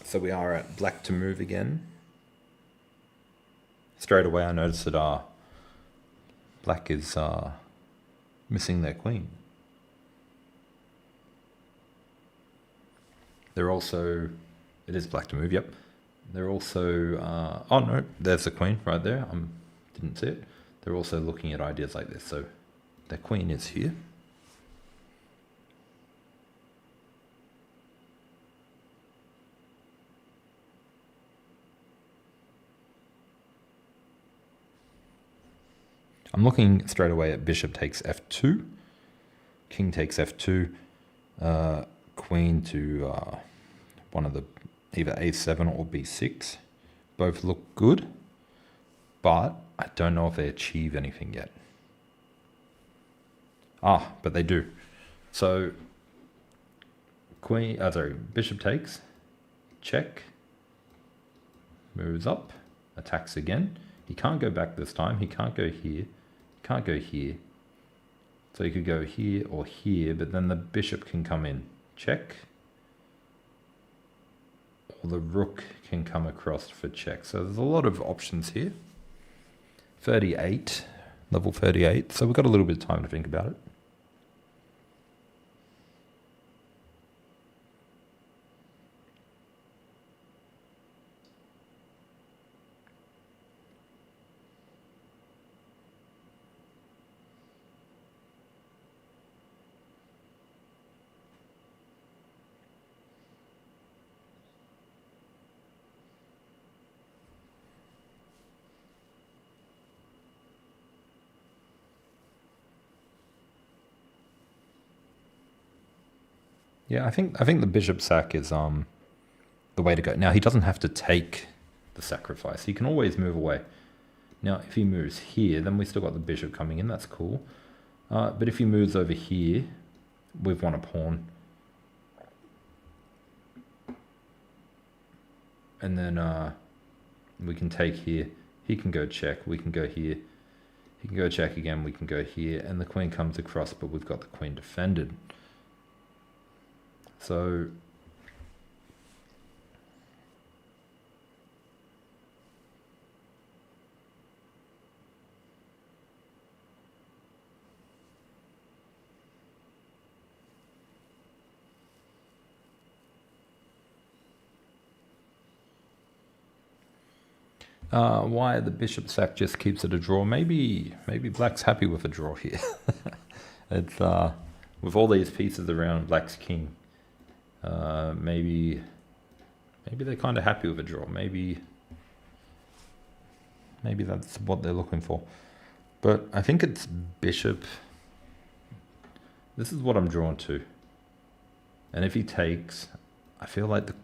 So we are at black to move again. Straight away I noticed that black is missing their queen. They're also, it is black to move, yep. They're also, oh no, there's the queen right there. Didn't see it. They're also looking at ideas like this. So their queen is here. I'm looking straight away at bishop takes f2, king takes f2, queen to one of the either a7 or b6. Both look good, but I don't know if they achieve anything yet. But they do. So bishop takes, check, moves up, attacks again. He can't go back this time. He can't go here. Can't go here. So you could go here or here, but then the bishop can come in. Check. Or the rook can come across for check. So there's a lot of options here. 38, level 38. So we've got a little bit of time to think about it. Yeah, I think the bishop sack is the way to go. Now he doesn't have to take the sacrifice. He can always move away. Now if he moves here, then we still got the bishop coming in. That's cool. But if he moves over here, we've won a pawn. And then we can take here. He can go check. We can go here. He can go check again. We can go here. And the queen comes across, but we've got the queen defended. So Why the bishop sack just keeps it a draw? Maybe black's happy with a draw here. It's with all these pieces around black's king. Maybe they're kind of happy with a draw. Maybe that's what they're looking for. But I think it's bishop. This is what I'm drawn to. And if he takes, I feel like the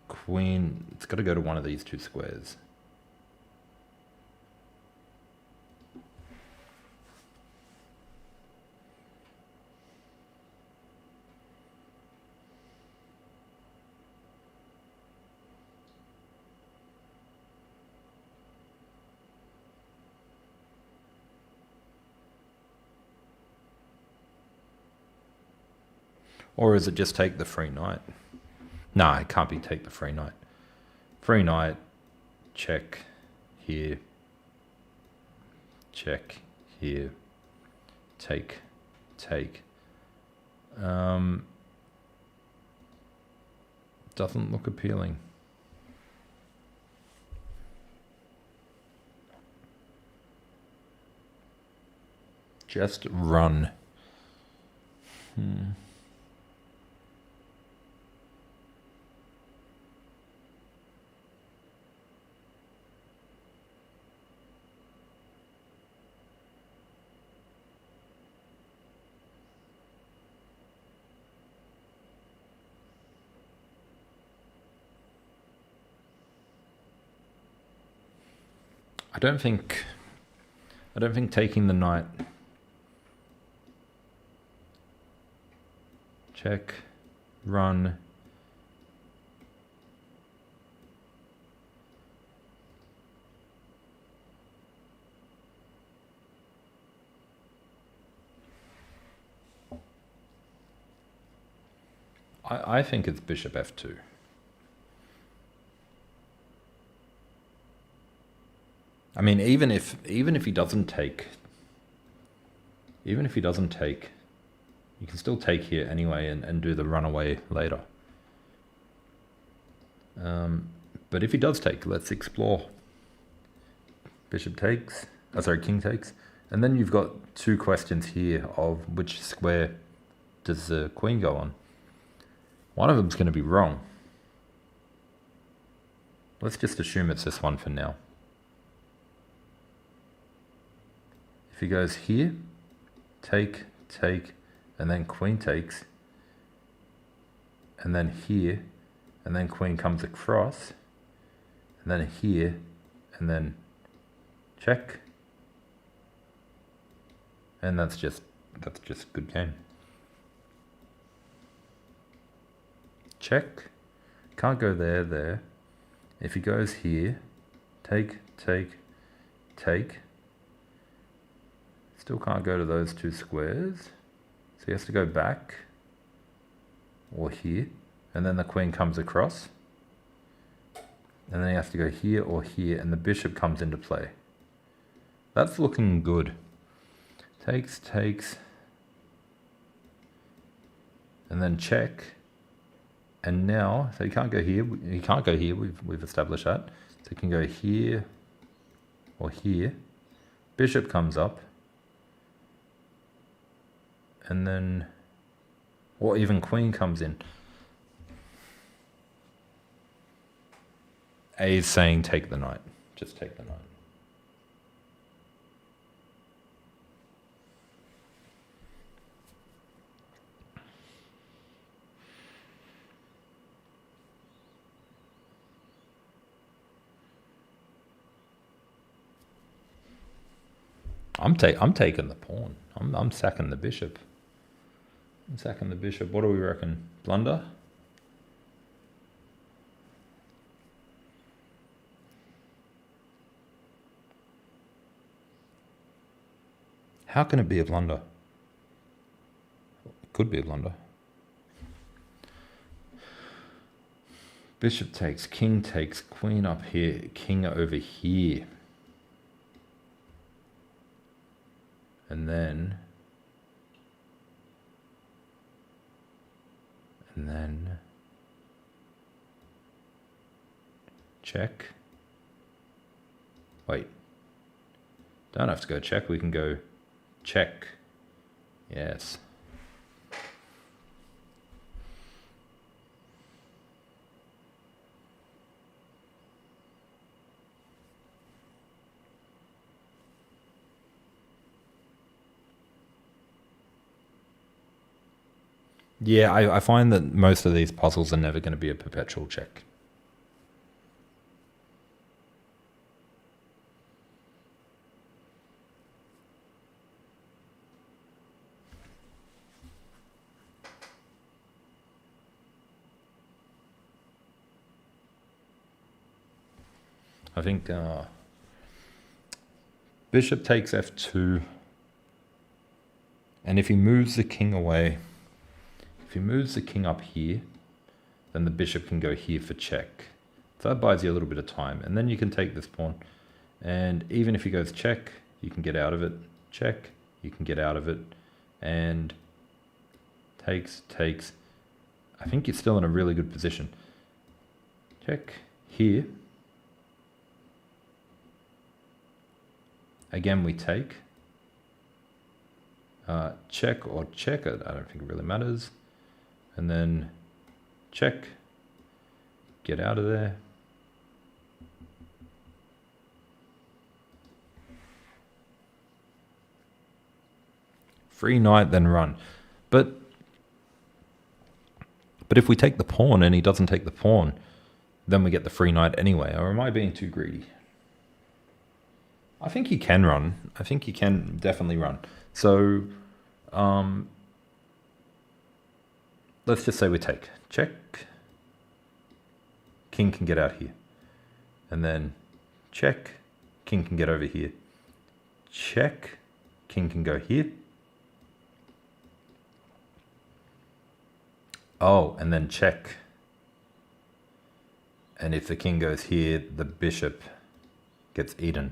queen, it's got to go to one of these two squares. Or is it just take the free knight? No, it can't be take the free knight. Free knight, check here, check here, take. Doesn't look appealing. Just run. I don't think taking the knight. Check, run. I think it's bishop f2. I mean, even if he doesn't take, you can still take here anyway and do the runaway later. But if he does take, let's explore. Bishop takes, king takes, and then you've got two questions here of which square does the queen go on. One of them's going to be wrong. Let's just assume it's this one for now. If he goes here, take, and then queen takes, and then here, and then queen comes across, and then here, and then check, and that's just good game. Check, can't go there. If he goes here, take, still can't go to those two squares, so he has to go back, or here, and then the queen comes across, and then he has to go here or here, and the bishop comes into play. That's looking good. Takes, and then check, and now, so he can't go here, we've established that, so he can go here, or here, bishop comes up, and then, or even queen comes in. A is saying take the knight. Just take the knight. I'm taking the pawn. I'm sacking the bishop. What do we reckon? Blunder? How can it be a blunder? It could be a blunder. Bishop takes, king takes, queen up here, king over here. And then check, Wait. Don't have to go check. We can go check. Yes. Yeah, I find that most of these puzzles are never going to be a perpetual check. I think bishop takes f2, and if he moves the king away, if he moves the king up here, then the bishop can go here for check. So that buys you a little bit of time, and then you can take this pawn, and even if he goes check, you can get out of it. Check, you can get out of it, and takes. I think you're still in a really good position. Check here. Again, we take. Check or check, I don't think it really matters. And then check, get out of there. Free knight, then run. But if we take the pawn and he doesn't take the pawn, then we get the free knight anyway. Or am I being too greedy? I think he can run. I think he can definitely run. So let's just say we take. Check. King can get out here. And then check. King can get over here. Check. King can go here. Oh, and then check. And if the king goes here, the bishop gets eaten.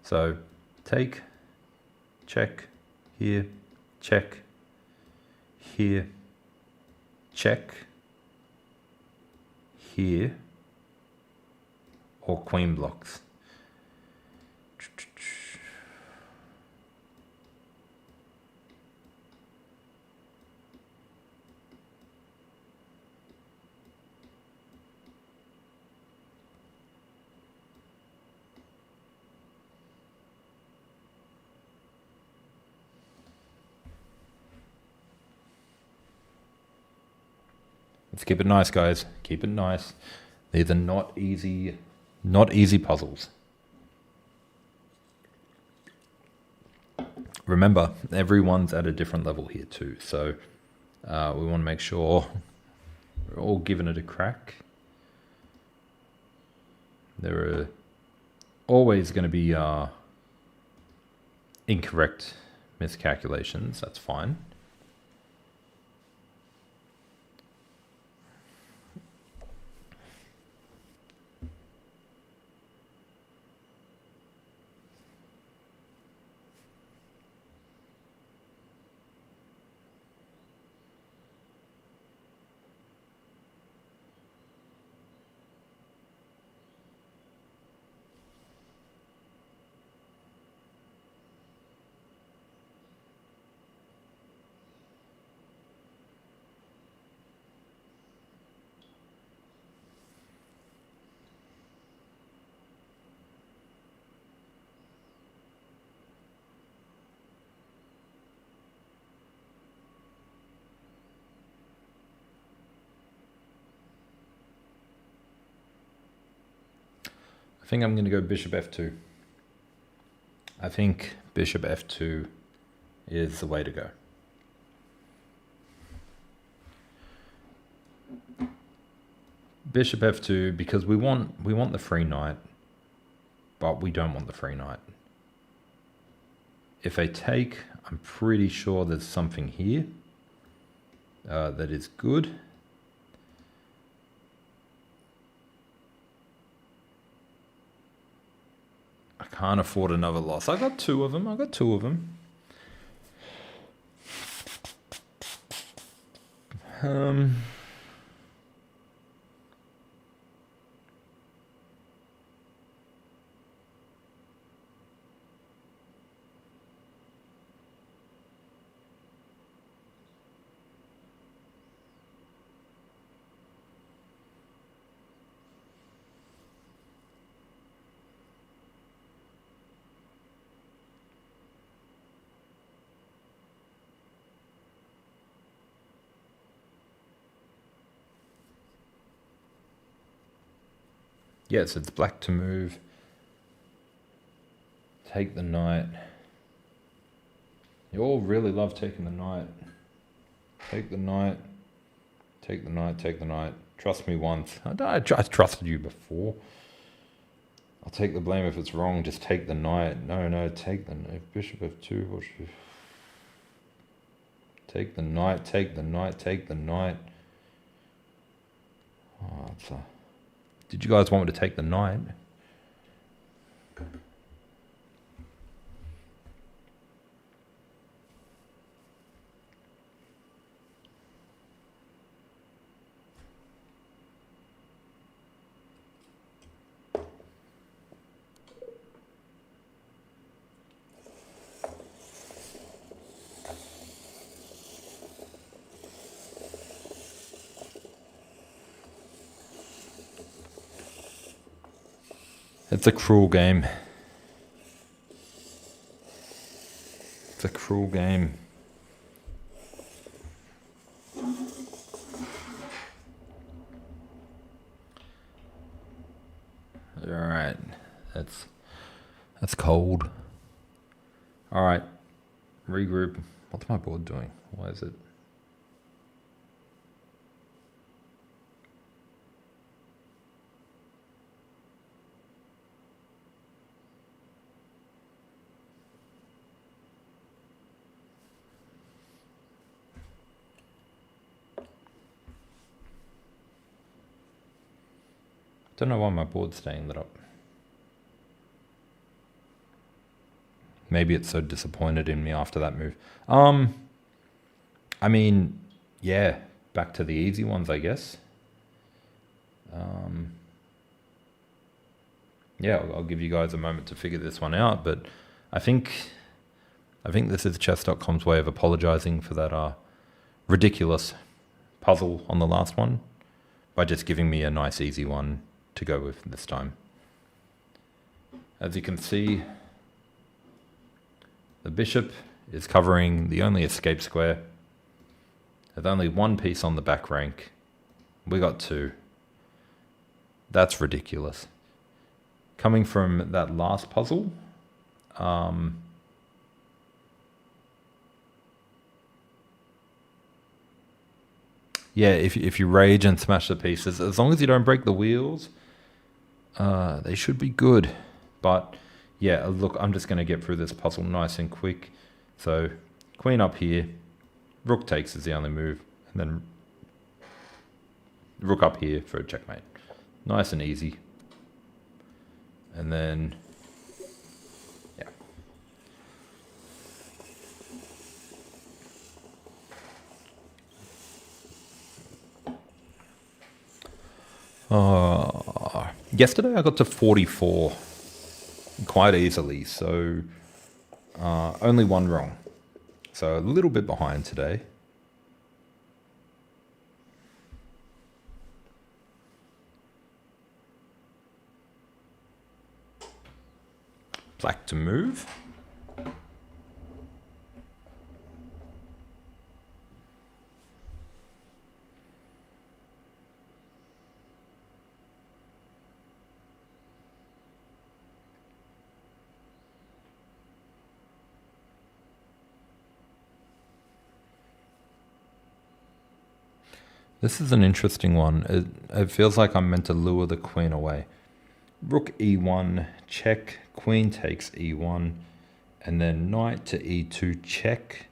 So take, check, here, check, here, check, here, or queen blocks. Let's keep it nice, guys. Keep it nice. These are not easy puzzles. Remember, everyone's at a different level here too, so we want to make sure we're all giving it a crack. There are always going to be incorrect miscalculations. That's fine. I think I'm going to go bishop f2. I think bishop f2 is the way to go. Bishop f2 because we want the free knight, but we don't want the free knight. If I take, I'm pretty sure there's something here that is good. I can't afford another loss. I got two of them. Um, yes, it's black to move. Take the knight. You all really love taking the knight. Take the knight. Take the knight. Take the knight. Trust me once. I trusted you before. I'll take the blame if it's wrong. Just take the knight. No, take the knight. Bishop f2. What should... Take the knight. Take the knight. Take the knight. Oh, it's a... Did you guys want me to take the knight? It's a cruel game. It's a cruel game. Alright. That's cold. Alright. Regroup. What's my board doing? Why is it? Don't know why my board's staying lit up. Maybe it's so disappointed in me after that move. I mean, yeah, back to the easy ones, I guess. Yeah, I'll give you guys a moment to figure this one out, but I think this is chess.com's way of apologizing for that ridiculous puzzle on the last one by just giving me a nice easy one to go with this time. As you can see, the bishop is covering the only escape square. There's only one piece on the back rank. We got two. That's ridiculous. Coming from that last puzzle, yeah, if you rage and smash the pieces, as long as you don't break the wheels, they should be good. But yeah, look, I'm just going to get through this puzzle nice and quick. So queen up here, rook takes is the only move, and then rook up here for a checkmate. Nice and easy. And then, yeah. Yesterday I got to 44 quite easily, so only one wrong. So a little bit behind today. Black to move. This is an interesting one. It feels like I'm meant to lure the queen away. Rook e1, check, queen takes e1, and then knight to e2, check.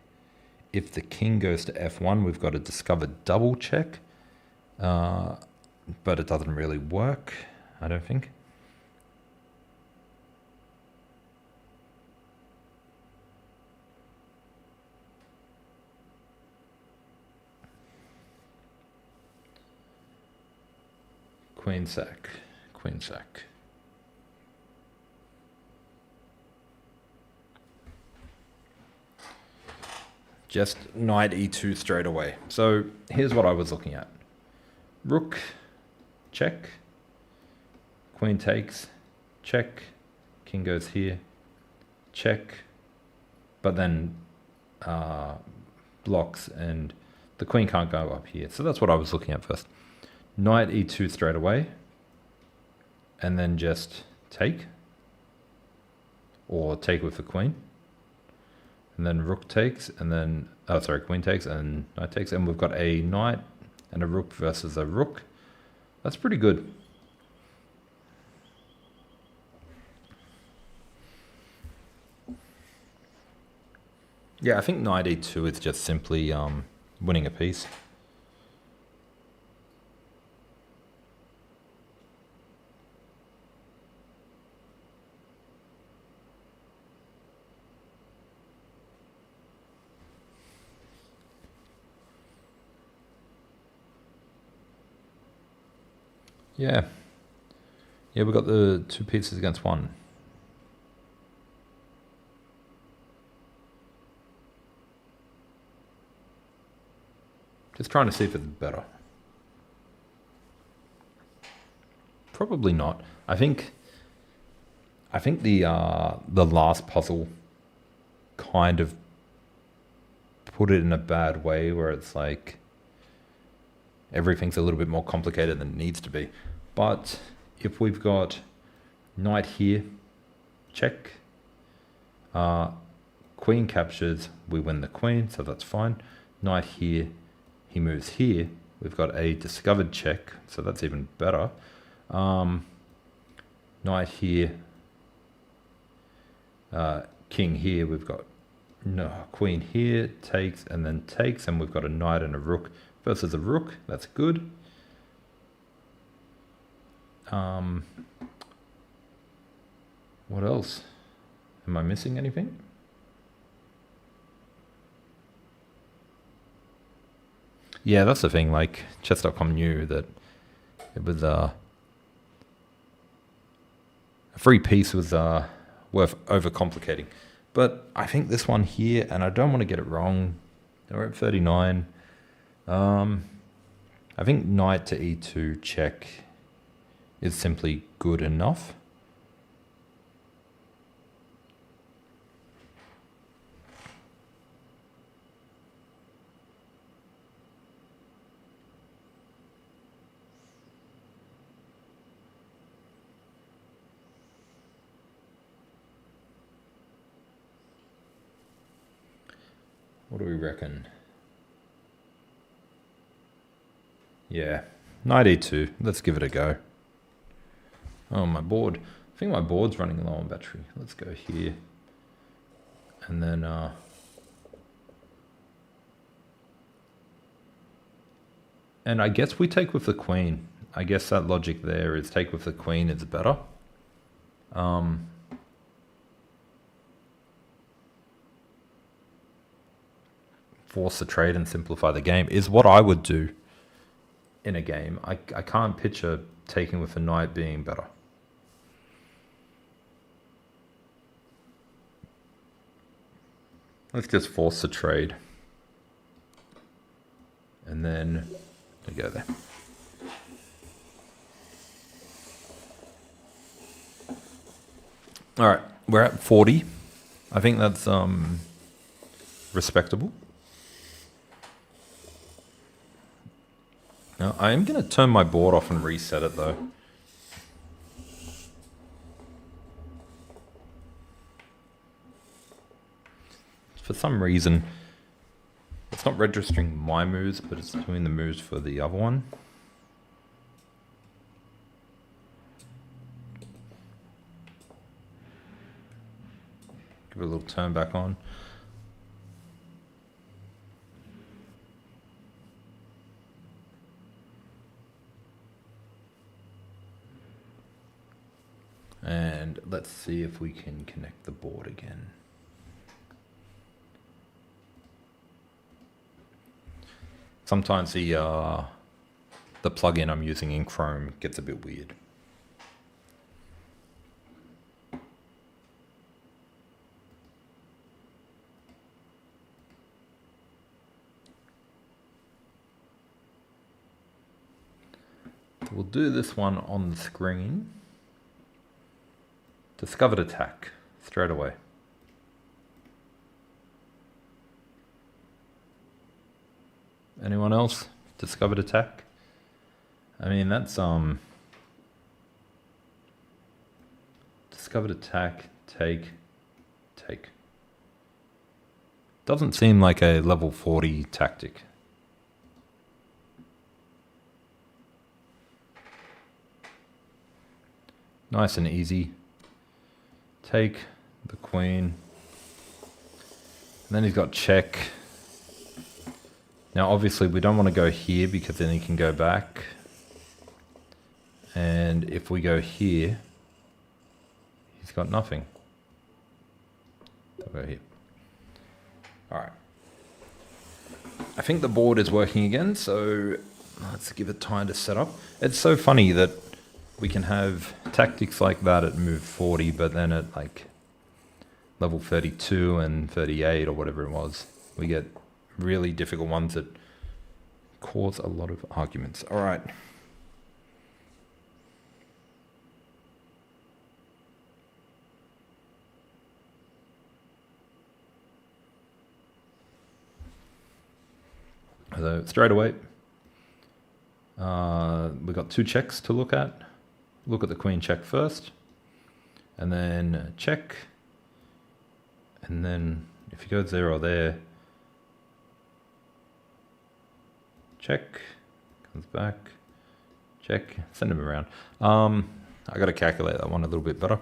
If the king goes to f1, we've got a discovered double check, but it doesn't really work, I don't think. Queen sack, queen sack. Just knight e2 straight away. So here's what I was looking at. Rook, check. Queen takes, check. King goes here, check. But then blocks and the queen can't go up here. So that's what I was looking at first. Knight e2 straight away. And then just take. Or take with the queen. And then rook takes, and then, queen takes, and knight takes. And we've got a knight and a rook versus a rook. That's pretty good. Yeah, I think knight e2 is just simply winning a piece. Yeah. Yeah, we got the two pieces against one. Just trying to see if it's better. Probably not. I think the last puzzle kind of put it in a bad way where it's like everything's a little bit more complicated than it needs to be. But if we've got knight here, check. Queen captures, we win the queen, so that's fine. Knight here, he moves here. We've got a discovered check, so that's even better. Knight here, king here. We've got queen here, takes, and then takes, and we've got a knight and a rook versus a rook. That's good. What else? Am I missing anything? Yeah, that's the thing. Like, chess.com knew that it was a free piece was worth overcomplicating. But I think this one here, and I don't want to get it wrong, we're at 39. I think knight to e2 check is simply good enough. What do we reckon? Yeah, knight e2. Let's give it a go. Oh, my board. I think my board's running low on battery. Let's go here. And then... and I guess we take with the queen. I guess that logic there is take with the queen is better. Force the trade and simplify the game is what I would do in a game. I can't picture taking with a knight being better. Let's just force the trade. And then we go there. All right, we're at 40. I think that's respectable. Now, I am going to turn my board off and reset it though. For some reason, it's not registering my moves, but it's doing the moves for the other one. Give it a little turn back on. And let's see if we can connect the board again. Sometimes the the plugin I'm using in Chrome gets a bit weird. We'll do this one on the screen. Discovered attack straight away. Anyone else? Discovered attack? I mean, that's discovered attack, take. Doesn't seem like a level 40 tactic. Nice and easy. Take the queen. And then he's got check. Now obviously we don't want to go here because then he can go back. And if we go here, he's got nothing. I'll go here. Alright. I think the board is working again, so let's give it time to set up. It's so funny that we can have tactics like that at move 40, but then at like level 32 and 38 or whatever it was, we get really difficult ones that cause a lot of arguments. All right. So straight away, we've got two checks to look at. Look at the queen check first, and then check, and then if he goes there or there, check, comes back, check, send him around. I got to calculate that one a little bit better.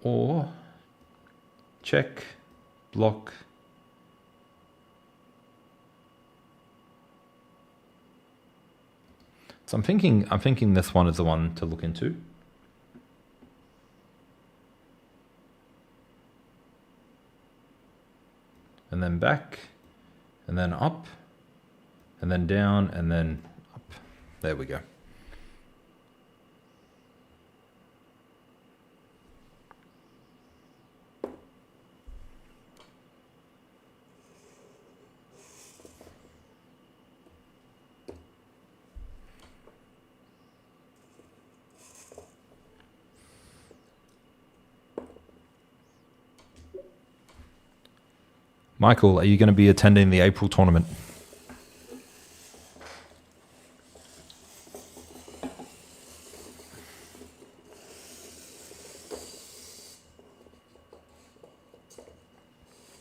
Or check, block. So I'm thinking this one is the one to look into. And then back, and then up, and then down, and then up. There we go. Michael, are you going to be attending the April tournament?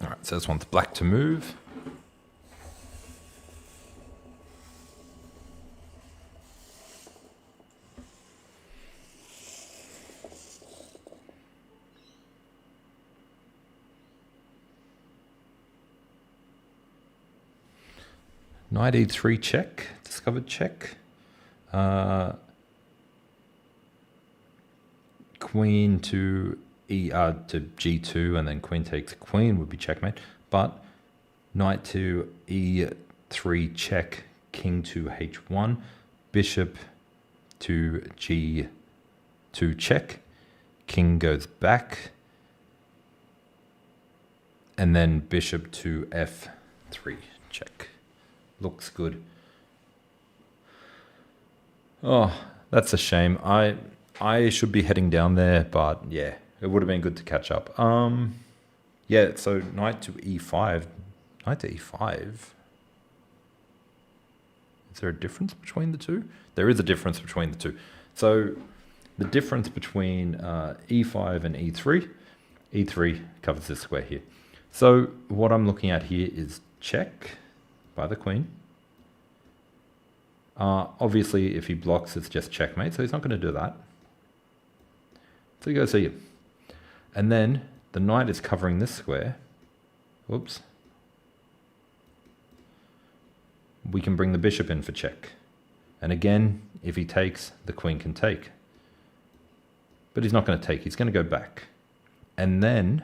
All right, so this one's black to move. Knight e3 check, discovered check. Queen to to g2, and then queen takes queen would be checkmate. But knight to e3 check, king to h1, bishop to g2 check, king goes back, and then bishop to f3 check. Looks good. Oh, that's a shame. I should be heading down there, but yeah, it would have been good to catch up. Yeah, so knight to e5. Knight to e5. Is there a difference between the two? There is a difference between the two. So the difference between e5 and e3, e3 covers this square here. So what I'm looking at here is check by the queen. Obviously, if he blocks, it's just checkmate, so he's not going to do that. So he goes here. And then the knight is covering this square. Whoops. We can bring the bishop in for check. And again, if he takes, the queen can take. But he's not going to take, he's going to go back. And then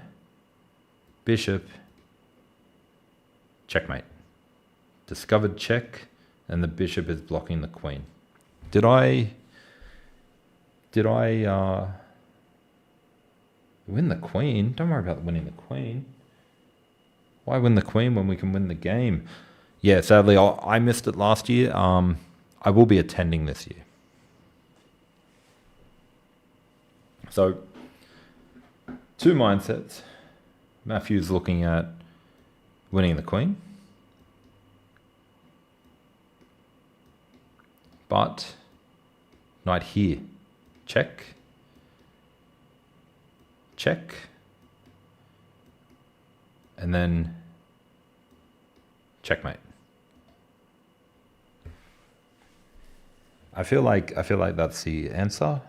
bishop, checkmate. Discovered check, and the bishop is blocking the queen. Did I win the queen? Don't worry about winning the queen. Why win the queen when we can win the game? Yeah, sadly, I missed it last year. I will be attending this year. So, two mindsets. Matthew's looking at winning the queen. But, knight here. Check. Check. And then checkmate. I feel like that's the answer.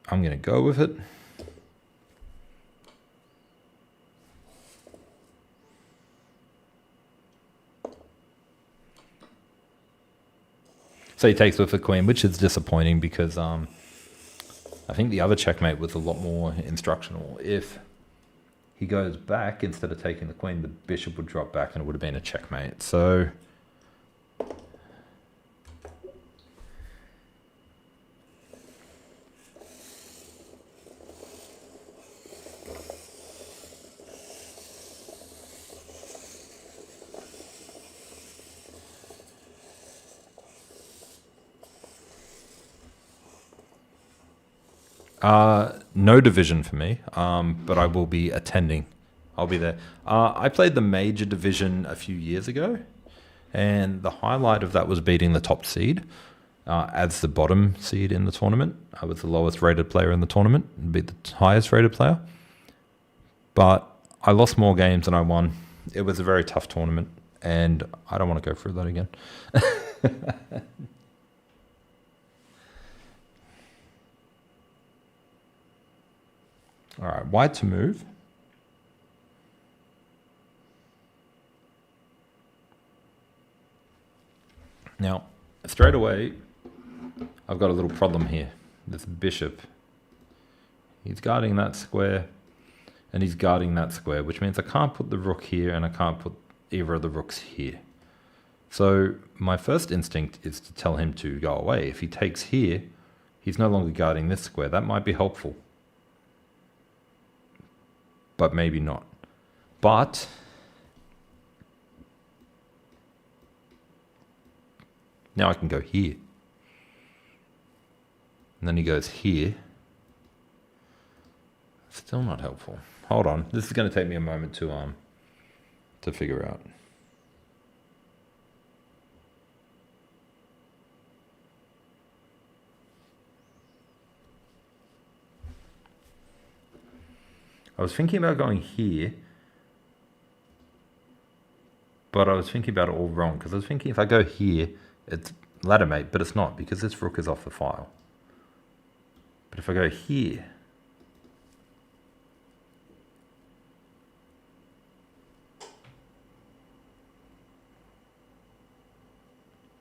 I'm going to go with it. So he takes with the queen, which is disappointing because I think the other checkmate was a lot more instructional. If he goes back, instead of taking the queen, the bishop would drop back and it would have been a checkmate. So no division for me, but I will be attending. I'll be there. I played the major division a few years ago, and the highlight of that was beating the top seed as the bottom seed in the tournament. I was the lowest rated player in the tournament and beat the highest rated player. But I lost more games than I won. It was a very tough tournament, and I don't want to go through that again. All right, white to move. Now, straight away, I've got a little problem here. This bishop, he's guarding that square, and he's guarding that square, which means I can't put the rook here, and I can't put either of the rooks here. So my first instinct is to tell him to go away. If he takes here, he's no longer guarding this square. That might be helpful. But maybe not. But now I can go here. And then he goes here. Still not helpful. Hold on. This is going to take me a moment to figure out. I was thinking about going here, but I was thinking about it all wrong, because I was thinking if I go here, it's ladder mate, but it's not, because this rook is off the file. But if I go here,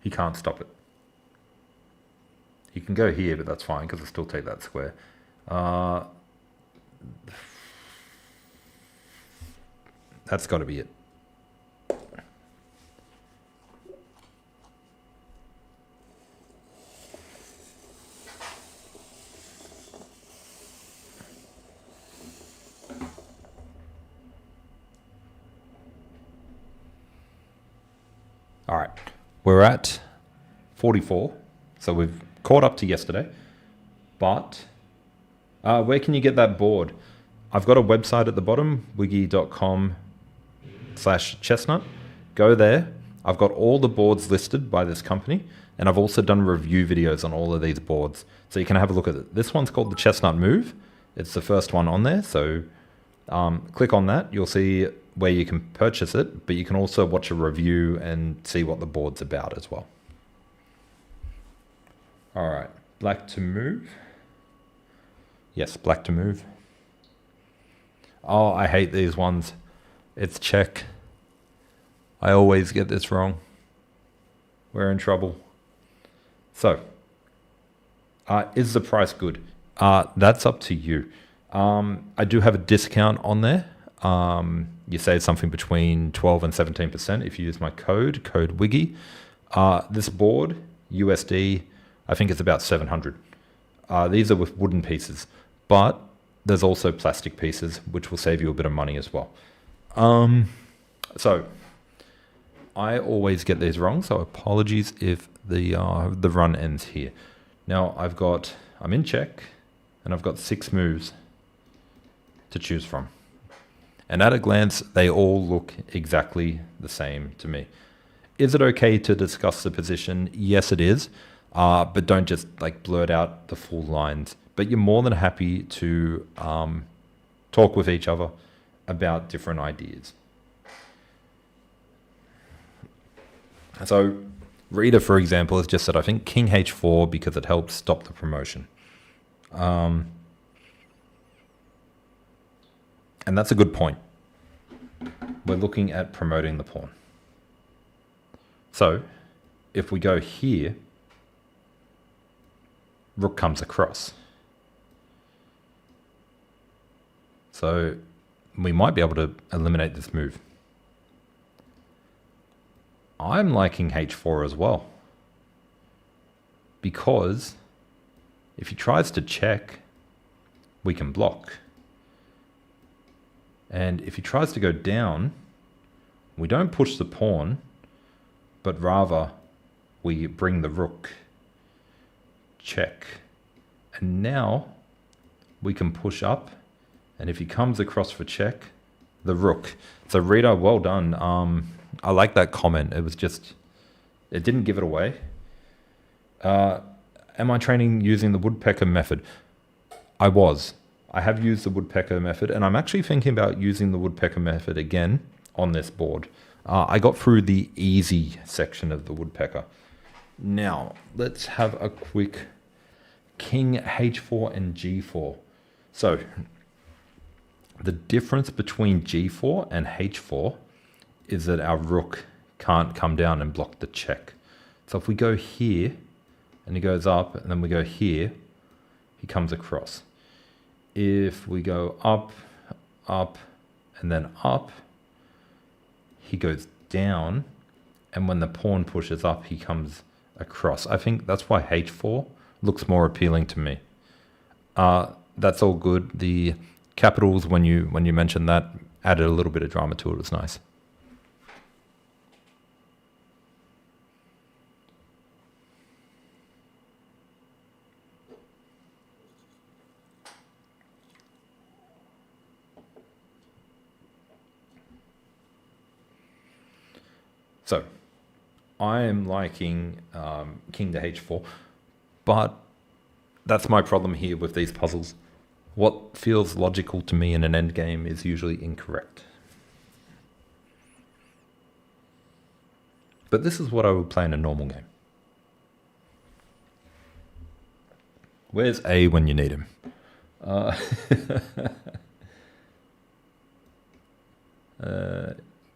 he can't stop it. He can go here, but that's fine, because I still take that square. That's got to be it. All right, we're at 44, so we've caught up to yesterday, but where can you get that board? I've got a website at the bottom, wiki.com/chessnut. Go there. I've got all the boards listed by this company, and I've also done review videos on all of these boards, so you can have a look at it. This one's called the Chessnut Move. It's the first one on there, so click on that. You'll see where you can purchase it, but you can also watch a review and see what the board's about as well. All right, black to move. Yes, black to move. Oh, I hate these ones. It's check. I always get this wrong. We're in trouble. So, is the price good? That's up to you. I do have a discount on there. you save something between 12 and 17% if you use my code WIGGY. This board, USD, I think it's about 700. These are with wooden pieces, but there's also plastic pieces, which will save you a bit of money as well. So I always get these wrong, so apologies if the run ends here. Now I'm in check, and I've got 6 moves to choose from. And at a glance, they all look exactly the same to me. Is it okay to discuss the position? Yes, it is. But don't just like blurt out the full lines. But you're more than happy to talk with each other about different ideas. So Rita, for example, has just said, I think King H4 because it helps stop the promotion. And that's a good point. We're looking at promoting the pawn. So if we go here, rook comes across. So we might be able to eliminate this move. I'm liking H4 as well, because if he tries to check, we can block. And if he tries to go down, we don't push the pawn, but rather we bring the rook. Check. And now we can push up, and if he comes across for check, the rook. So Rita, well done. I like that comment. It didn't give it away. Am I training using the woodpecker method? I have used the woodpecker method, and I'm actually thinking about using the woodpecker method again on this board. I got through the easy section of the woodpecker. Now, let's have a quick King H4 and G4. So, the difference between G4 and H4 is that our rook can't come down and block the check. So if we go here, and he goes up, and then we go here, he comes across. If we go up, up, and then up, he goes down, and when the pawn pushes up, he comes across. I think that's why H4 looks more appealing to me. That's all good. The capitals, when you mentioned that, added a little bit of drama to it. It was nice. So I am liking King to H4, but that's my problem here with these puzzles. What feels logical to me in an endgame is usually incorrect. But this is what I would play in a normal game. Where's A when you need him?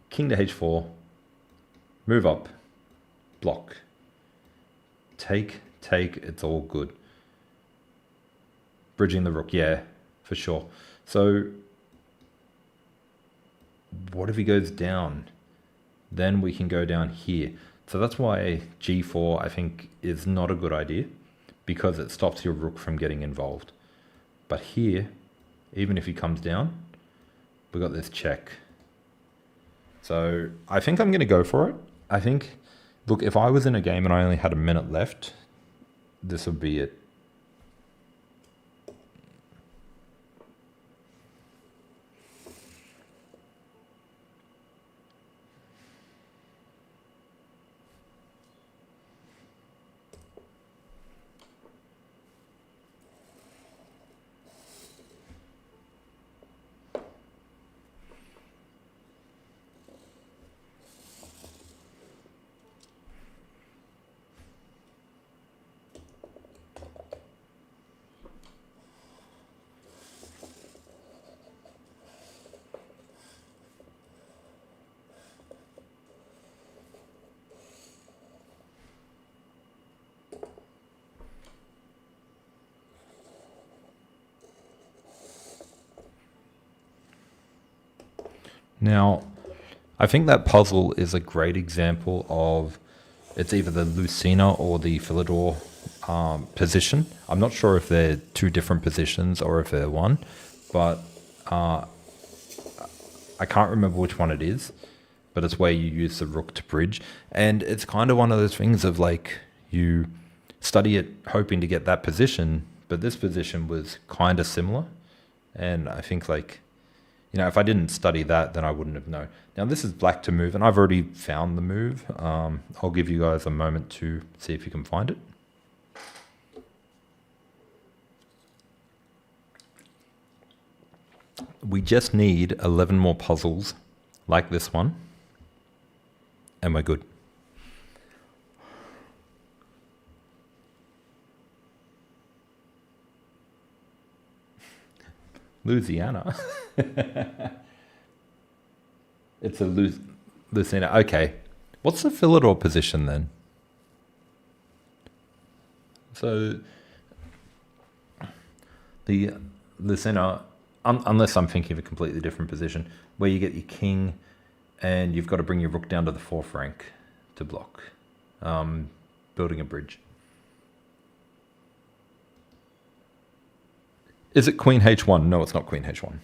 King to H4. Move up, block, take, it's all good. Bridging the rook, yeah, for sure. So what if he goes down? Then we can go down here. So that's why G4, I think, is not a good idea, because it stops your rook from getting involved. But here, even if he comes down, we got this check. So I think I'm going to go for it. I think, look, if I was in a game and I only had a minute left, this would be it. Now, I think that puzzle is a great example of it's either the Lucina or the Philidor position. I'm not sure if they're two different positions or if they're one, but I can't remember which one it is, but it's where you use the rook to bridge. And it's kind of one of those things of like you study it hoping to get that position, but this position was kind of similar. And I think like, you know, if I didn't study that, then I wouldn't have known. Now this is black to move, and I've already found the move. I'll give you guys a moment to see if you can find it. We just need 11 more puzzles like this one, and we're good. Louisiana. It's a Lucina. Okay. What's the Philidor position then? So the Lucina, unless I'm thinking of a completely different position, where you get your king and you've got to bring your rook down to the fourth rank to block, building a bridge. Is it queen h1? No, it's not queen h1.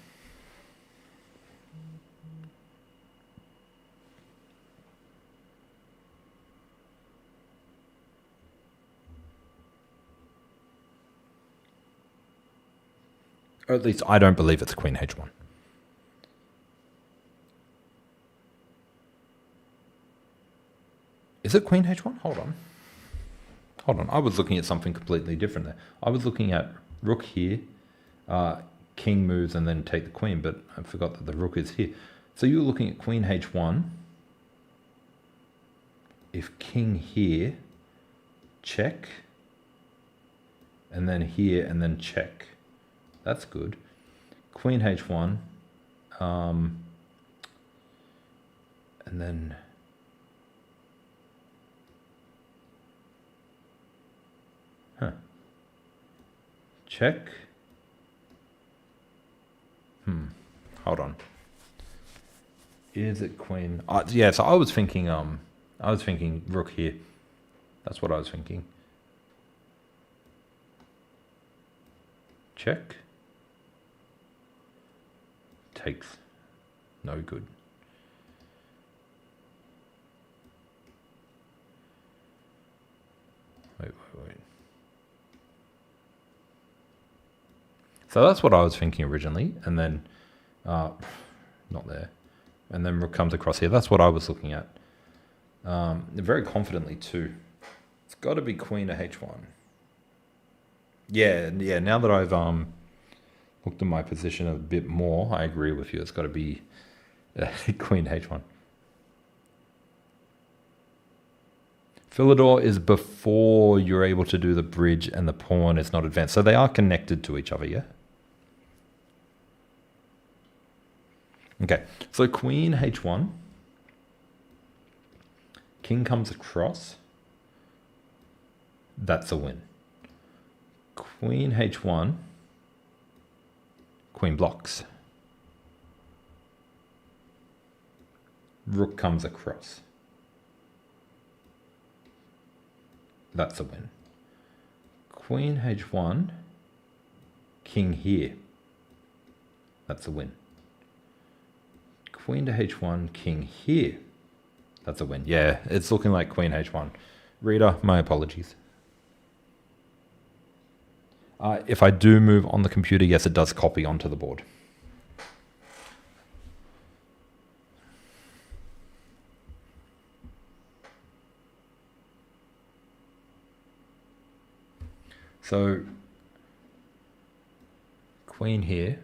Or at least I don't believe it's queen h1. Is it queen h1? Hold on. Hold on. I was looking at something completely different there. I was looking at rook here, king moves and then take the queen, but I forgot that the rook is here. So you're looking at queen h1. If king here, check, and then here, and then check. That's good. Queen h1, and then check. Hold on. Is it queen? Yeah. So I was thinking rook here. That's what I was thinking. Check. Takes. No good. Wait. So that's what I was thinking originally, and then not there. And then rook comes across here. That's what I was looking at. Very confidently too. It's got to be queen to h1. Yeah. Now that I've looked at my position a bit more, I agree with you. It's got to be queen h1. Philidor is before you're able to do the bridge and the pawn is not advanced. So they are connected to each other, yeah? Okay, so queen h1. King comes across. That's a win. Queen h1. Queen blocks. Rook comes across. That's a win. Queen h1. King here. That's a win. Queen to h1, king here. That's a win. Yeah, it's looking like queen h1. Reader, my apologies. If I do move on the computer, yes, it does copy onto the board. So, queen here,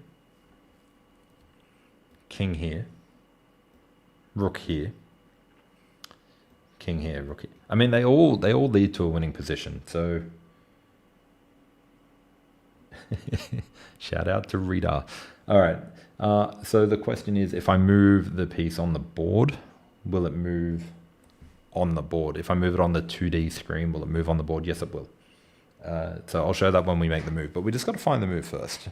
king here, rook here, king here, rook here. I mean, they all lead to a winning position. So, shout out to Rita. All right. So the question is, if I move the piece on the board, will it move on the board? If I move it on the 2D screen, will it move on the board? Yes, it will. So I'll show that when we make the move, but we just got to find the move first.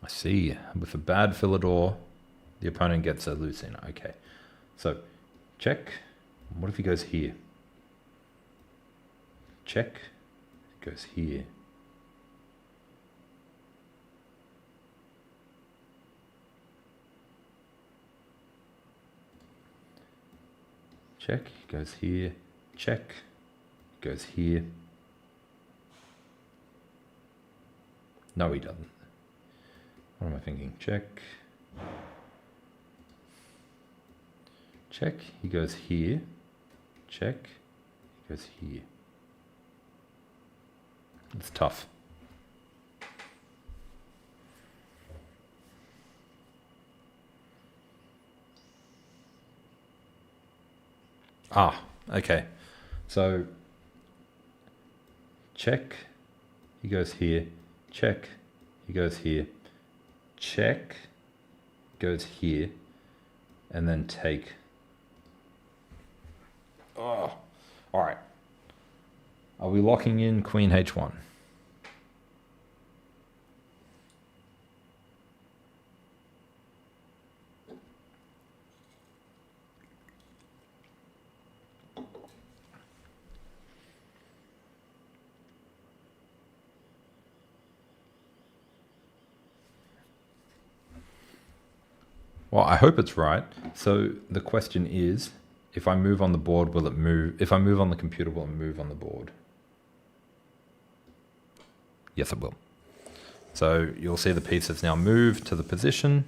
I see. With a bad Philidor, the opponent gets a Lucina. Okay. So, check. What if he goes here? Check. Goes here. Check. Goes here. Check. Goes here. No, he doesn't. What am I thinking? Check. Check. He goes here. Check. He goes here. It's tough. Okay. So, check. He goes here. Check. He goes here. Check. Goes here. And then take. Oh, all right. Are we locking in Queen H1? Well, I hope it's right. So the question is, if I move on the board, will it move? If I move on the computer, will it move on the board? Yes, it will. So you'll see the piece has now moved to the position.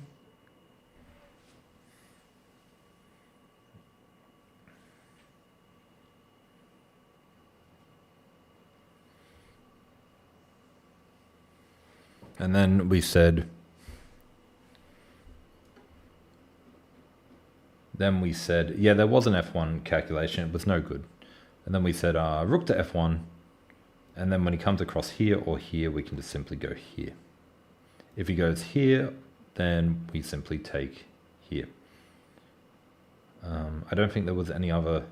And then we said, yeah, there was an F1 calculation. It was no good. And then we said, rook to F1. And then when he comes across here or here, we can just simply go here. If he goes here, then we simply take here. I don't think there was any other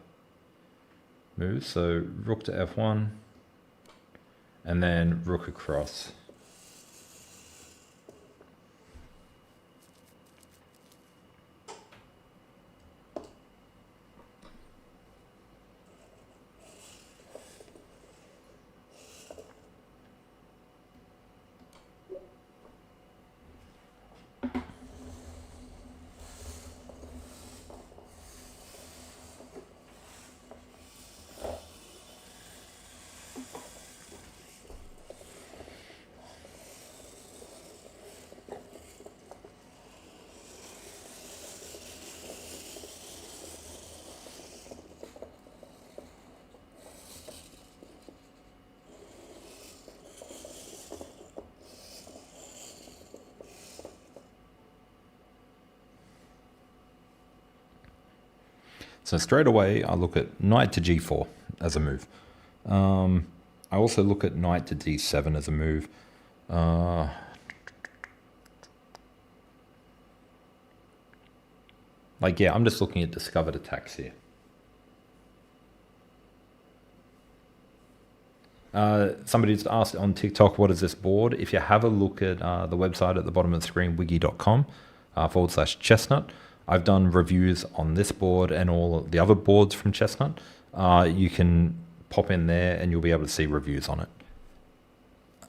moves. So rook to F1. And then rook across. So straight away, I look at knight to g4 as a move. I also look at knight to d7 as a move. I'm just looking at discovered attacks here. Somebody just asked on TikTok, what is this board? If you have a look at the website at the bottom of the screen, wiki.com /chestnut, I've done reviews on this board and all the other boards from Chessnut. You can pop in there and you'll be able to see reviews on it.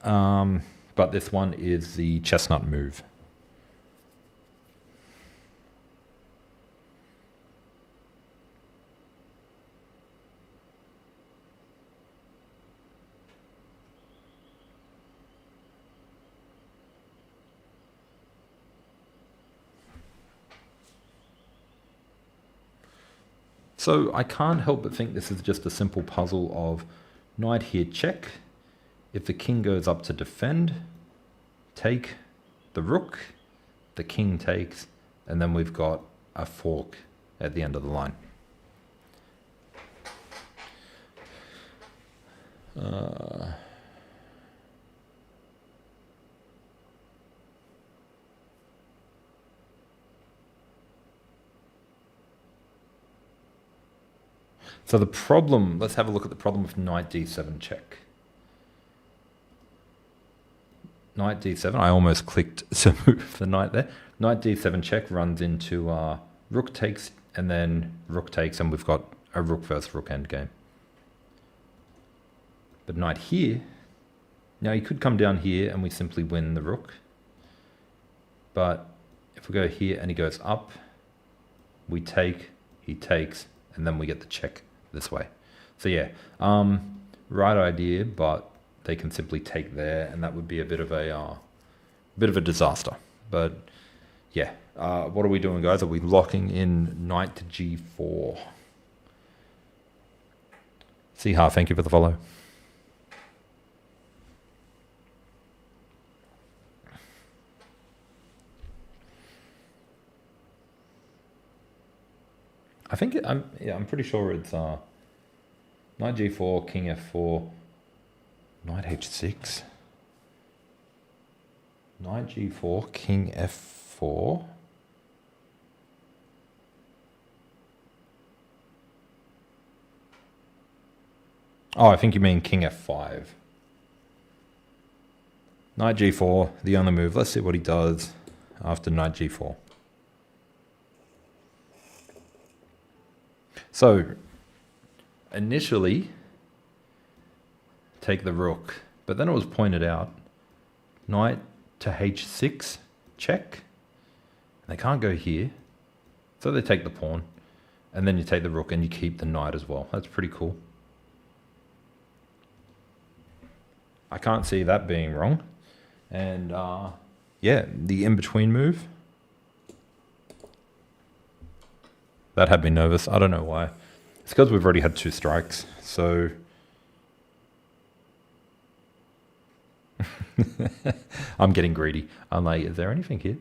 But this one is the Chessnut Move. So I can't help but think this is just a simple puzzle of knight here check. If the king goes up to defend, take the rook, the king takes, and then we've got a fork at the end of the line. So the problem, let's have a look at the problem with knight d7 check. knight d7. I almost clicked to move the knight there. Knight d7 check runs into rook takes, and then rook takes, and we've got a rook versus rook endgame. But knight here, now he could come down here and we simply win the rook. But if we go here and he goes up, we take, he takes, and then we get the check this way. So yeah, right idea, but they can simply take there, and that would be a bit of a disaster. But yeah, what are we doing, guys? Are we locking in knight to g4? Siha, thank you for the follow. I think I'm pretty sure it's knight g4, king f4, knight h6, knight g4, king f4. Oh, I think you mean king f5. Knight g4, the only move. Let's see what he does after knight g4. So, initially, take the rook, but then it was pointed out, knight to h6, check. They can't go here, so they take the pawn, and then you take the rook and you keep the knight as well. That's pretty cool. I can't see that being wrong. And yeah, the in-between move. That had me nervous. I don't know why. It's because we've already had 2 strikes. So I'm getting greedy. I'm like, is there anything here?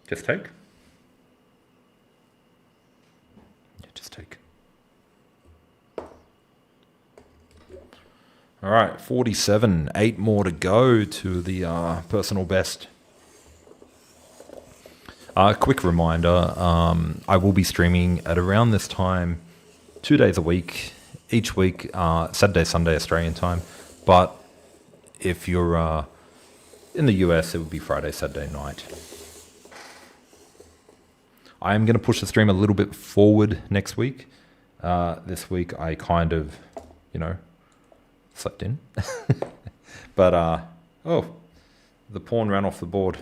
Just take? Yeah, just take. All right, 47. 8 more to go to the personal best. Quick reminder, I will be streaming at around this time, 2 days a week, each week, Saturday, Sunday, Australian time. But if you're in the US, it would be Friday, Saturday night. I am going to push the stream a little bit forward next week. This week I kind of, slept in. But, the pawn ran off the board.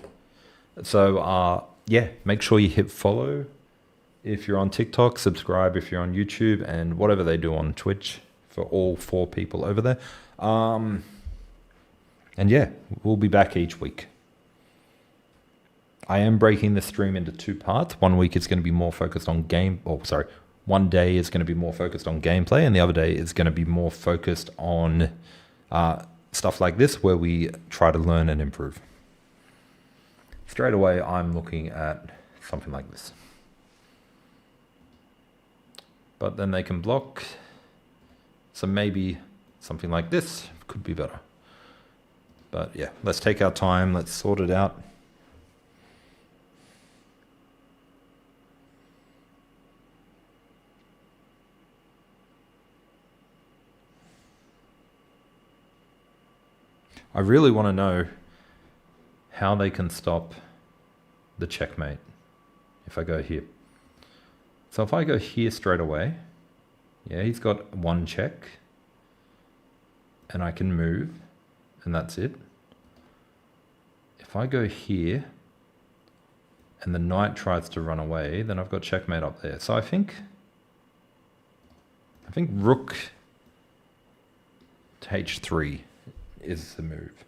So, yeah, make sure you hit follow if you're on TikTok, subscribe if you're on YouTube, and whatever they do on Twitch for all 4 people over there. And yeah, we'll be back each week. I am breaking the stream into 2 parts. 1 week is going to be more focused on one day is going to be more focused on gameplay, and the other day is going to be more focused on stuff like this where we try to learn and improve. Straight away, I'm looking at something like this. But then they can block. So maybe something like this could be better. But yeah, let's take our time. Let's sort it out. I really want to know how they can stop the checkmate if I go here. So if I go here straight away, yeah, he's got 1 check, and I can move, and that's it. If I go here, and the knight tries to run away, then I've got checkmate up there. So I think rook to h3 is the move.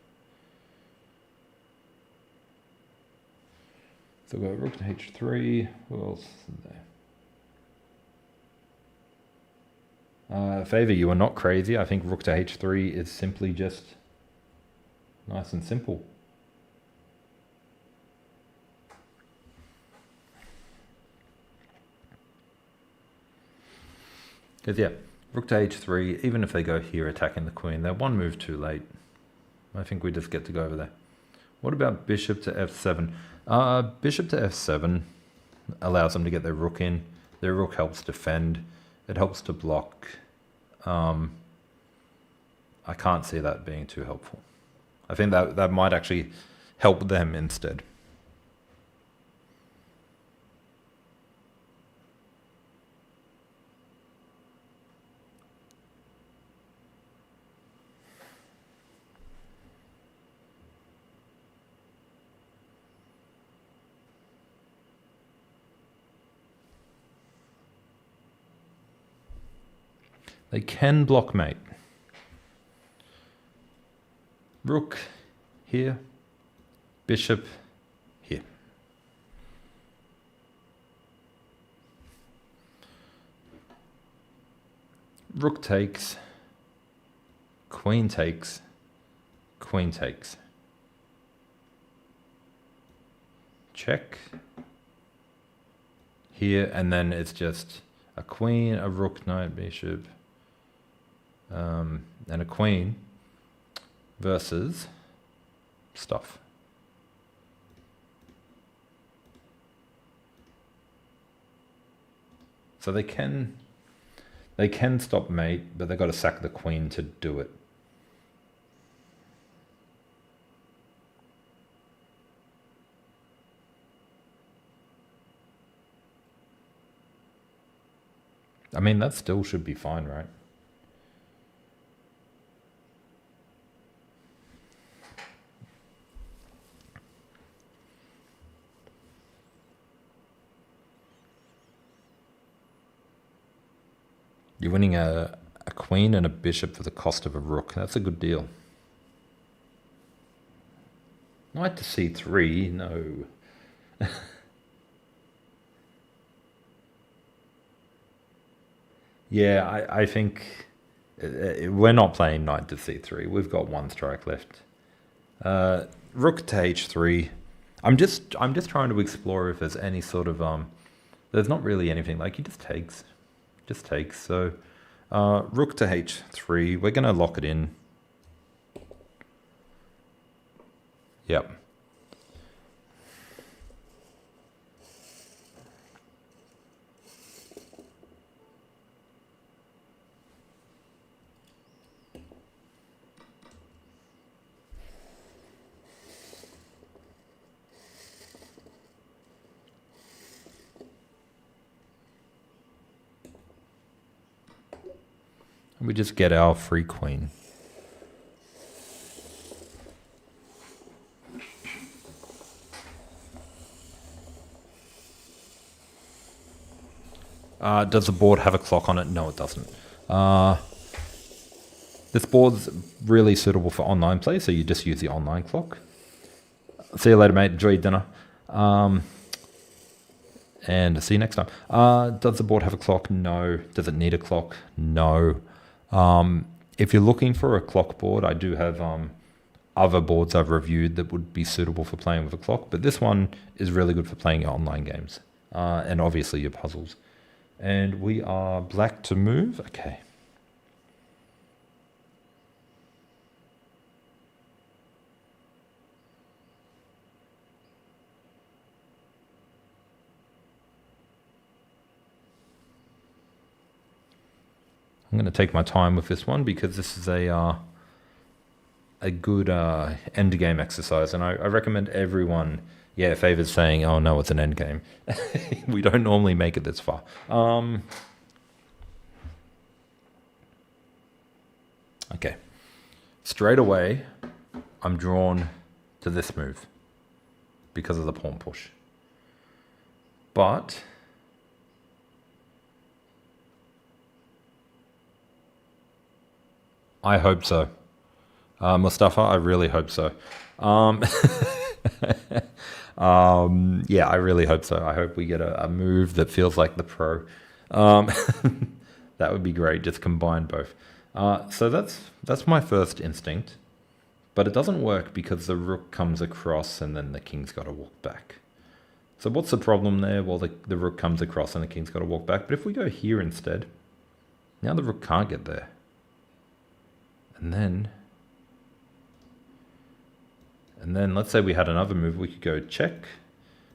So we've got rook to h3. Who else is there? Favor, you are not crazy. I think rook to h3 is simply just nice and simple. Because yeah, rook to h3, even if they go here attacking the queen, they're one move too late. I think we just get to go over there. What about bishop to f7? Bishop to f7 allows them to get their rook in. Their rook helps defend. It helps to block. I can't see that being too helpful. I think that might actually help them instead. They can block mate. Rook here, bishop here. Rook takes, queen takes, queen takes. Check. Here, and then it's just a queen, a rook, knight, bishop, and a queen versus stuff. So they can stop mate, but they've got to sack the queen to do it. I mean, that still should be fine, right? You're winning a queen and a bishop for the cost of a rook. That's a good deal. Knight to c3, no. Yeah, I think we're not playing knight to c3. We've got one strike left. Rook to h3. I'm just trying to explore if there's any sort of there's not really anything. Like, he just takes. So rook to h3. We're gonna lock it in. Yep. We just get our free queen. Does the board have a clock on it? No, it doesn't. This board's really suitable for online play, so you just use the online clock. See you later, mate. Enjoy your dinner. And see you next time. Does the board have a clock? No. Does it need a clock? No. If you're looking for a clock board, I do have other boards I've reviewed that would be suitable for playing with a clock, but this one is really good for playing your online games, and obviously your puzzles. And we are black to move. Okay. I'm going to take my time with this one because this is a good endgame exercise, and I recommend everyone. Yeah, Favor's saying, "Oh no, it's an endgame." We don't normally make it this far. Okay, straight away, I'm drawn to this move because of the pawn push, but I hope so. Mustafa, I really hope so. Yeah, I really hope so. I hope we get a move that feels like the pro. That would be great, just combine both. So that's my first instinct. But it doesn't work because the rook comes across and then the king's got to walk back. So what's the problem there? Well, the rook comes across and the king's got to walk back. But if we go here instead, Now the rook can't get there. And then let's say we had another move. We could go check,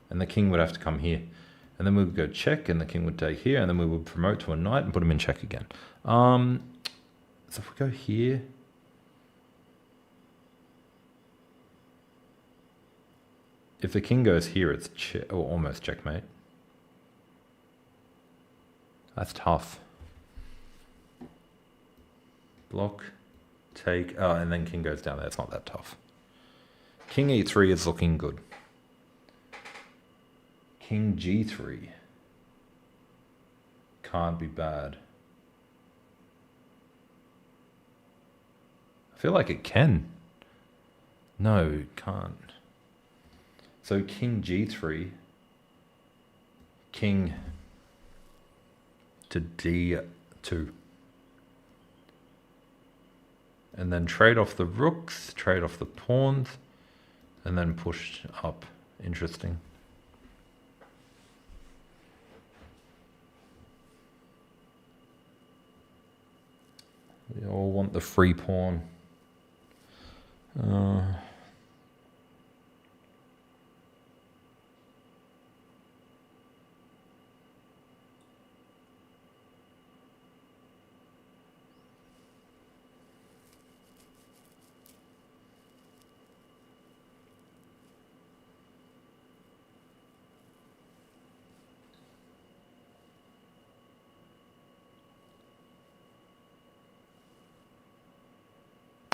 and the king would have to come here. And then we would go check, and the king would take here, and then we would promote to a knight and put him in check again. So if we go here, if the king goes here, it's or almost checkmate. That's tough. Block, take, and then king goes down there. It's not that tough. King e3 is looking good. King g3 can't be bad. I feel like it can. No, it can't. So king g3, king to d2. And then trade off the rooks, trade off the pawns, and then push up. Interesting. We all want the free pawn.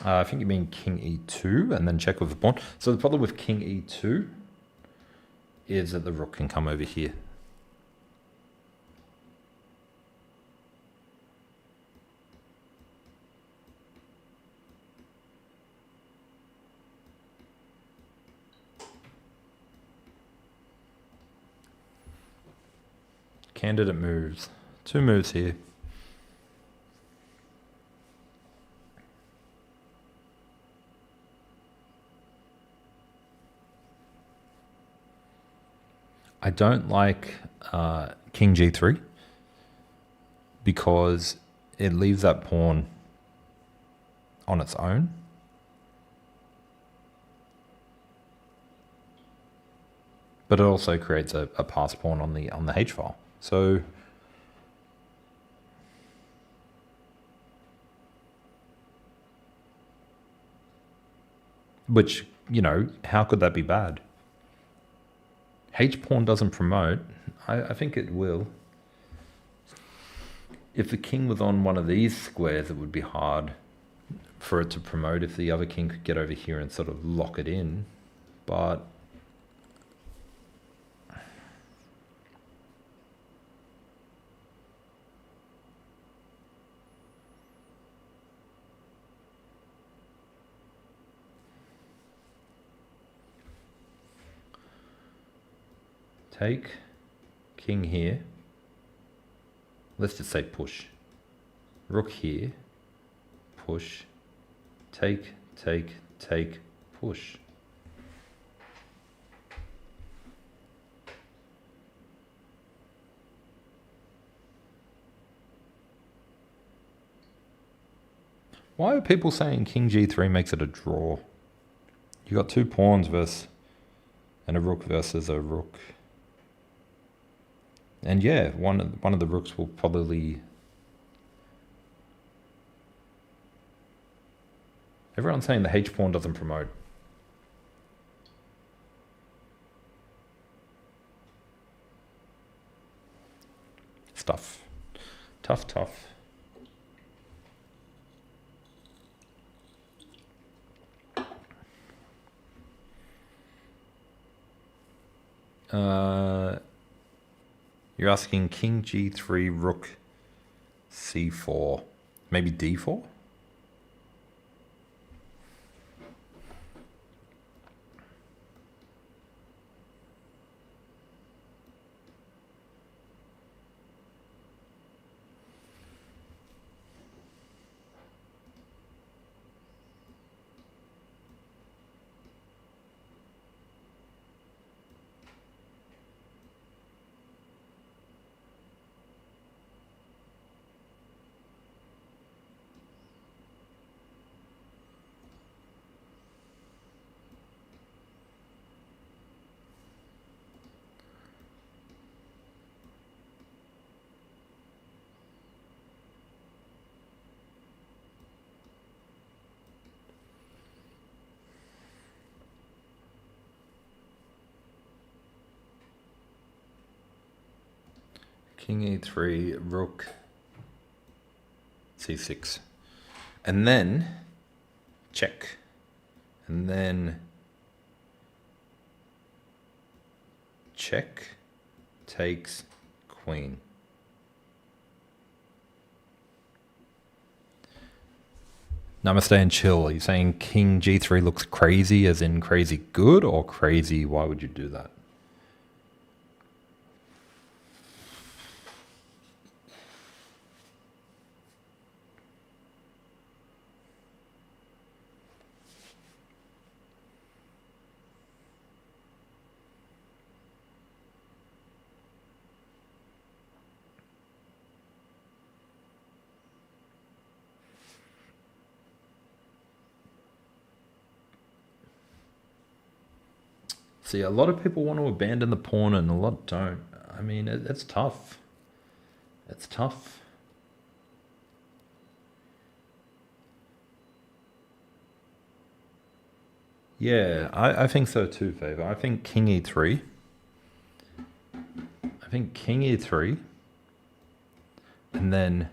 I think you mean king e2 and then check with the pawn. So the problem with king e2 is that the rook can come over here. Candidate moves. 2 moves here. I don't like king g3 because it leaves that pawn on its own. But it also creates a pass pawn on the h file. So which, you know, how could that be bad? H pawn doesn't promote. I think it will. If the king was on one of these squares, it would be hard for it to promote if the other king could get over here and sort of lock it in. But take, king here. Let's just say push. Rook here, push, take, take, take, push. Why are people saying king g3 makes it a draw? You got 2 pawns and a rook versus a rook. And yeah, one of the rooks will probably... Everyone's saying the h pawn doesn't promote. It's tough. Tough, tough. You're asking king g3, rook c4, maybe d4? King e3, rook c6. And then check. And then check takes queen. Namaste and chill. Are you saying king g3 looks crazy as in crazy good or crazy? Why would you do that? See, a lot of people want to abandon the pawn and a lot don't. I mean, it's tough. It's tough. Yeah, I think so too, Favor. I think king e3. I think king e3. And then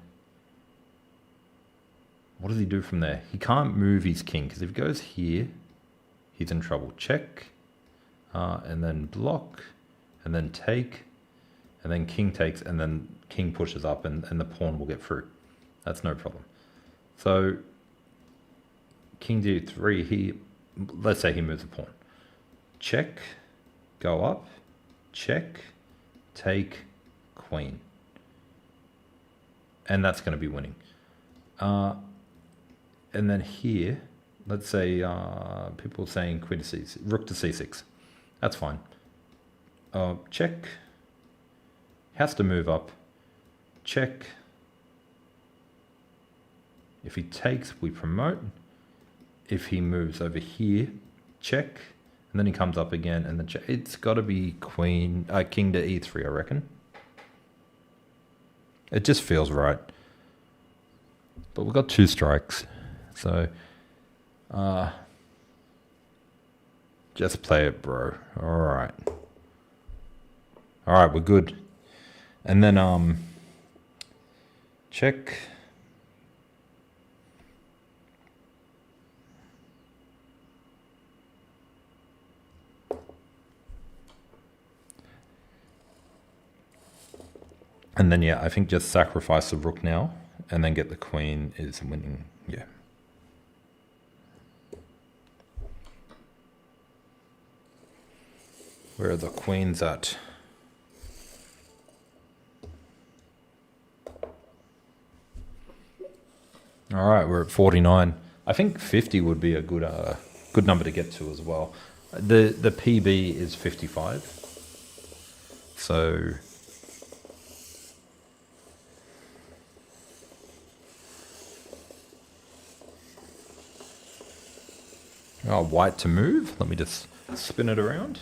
what does he do from there? He can't move his king because if he goes here, he's in trouble. Check. And then block, and then take, and then king takes, and then king pushes up, and the pawn will get through. That's no problem. So king d3, let's say he moves a pawn. Check, go up, check, take, queen. And that's going to be winning. And then here, let's say people are saying queen to c6, rook to c6. That's fine. Check. Has to move up. Check. If he takes, we promote. If he moves over here, check. And then he comes up again, and then check. It's got to be king to e3, I reckon. It just feels right. But we've got 2 strikes. So, just play it, bro. All right. All right, we're good. And then check. And then, yeah, I think just sacrifice the rook now and then get the queen is winning. Yeah. Where are the queens at? All right, we're at 49. I think 50 would be a good number to get to as well. The PB is 55. So white to move. Let me just spin it around.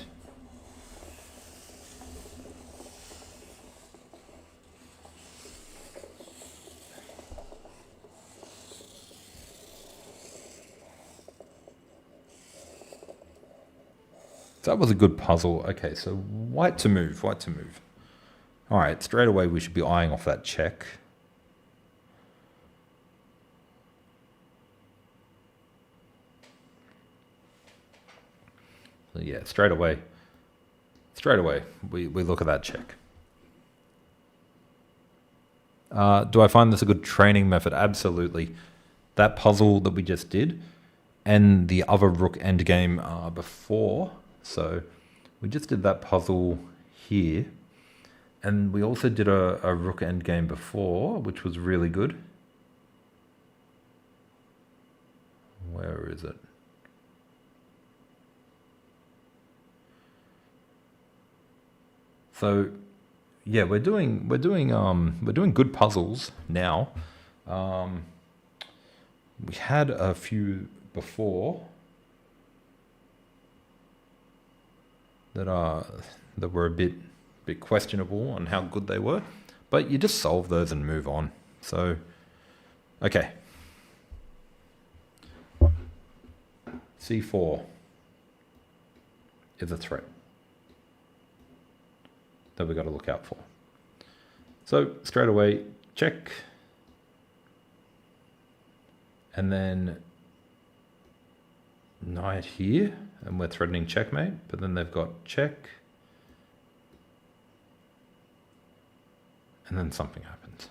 That was a good puzzle. Okay, so white to move, white to move. All right, straight away we should be eyeing off that check. So yeah, straight away we look at that check. Do I find this a good training method? Absolutely. That puzzle that we just did and the other rook endgame before. So we just did that puzzle here. And we also did a rook endgame before, which was really good. Where is it? So yeah, we're doing good puzzles now. We had a few before that were a bit questionable on how good they were, but you just solve those and move on. So, okay. C4 is a threat that we've got to look out for. So straight away, check. And then knight here, and we're threatening checkmate, but then they've got check. And then something happens.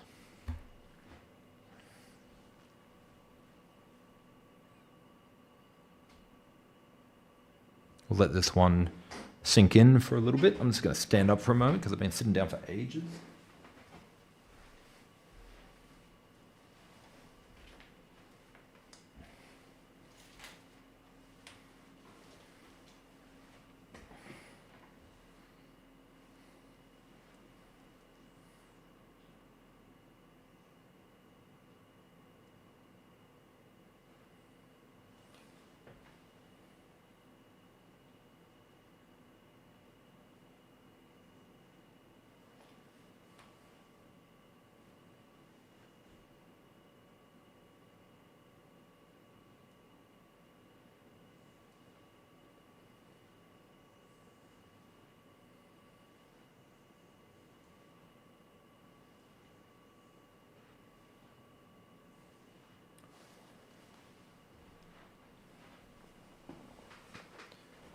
We'll let this one sink in for a little bit. I'm just going to stand up for a moment because I've been sitting down for ages.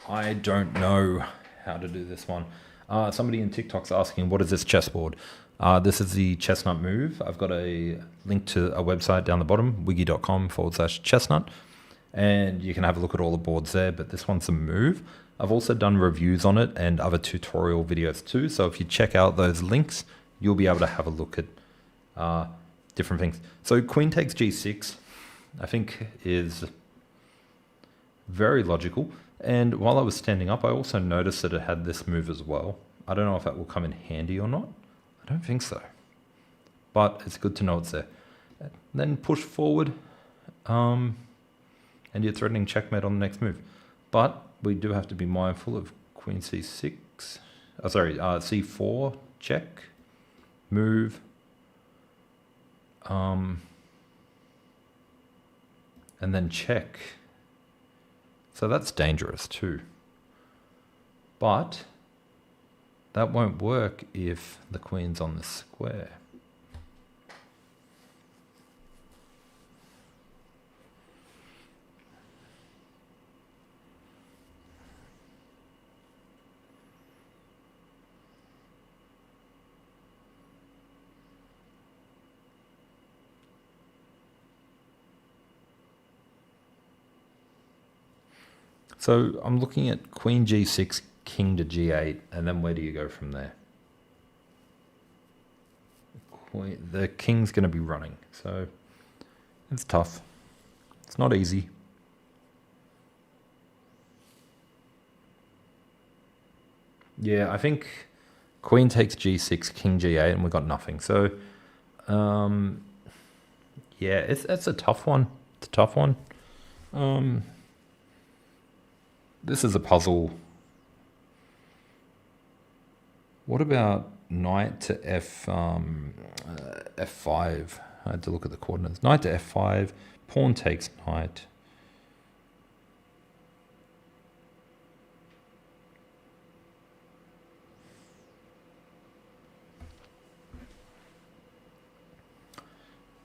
I don't know how to do this one. Somebody in TikTok's asking, what is this chessboard? This is the Chessnut Move. I've got a link to a website down the bottom, wiki.com/chessnut. And you can have a look at all the boards there, but this one's a Move. I've also done reviews on it and other tutorial videos too. So if you check out those links, you'll be able to have a look at different things. So queen takes g6, I think is very logical. And while I was standing up, I also noticed that it had this move as well. I don't know if that will come in handy or not. I don't think so. But it's good to know it's there. Then push forward, and you're threatening checkmate on the next move. But we do have to be mindful of queen c6. C4, check, move. And then check. So that's dangerous too. But that won't work if the queen's on the square. So I'm looking at queen g6, king to g8, and then where do you go from there? The king's going to be running, so it's tough. It's not easy. Yeah, I think queen takes g6, king g8, and we've got nothing. So, yeah, it's a tough one. It's a tough one. This is a puzzle. What about knight to f5? I had to look at the coordinates. Knight to f5, pawn takes knight.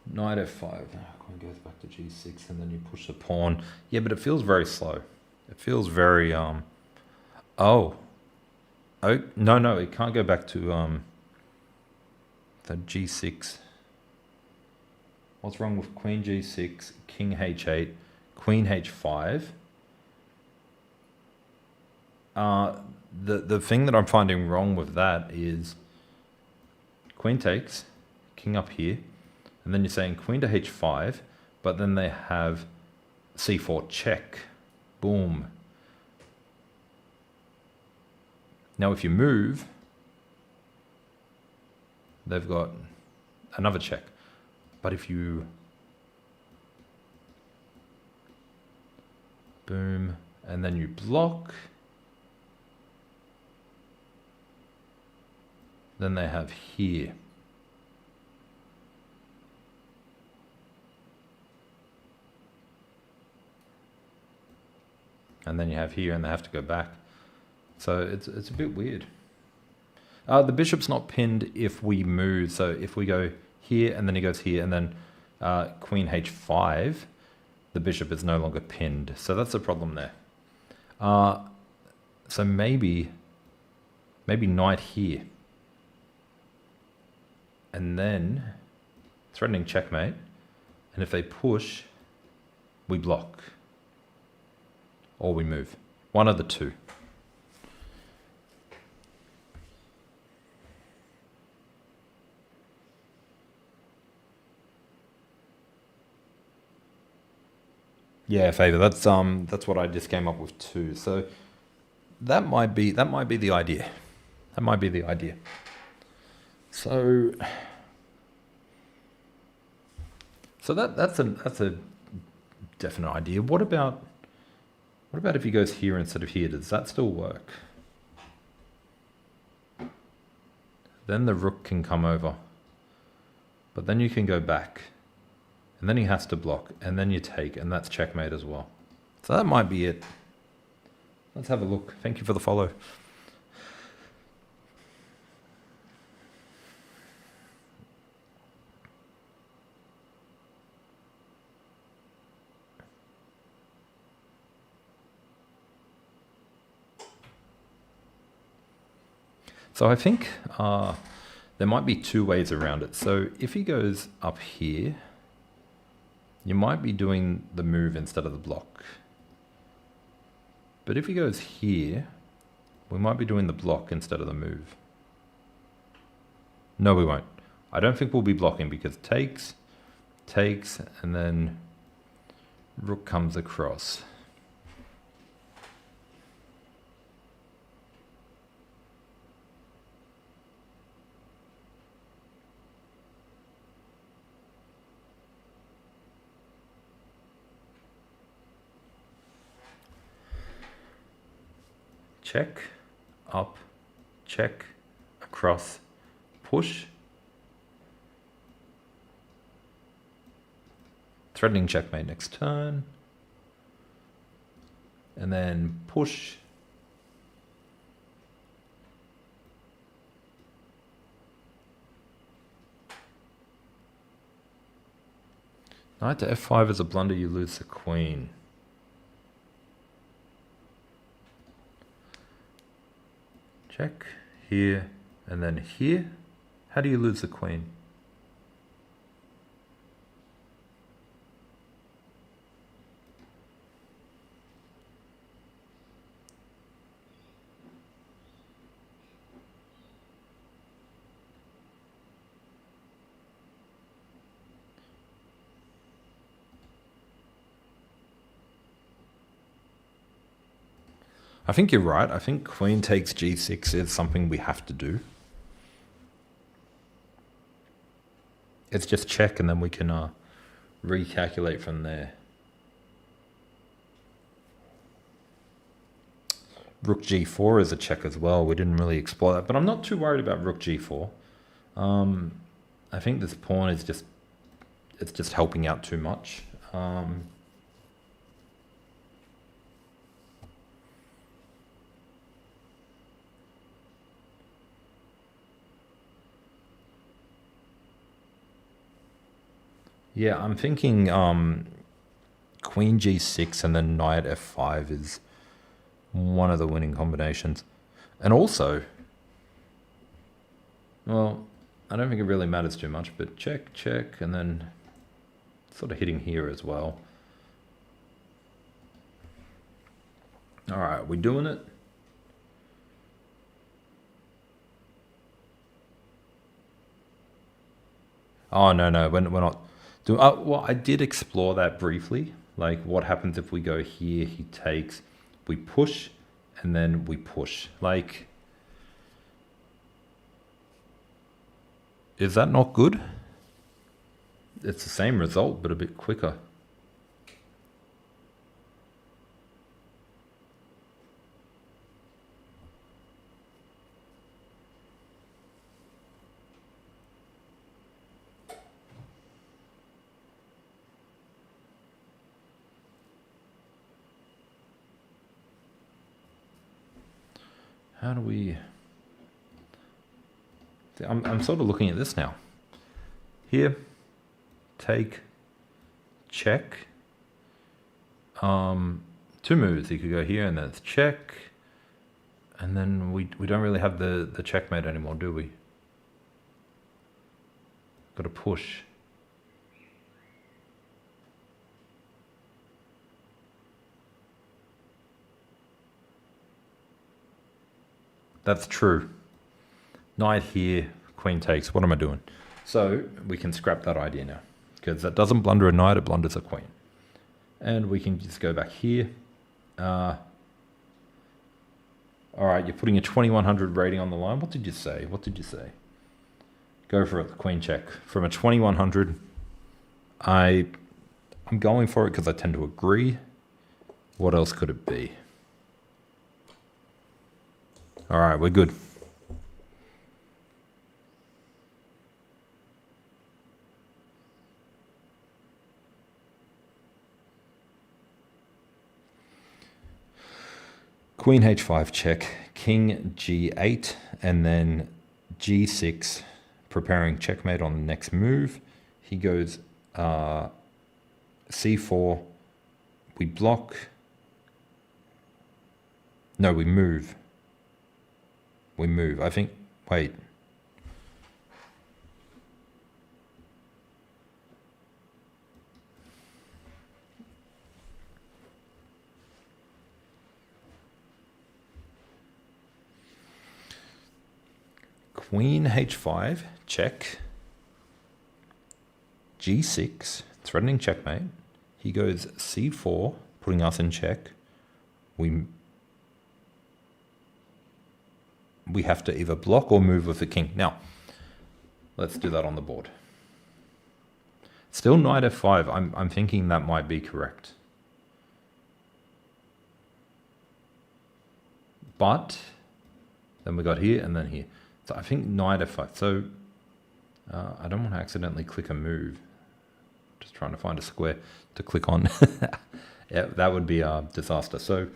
Knight f5. Queen goes back to g6, and then you push the pawn. Yeah, but it feels very slow. It feels very oh, no, it can't go back to the g6. What's wrong with queen g6, king h8, queen h5? The thing that I'm finding wrong with that is queen takes, king up here, and then you're saying queen to h5, but then they have c4 check. Boom. Now if you move, they've got another check. But if you boom, and then you block, then they have here. And then you have here, and they have to go back. So it's a bit weird. The bishop's not pinned if we move. So if we go here and then he goes here and then queen h5, the bishop is no longer pinned. So that's the problem there. So maybe knight here. And then threatening checkmate. And if they push, we block. Or we move. One of the two. Yeah, favor. That's what I just came up with too. So that might be the idea. That might be the idea. So that's a definite idea. What about if he goes here instead of here? Does that still work? Then the rook can come over. But then you can go back. And then he has to block. And then you take. And that's checkmate as well. So that might be it. Let's have a look. Thank you for the follow. So I think there might be two ways around it. So if he goes up here, you might be doing the move instead of the block. But if he goes here, we might be doing the block instead of the move. No, we won't. I don't think we'll be blocking because takes, and then rook comes across. Check, up, check, across, push. Threatening checkmate next turn. And then push. Knight to f5 is a blunder, you lose the queen. Check, here, and then here. How do you lose the queen? I think you're right. I think queen takes g6 is something we have to do. It's just check and then we can recalculate from there. Rook g4 is a check as well. We didn't really explore that, but I'm not too worried about rook g4. I think this pawn is just helping out too much. Yeah, I'm thinking queen g6 and then knight f5 is one of the winning combinations. And also, well, I don't think it really matters too much, but check, check, and then sort of hitting here as well. All right, we doing it? Oh, no, we're not. Well, I did explore that briefly. Like, what happens if we go here, he takes, we push, and then we push. Like, is that not good? It's the same result, but a bit quicker. How do we... See, I'm sort of looking at this now. Here, take, check. Two moves. He could go here and then it's check. And then we don't really have the checkmate anymore, do we? Got to push. That's true. Knight here, queen takes. What am I doing? So we can scrap that idea now, because that doesn't blunder a knight, it blunders a queen. And we can just go back here. All right, you're putting a 2100 rating on the line. What did you say? What did you say? Go for it, the queen check. From a 2100, I'm going for it because I tend to agree. What else could it be? All right, we're good. Queen h5 check, king g8, and then g6, preparing checkmate on the next move. He goes c4, we block. No, we move. We move. I think, wait. Queen h5, check. g6, threatening checkmate. He goes c4, putting us in check. We have to either block or move with the king. Now, let's do that on the board. Still knight f5. I'm thinking that might be correct. But then we got here and then here. So I think knight f5. So I don't want to accidentally click a move. Just trying to find a square to click on. Yeah, that would be a disaster. So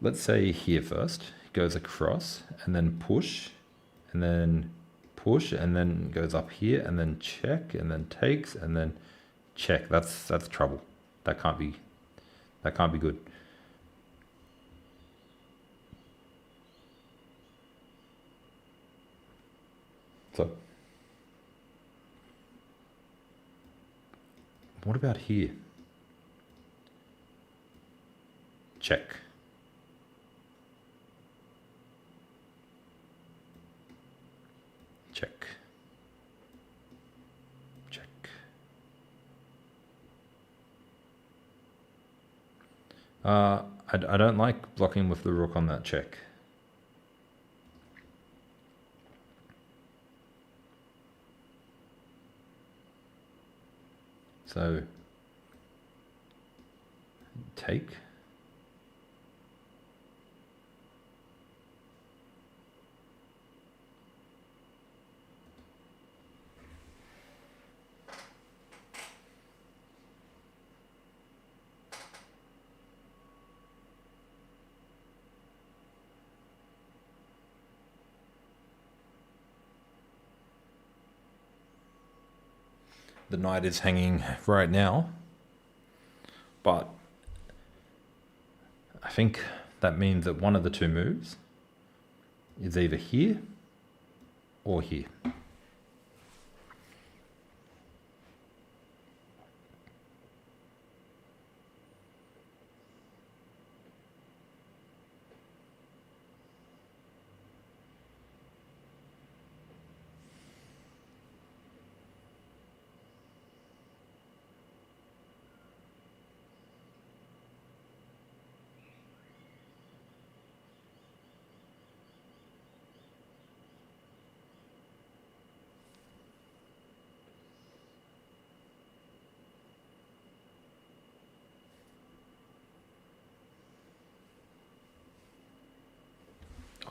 let's say here first. Goes across and then push and then push and then goes up here and then check and then takes and then check. That's trouble. That can't be good. So what about here? Check. Check. Check. I don't like blocking with the rook on that check. So take. The knight is hanging right now, but I think that means that one of the two moves is either here or here.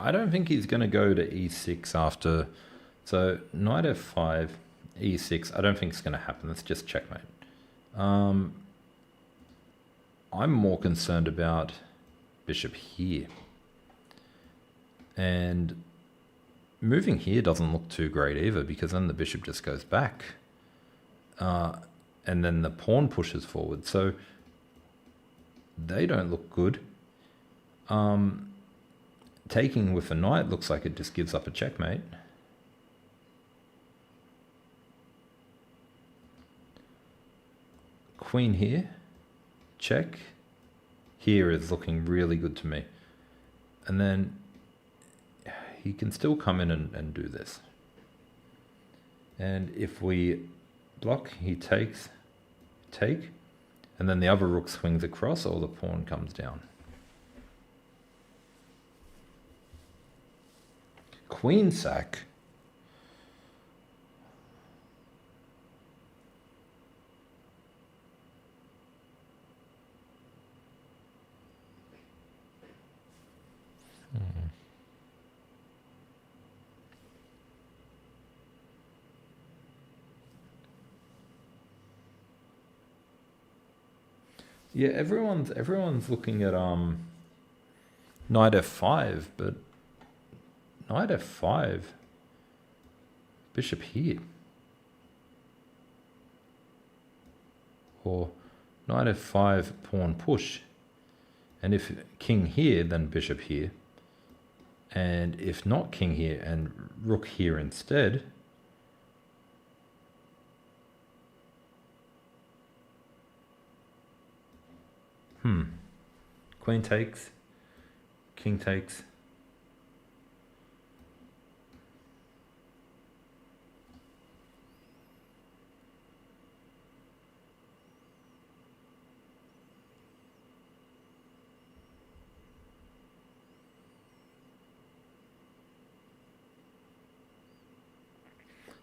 I don't think he's going to go to e6 after. So knight f5, e6. I don't think it's going to happen. That's just checkmate. I'm more concerned about bishop here. And moving here doesn't look too great either, because then the bishop just goes back. And then the pawn pushes forward. So they don't look good. Taking with a knight looks like it just gives up a checkmate. Queen here, check. Here is looking really good to me. And then he can still come in and do this. And if we block, he takes, take, and then the other rook swings across, or the pawn comes down. Queen sack. Yeah, everyone's looking at knight f5, but knight f5, bishop here, or knight f5, pawn push, and if king here, then bishop here, and if not king here and rook here instead. Queen takes, king takes.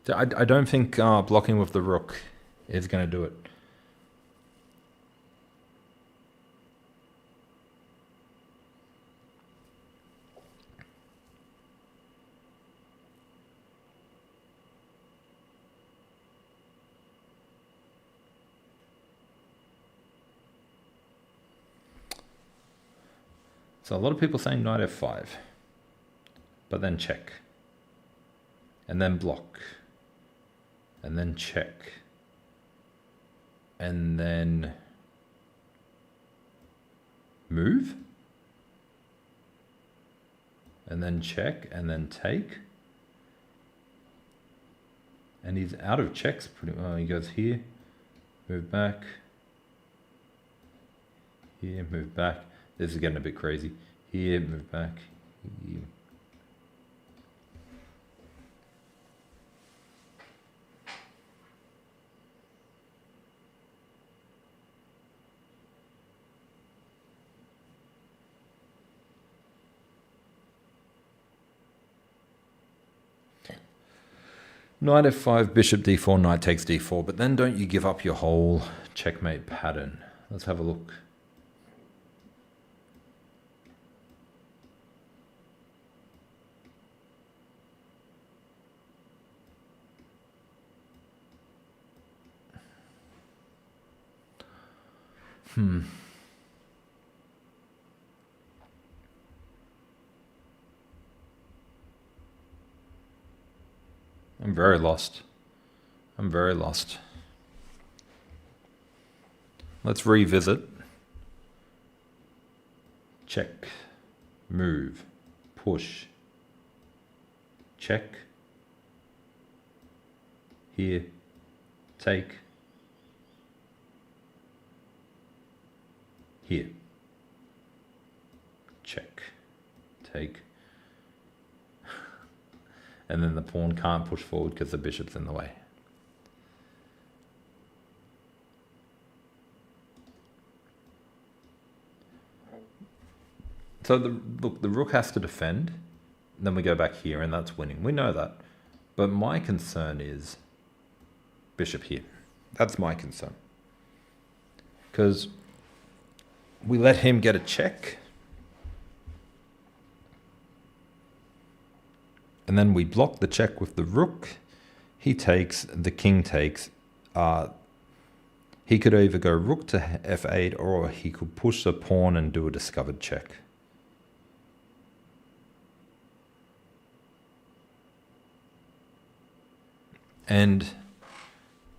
So I don't think blocking with the rook is going to do it. So a lot of people saying knight f5, but then check, and then block, and then check, and then move, and then check, and then take, and he's out of checks pretty well. He goes here, move back, here, move back. This is getting a bit crazy. Here, move back. Here. Knight f5, bishop d4, knight takes d4, but then don't you give up your whole checkmate pattern. Let's have a look. I'm very lost. I'm very lost. Let's revisit. Check, move, push, check, here, take, here, check, take, and then the pawn can't push forward because the bishop's in the way. So look, the rook has to defend, then we go back here and that's winning. We know that. But my concern is bishop here. That's my concern. Because we let him get a check. And then we block the check with the rook. He takes, the king takes. He could either go rook to f8 or he could push the pawn and do a discovered check. And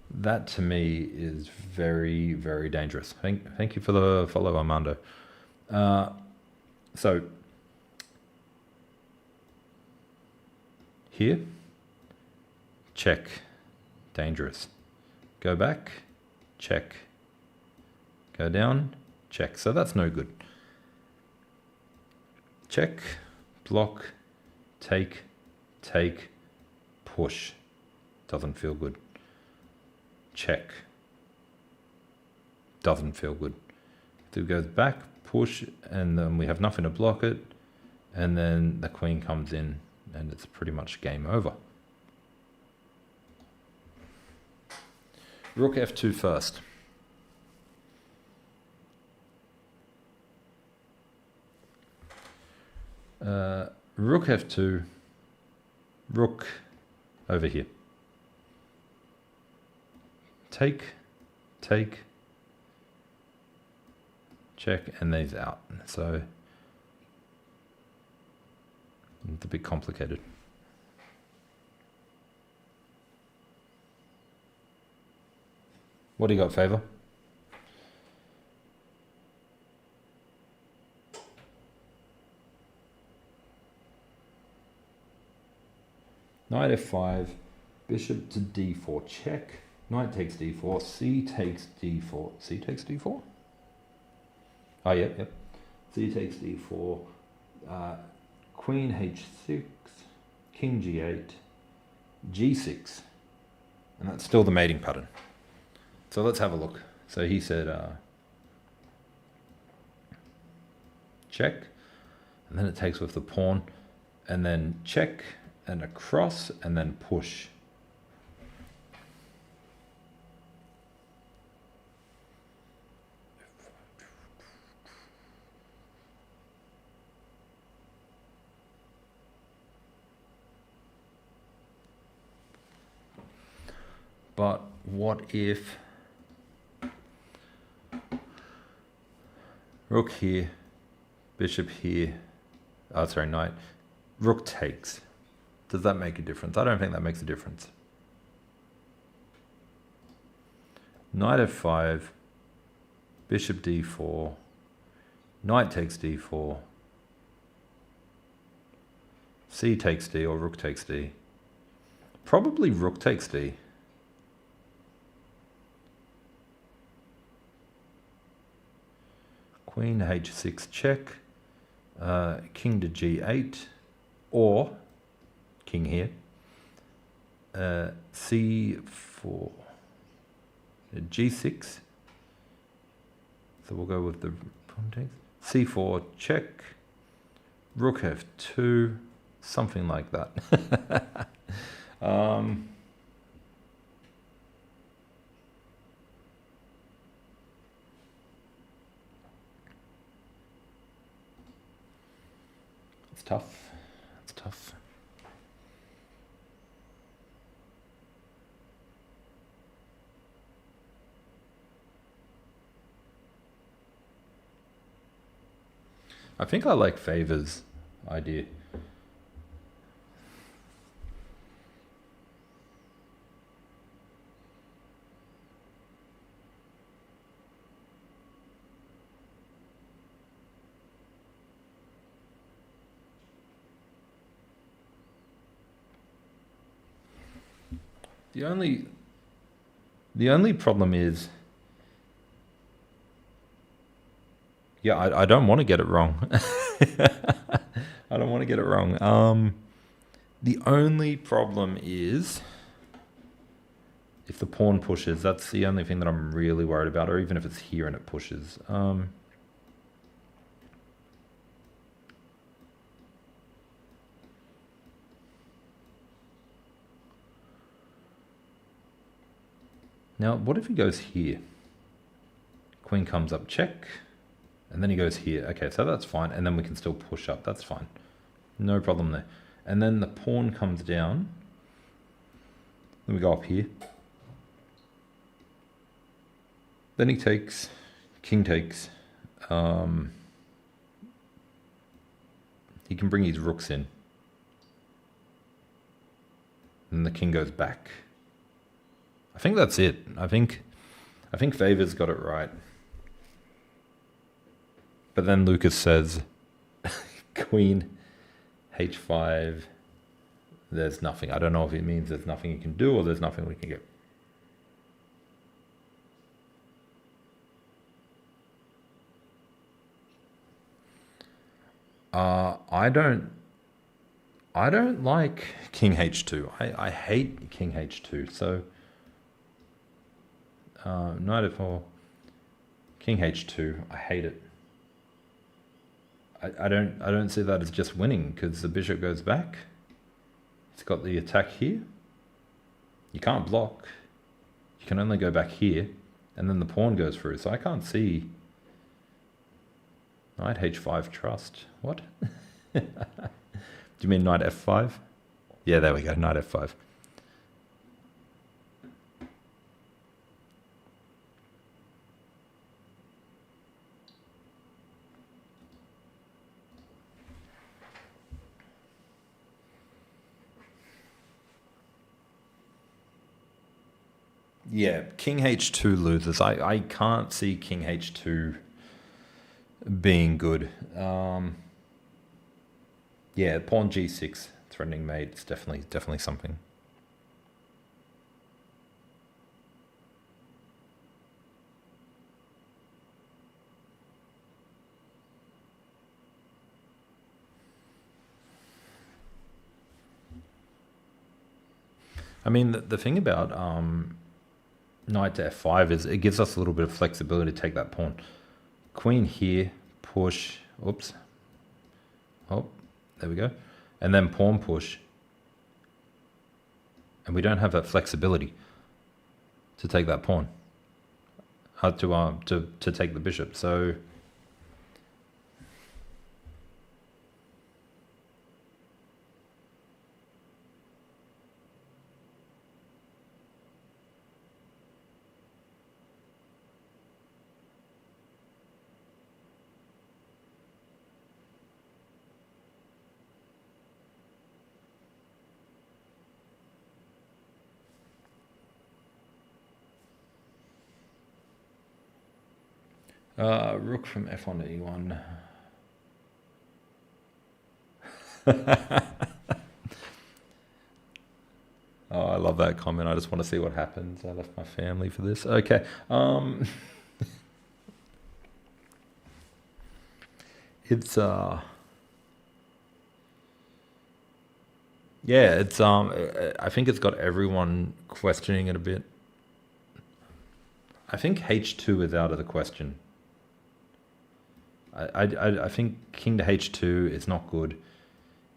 that to me is very, very dangerous. Thank you for the follow, Armando. So here, check, dangerous. Go back, check. Go down, check. So that's no good. Check, block, take, push. Doesn't feel good. Check. Doesn't feel good. So it goes back, push, and then we have nothing to block it. And then the queen comes in and it's pretty much game over. Rook f2 first. Rook f2, rook over here. Take, check, and these out. So it's a bit complicated. What do you got, Favor? Knight f5, bishop to d4, check. Knight takes d4, c takes d4. C takes d4? Oh, yep. C takes d4, queen h6, king g8, g6. And that's still the mating pattern. So let's have a look. So he said check, and then it takes with the pawn, and then check, and across, and then push. But what if rook here, bishop here, knight, rook takes? Does that make a difference? I don't think that makes a difference. Knight f5, bishop d4, knight takes d4, c takes d, or rook takes d. Probably rook takes d. Queen h6 check, king to g8, or king here, c4, g6. So we'll go with the pawn takes. c4 check, rook f2, something like that. It's tough. It's tough. I think I like Favor's idea. The only problem is, yeah, I don't want to get it wrong. I don't want to get it wrong. The only problem is if the pawn pushes. That's the only thing that I'm really worried about, or even if it's here and it pushes. Now, what if he goes here? Queen comes up, check, and then he goes here. Okay, so that's fine, and then we can still push up. That's fine. No problem there. And then the pawn comes down. Then we go up here. Then he takes, king takes. He can bring his rooks in. And the king goes back. I think that's it. I think Favor's got it right. But then Lucas says, Queen H5. There's nothing. I don't know if it means there's nothing you can do or there's nothing we can get. I don't like King H2. I hate King H2. So Knight F4, King H2. I hate it. I don't see that as just winning because the bishop goes back. It's got the attack here. You can't block. You can only go back here, and then the pawn goes through. So I can't see. Knight H5 trust. What? Do you mean Knight F5? Yeah, there we go. Knight F5. Yeah, King H2 loses. I can't see King H2 being good. Yeah, pawn G6 threatening mate. It's definitely something. I mean, the thing about knight to f5 is it gives us a little bit of flexibility to take that pawn. Queen here, push. Oops. Oh, there we go. And then pawn push. And we don't have that flexibility to take that pawn. To take the bishop. So rook from f1 to e1. Oh, I love that comment. I just want to see what happens. I left my family for this. Okay. It's yeah, it's I think it's got everyone questioning it a bit. I think H2 is out of the question. I think king to H2 is not good.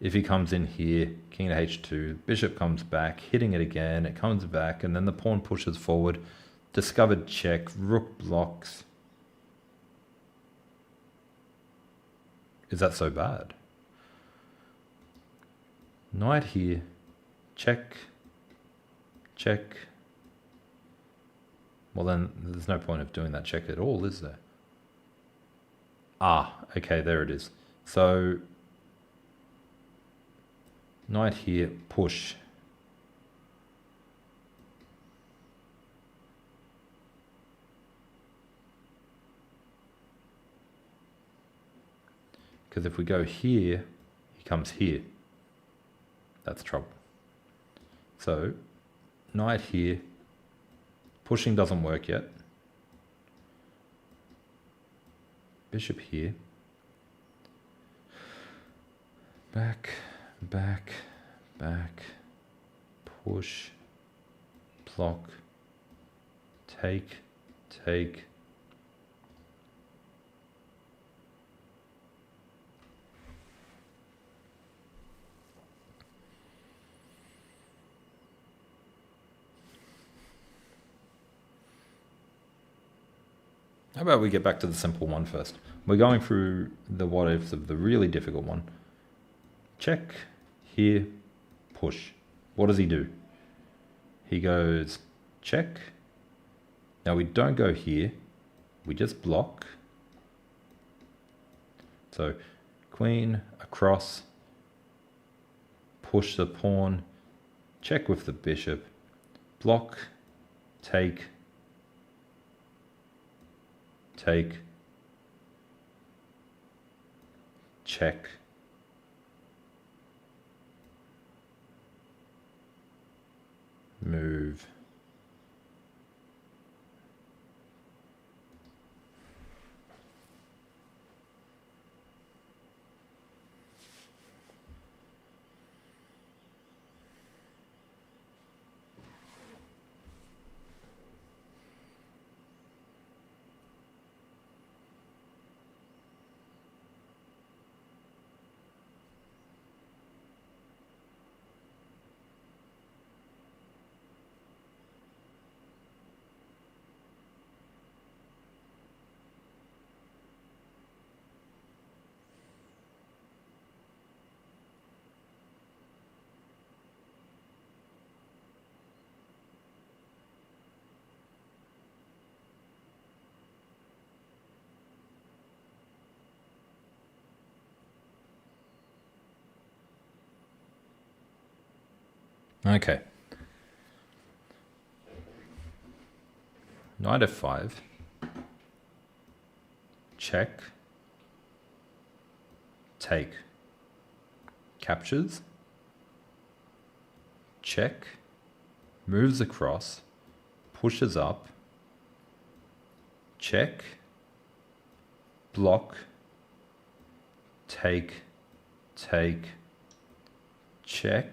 If he comes in here, king to H2, bishop comes back, hitting it again, it comes back, and then the pawn pushes forward. Discovered check, rook blocks. Is that so bad? Knight here, check, check. Well then, there's no point of doing that check at all, is there? Ah, okay, there it is. So, knight here, push. Because if we go here, he comes here. That's trouble. So, knight here. Pushing doesn't work yet. Bishop here. Back, back, back. Push. Block. Take, take. How about we get back to the simple one first? We're going through the what ifs of the really difficult one. Check, here, push. What does he do? He goes check. Now we don't go here, we just block. So queen across, push the pawn, check with the bishop, block, take, take, check, move, okay. Knight f5, check, take, captures, check, moves across, pushes up, check, block, take, take, check,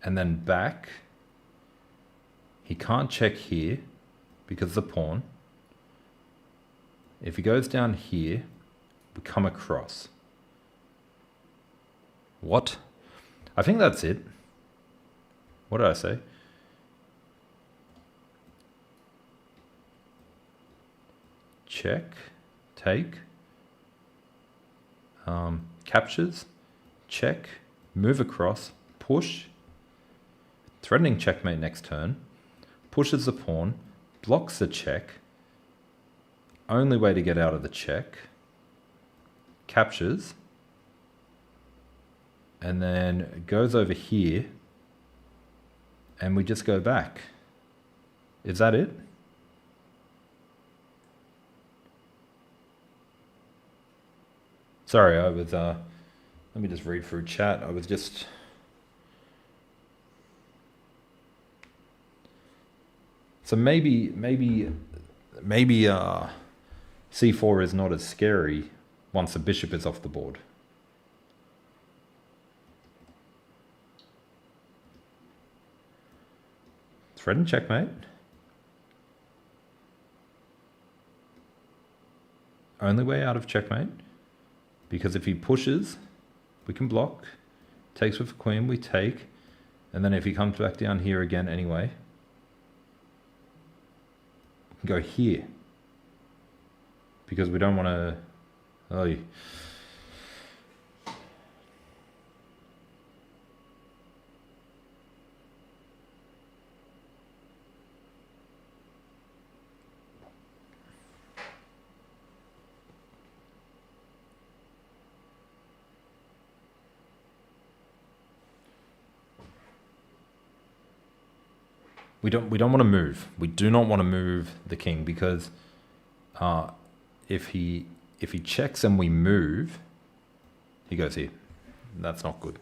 and then back. He can't check here because the pawn. If he goes down here, we come across. What? I think that's it. What did I say? Check, take, captures, check, move across, push, threatening checkmate next turn, pushes the pawn, blocks the check, only way to get out of the check, captures, and then goes over here, and we just go back. Is that it? Sorry, I was, let me just read through chat. I was just... So maybe c4 is not as scary once the bishop is off the board. Threaten checkmate. Only way out of checkmate, because if he pushes, we can block. Takes with the queen, we take, and then if he comes back down here again anyway, go here, because we don't want to. Oh, we don't want to move. We do not want to move the king, because if he checks and we move, he goes here. That's not good.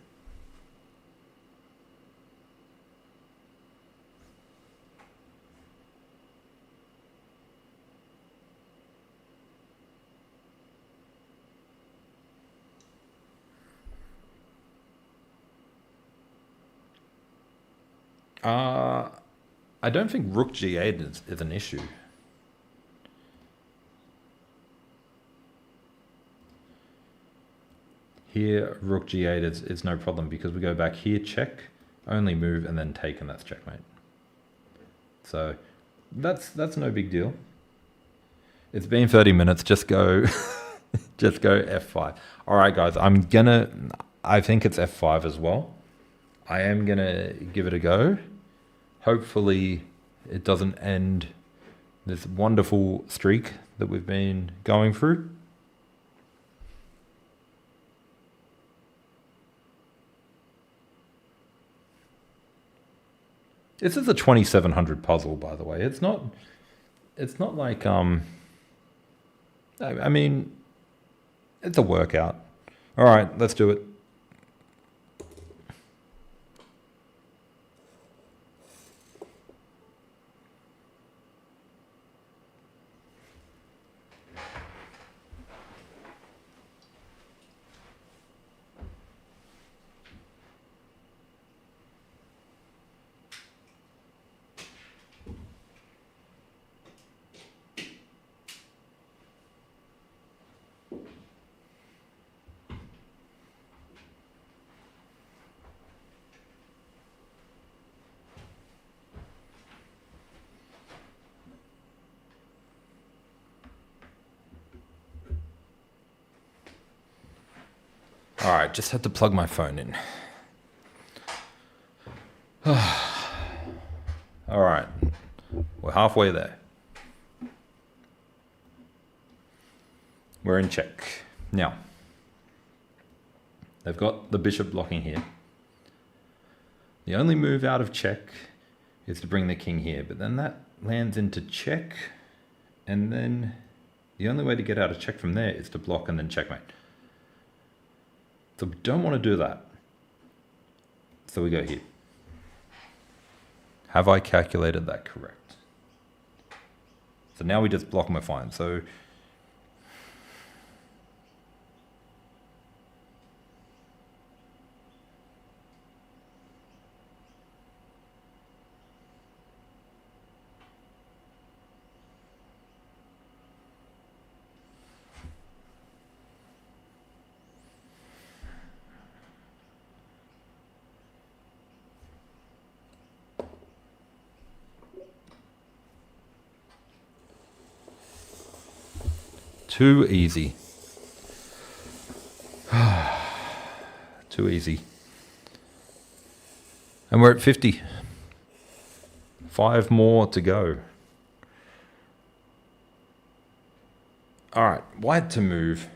I don't think rook g8 is an issue. Here, rook g8 is no problem, because we go back here, check, only move, and then take, and that's checkmate. So that's no big deal. It's been 30 minutes. Just go, just go f5. All right, guys. I think it's f5 as well. I am gonna give it a go. Hopefully, it doesn't end this wonderful streak that we've been going through. This is a 2700 puzzle, by the way. It's not like, I mean, it's a workout. All right, let's do it. All right, just had to plug my phone in. All right, we're halfway there. We're in check. Now, they've got the bishop blocking here. The only move out of check is to bring the king here, but then that lands into check, and then the only way to get out of check from there is to block and then checkmate. So we don't want to do that. So we go here. Have I calculated that correct? So now we just block and we're fine. So too easy. Too easy. And we're at 50. 5 more to go. All right, white to move.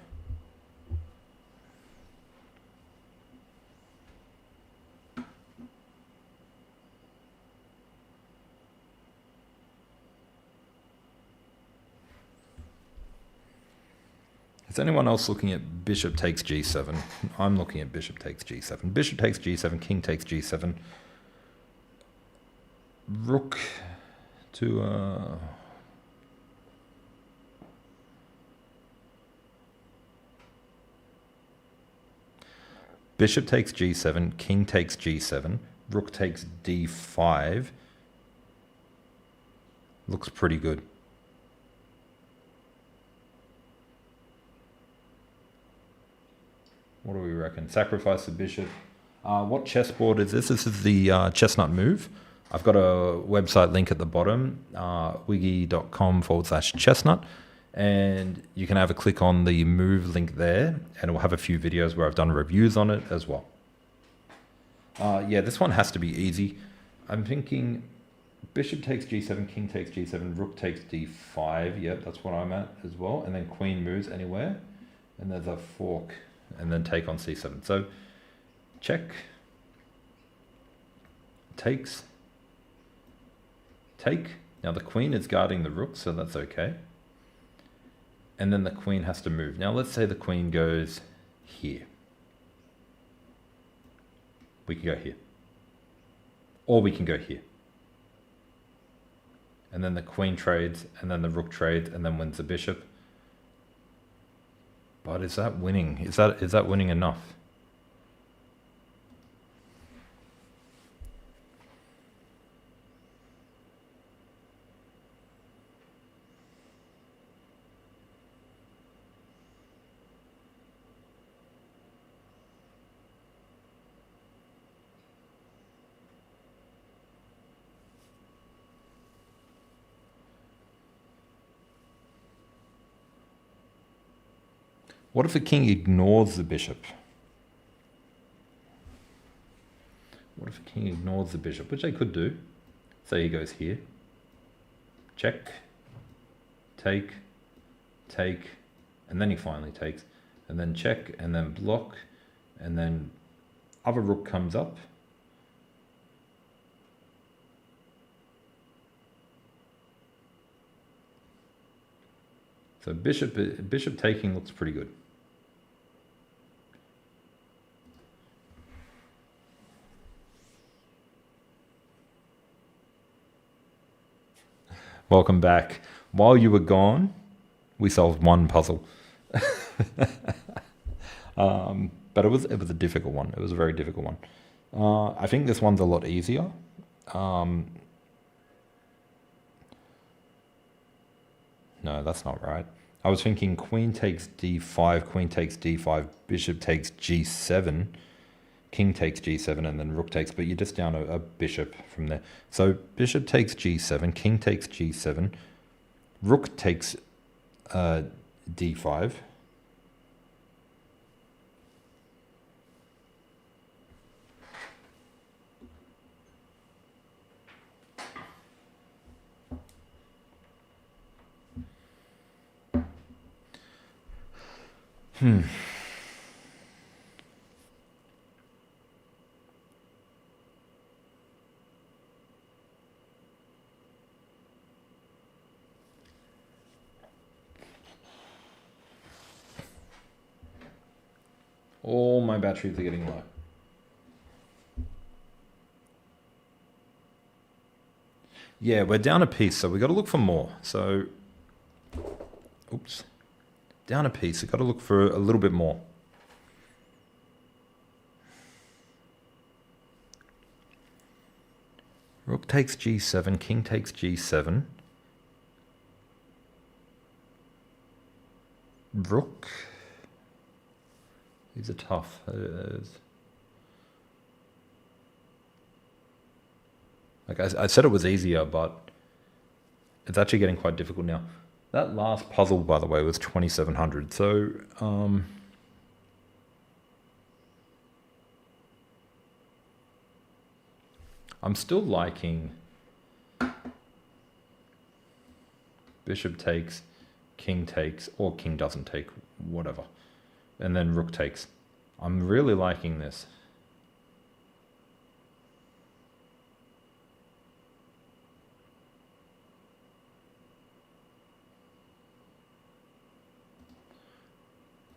Is anyone else looking at bishop takes g7? I'm looking at bishop takes g7. Bishop takes g7, king takes g7. Rook to... Bishop takes g7, king takes g7, rook takes d5. Looks pretty good. What do we reckon? Sacrifice the bishop. What chessboard is this? This is the Chessnut Move. I've got a website link at the bottom, wiggy.com/chessnut. And you can have a click on the move link there, and it will have a few videos where I've done reviews on it as well. Yeah, this one has to be easy. I'm thinking bishop takes g7, king takes g7, rook takes d5. Yep, that's what I'm at as well. And then queen moves anywhere. And there's a fork. And then take on c7. So check, takes, take. Now the queen is guarding the rook, so that's okay. And then the queen has to move. Now let's say the queen goes here. We can go here. Or we can go here. And then the queen trades, and then the rook trades, and then wins the bishop. But is that winning? Is that winning enough? What if the king ignores the bishop? What if the king ignores the bishop? Which they could do. Say he goes here. Check. Take. Take. And then he finally takes. And then check. And then block. And then other rook comes up. So bishop taking looks pretty good. Welcome back. While you were gone, we solved one puzzle. But it was a difficult one. It was a very difficult one. I think this one's a lot easier. No, that's not right. I was thinking queen takes d5, queen takes d5, bishop takes g7, king takes g7, and then rook takes, but you're just down a bishop from there. So bishop takes g7, king takes g7, rook takes d5. All my batteries are getting low. Yeah, we're down a piece, so we got to look for more. So, oops, down a piece. We got to look for a little bit more. Rook takes g7, king takes g7. Rook. These are tough. Like I said it was easier, but it's actually getting quite difficult now. That last puzzle, by the way, was 2,700. So, I'm still liking bishop takes, king takes, or king doesn't take, whatever. And then rook takes. I'm really liking this.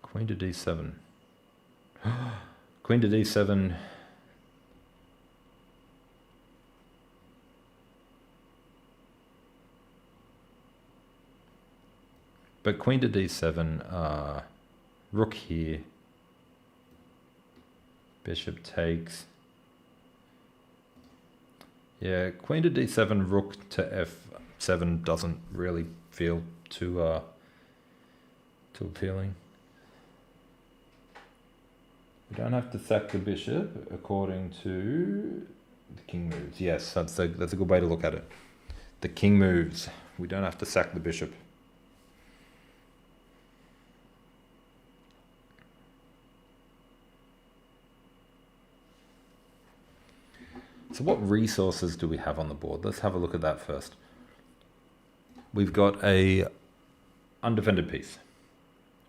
Queen to d7. Queen to d7. But queen to d7, rook here, bishop takes. Yeah, queen to d7, rook to f7 doesn't really feel too appealing. We don't have to sack the bishop according to the king moves. Yes, that's a good way to look at it. The king moves. We don't have to sack the bishop. So what resources do we have on the board? Let's have a look at that first. We've got a undefended piece.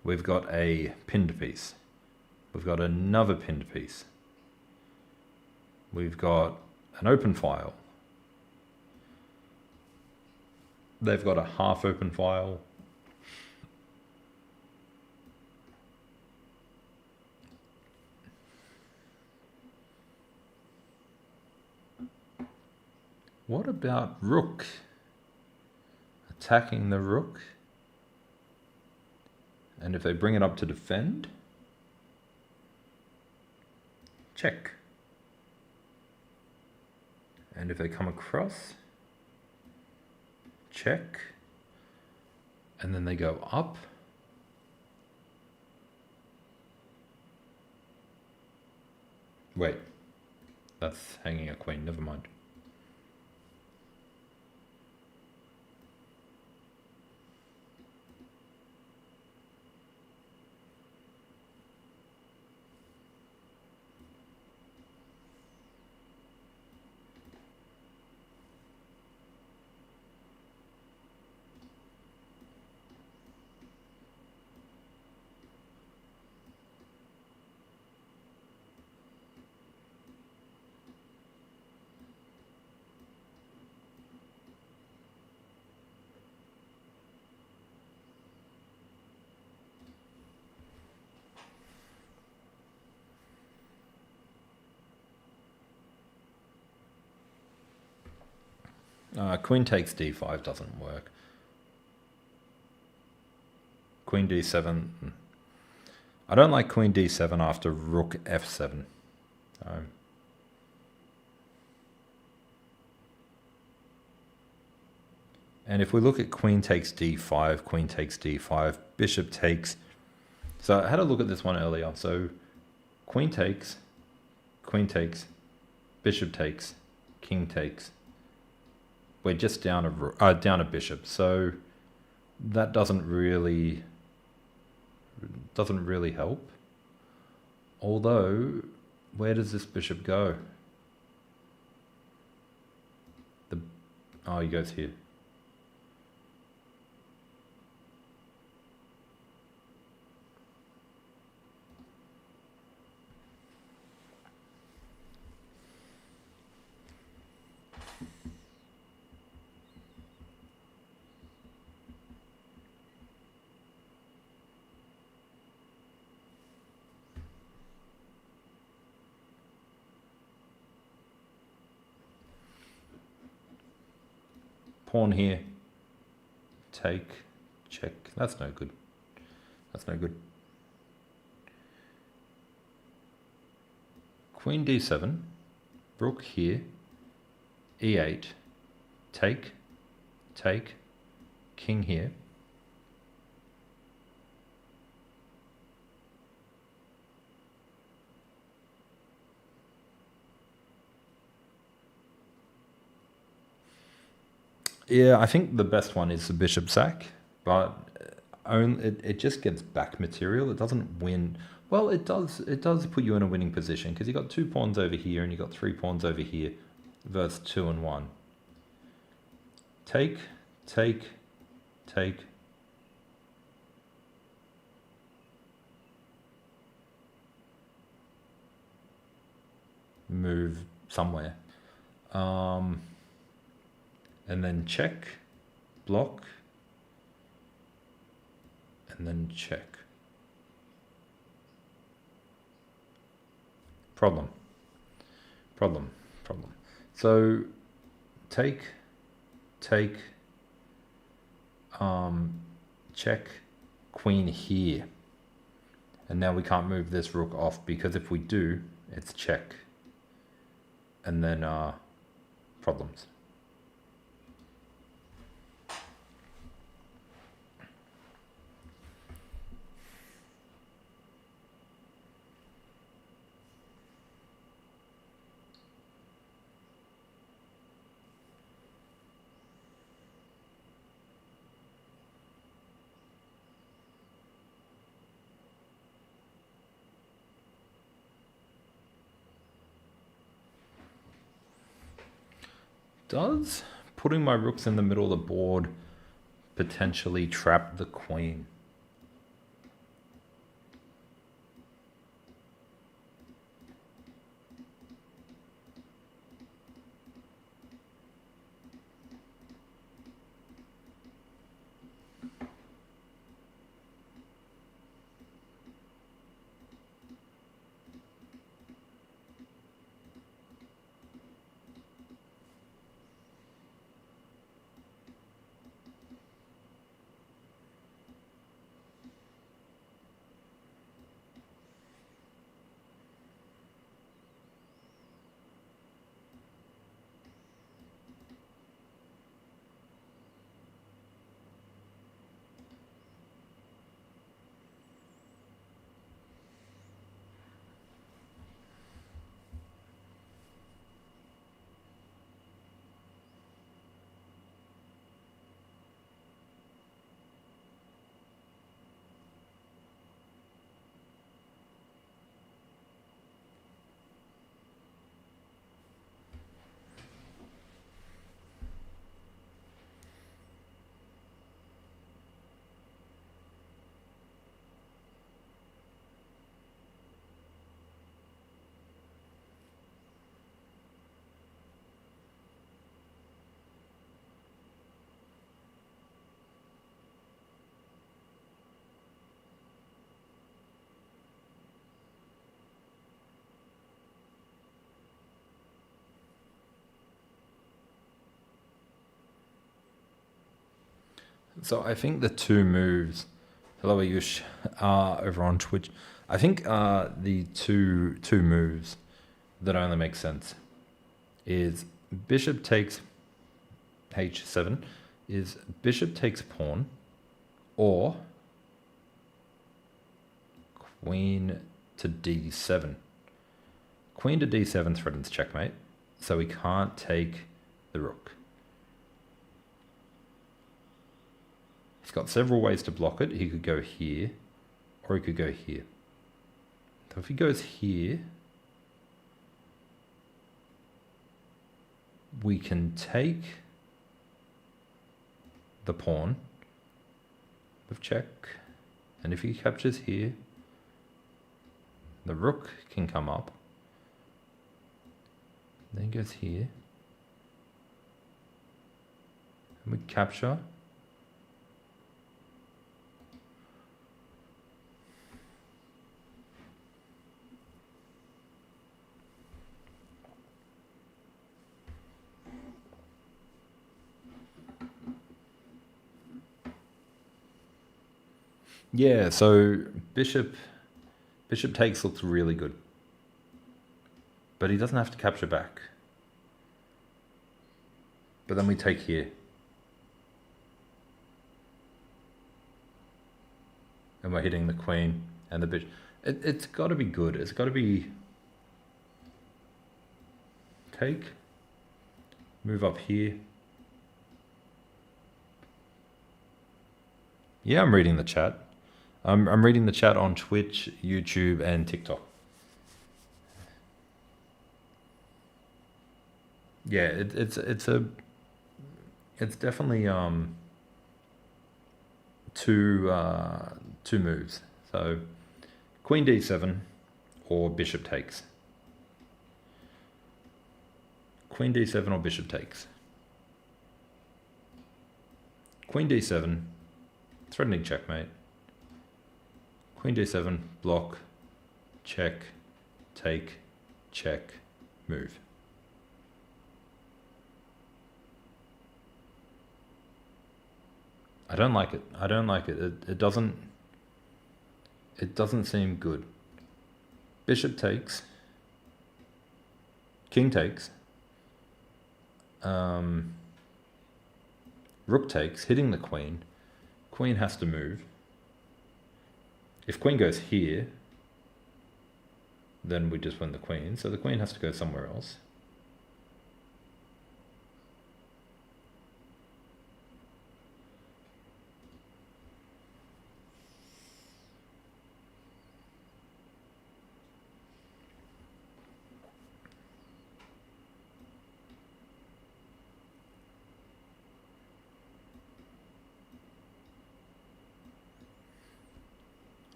We've got a pinned piece. We've got another pinned piece. We've got an open file. They've got a half open file. What about rook? Attacking the rook. And if they bring it up to defend, check. And if they come across, check. And then they go up. Wait, that's hanging a queen, never mind. Queen takes d5 doesn't work. Queen d7. I don't like queen d7 after rook f7. And if we look at queen takes d5, bishop takes. So I had a look at this one earlier. So queen takes, bishop takes, king takes. We're just down a bishop. So that doesn't really help. Although, where does this bishop go? He goes here. Pawn here. Take, check. That's no good. That's no good. Queen d7, rook here, e8, take, king here. Yeah, I think the best one is the bishop sack, but it just gets back material. It doesn't win. Well, it does put you in a winning position because you got 2 pawns over here and you got 3 pawns over here versus 2 and 1. Take. Move somewhere. And then check, block, and then check. Problem. So take, check, queen here. And now we can't move this rook off because if we do, it's check. And then problems. Does putting my rooks in the middle of the board potentially trap the queen? So I think the two moves, hello Ayush, over on Twitch. I think the two moves that only make sense is bishop takes h7, is bishop takes pawn, or queen to d7. Queen to d7 threatens checkmate, so we can't take the rook. He's got several ways to block it. He could go here, or he could go here. So if he goes here, we can take the pawn with check, and if he captures here, the rook can come up. Then he goes here, and we capture. Yeah, so bishop takes looks really good. But he doesn't have to capture back. But then we take here. And we're hitting the queen and the bishop. It's got to be good. It's got to be take, move up here. Yeah, I'm reading the chat. I'm reading the chat on Twitch, YouTube, and TikTok. Yeah, it's definitely two moves. So queen d7 or bishop takes. Queen d7 or bishop takes. Queen d7, threatening checkmate. Queen d7, block, check, take, check, move. I don't like it. I don't like it. It doesn't seem good. Bishop takes. King takes. Rook takes, hitting the queen. Queen has to move. If queen goes here, then we just win the queen. So the queen has to go somewhere else.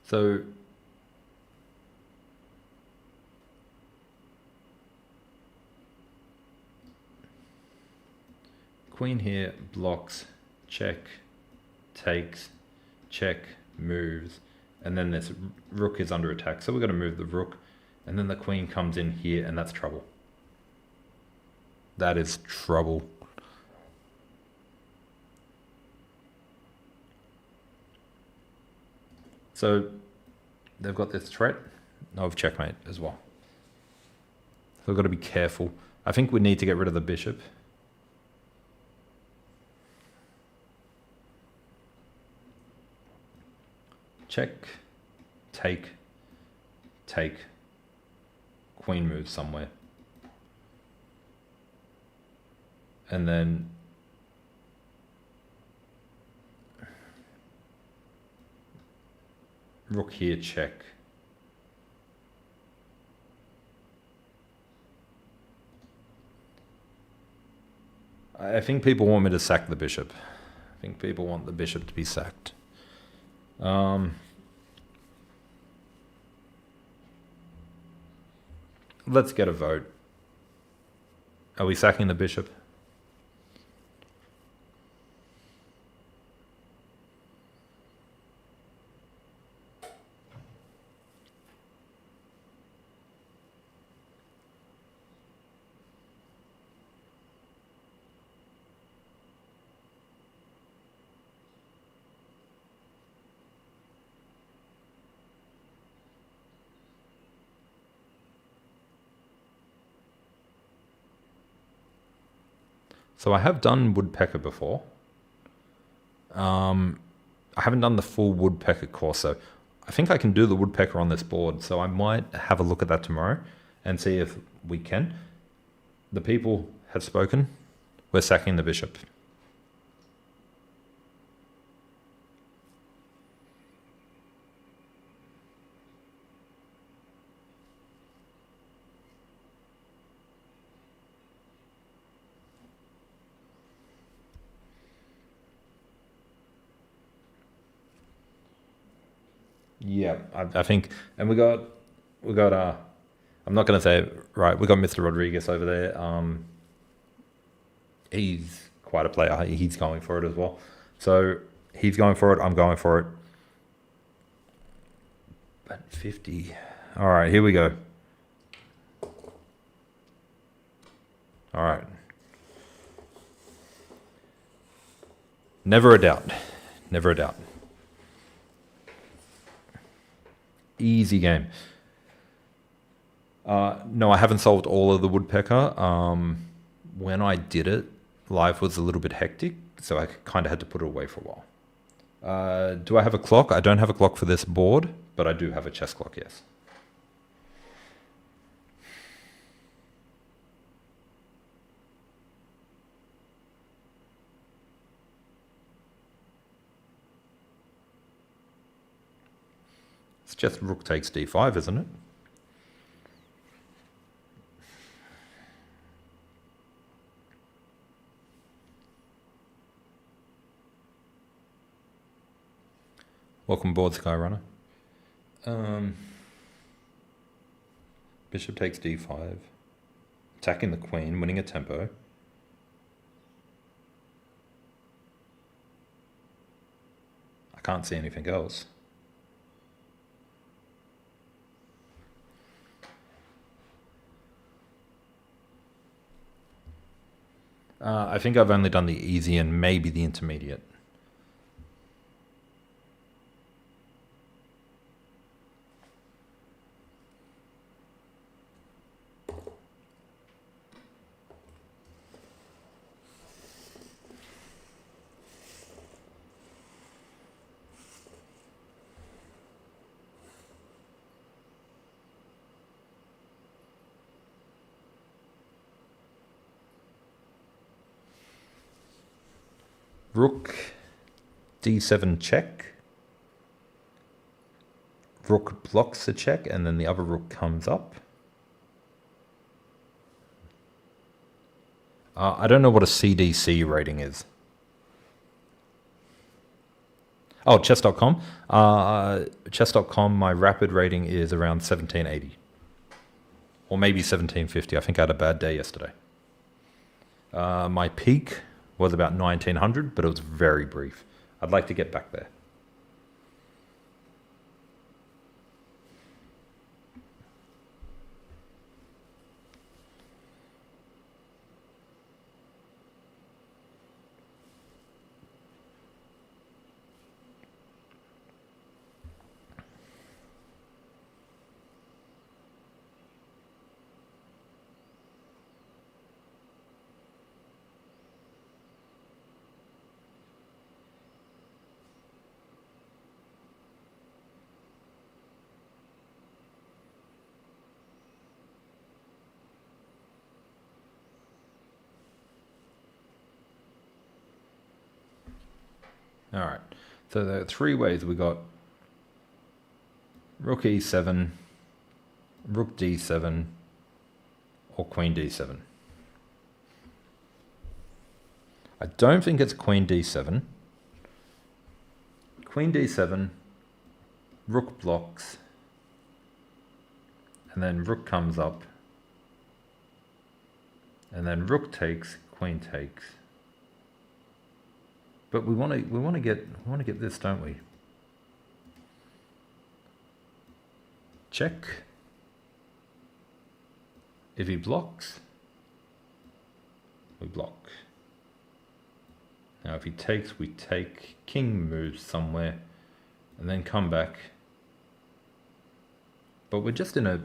So queen here blocks, check, takes, check, moves, and then this rook is under attack. So we've got to move the rook, and then the queen comes in here, and that's trouble. That is trouble. So they've got this threat of checkmate as well. So we've got to be careful. I think we need to get rid of the bishop. Check, take, take. Queen moves somewhere. And then rook here, check. I think people want me to sack the bishop. I think people want the bishop to be sacked. Let's get a vote. Are we sacking the bishop? So I have done woodpecker before. I haven't done the full woodpecker course, so I think I can do the woodpecker on this board. So I might have a look at that tomorrow and see if we can. The people have spoken. We're sacking the bishop. Yeah, I think, and we got, I'm not going to say it right. We got Mr. Rodriguez over there. He's quite a player. He's going for it as well. So he's going for it. I'm going for it. But 50. All right, here we go. All right. Never a doubt. Never a doubt. Easy game. No, I haven't solved all of the woodpecker. When I did it, life was a little bit hectic, so I kind of had to put it away for a while. Do I have a clock? I don't have a clock for this board, but I do have a chess clock, yes. It's just rook takes d5, isn't it? Welcome aboard, Skyrunner. Bishop takes d5. Attacking the queen, winning a tempo. I can't see anything else. I think I've only done the easy and maybe the intermediate. Rook d7 check. Rook blocks the check, and then the other rook comes up. I don't know what a CDC rating is. Oh, chess.com. Chess.com, my rapid rating is around 1780. Or maybe 1750. I think I had a bad day yesterday. My peak was about 1900, but it was very brief. I'd like to get back there. All right, so there are three ways. We got rook e7, rook d7, or queen d7. I don't think it's queen d7. Queen d7, rook blocks, and then rook comes up, and then rook takes, queen takes. But we want to get this, don't we? Check. If he blocks, we block. Now if he takes, we take. King moves somewhere, and then come back. But we're just in a...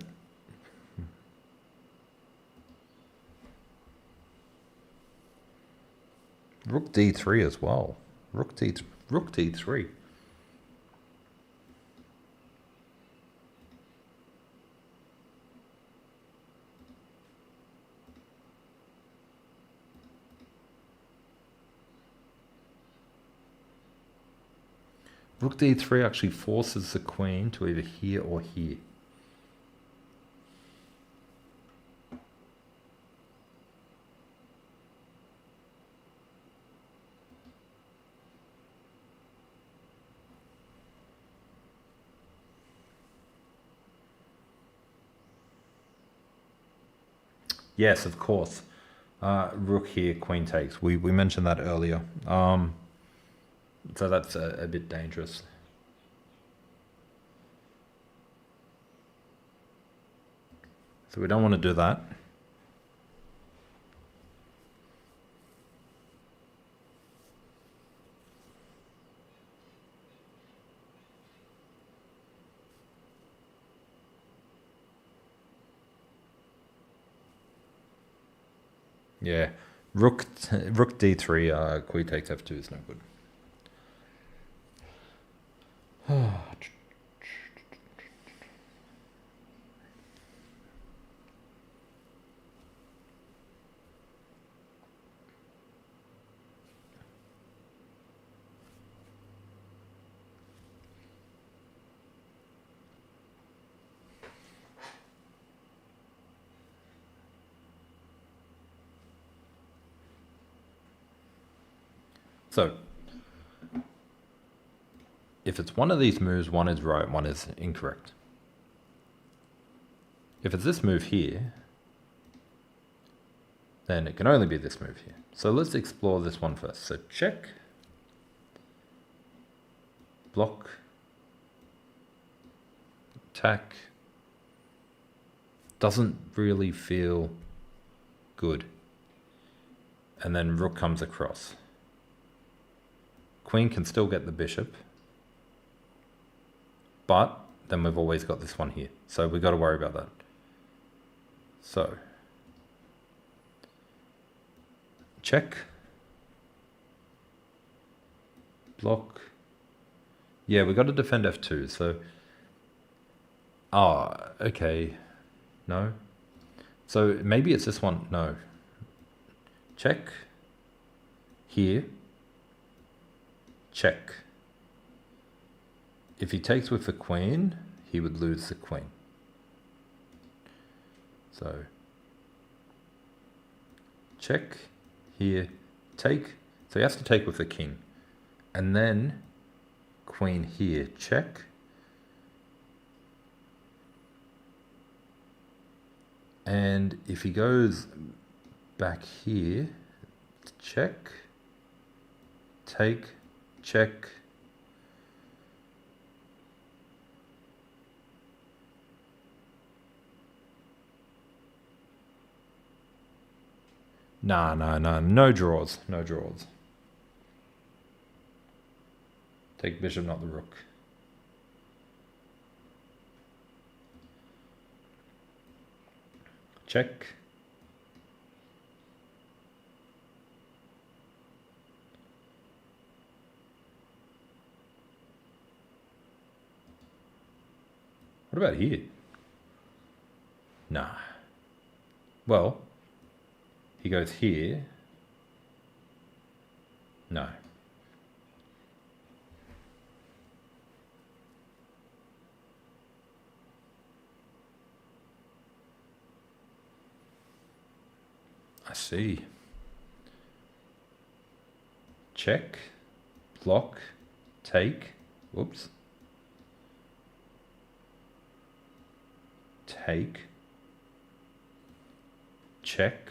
Rook d3 as well. Rook d3. Rook d3 actually forces the queen to either here or here. Yes, of course. Rook here, queen takes. We mentioned that earlier. So that's a bit dangerous. So we don't want to do that. Yeah, rook d3, queen takes f2 is no good. So, if it's one of these moves, one is right, one is incorrect. If it's this move here, then it can only be this move here. So let's explore this one first. So check, block, attack. Doesn't really feel good. And then rook comes across. Queen can still get the bishop, but then we've always got this one here. So we've got to worry about that. So, check, block. Yeah, we've got to defend f2. So, okay, no. So maybe it's this one, no. Check, here, check. If he takes with the queen, he would lose the queen. So, check, here, take. So he has to take with the king. And then queen here, check. And if he goes back here, check, take, check. No draws, no draws. Take bishop, not the rook. Check. What about here? Nah. Well, he goes here. No. I see. Check, block, take. Whoops. Take. Check.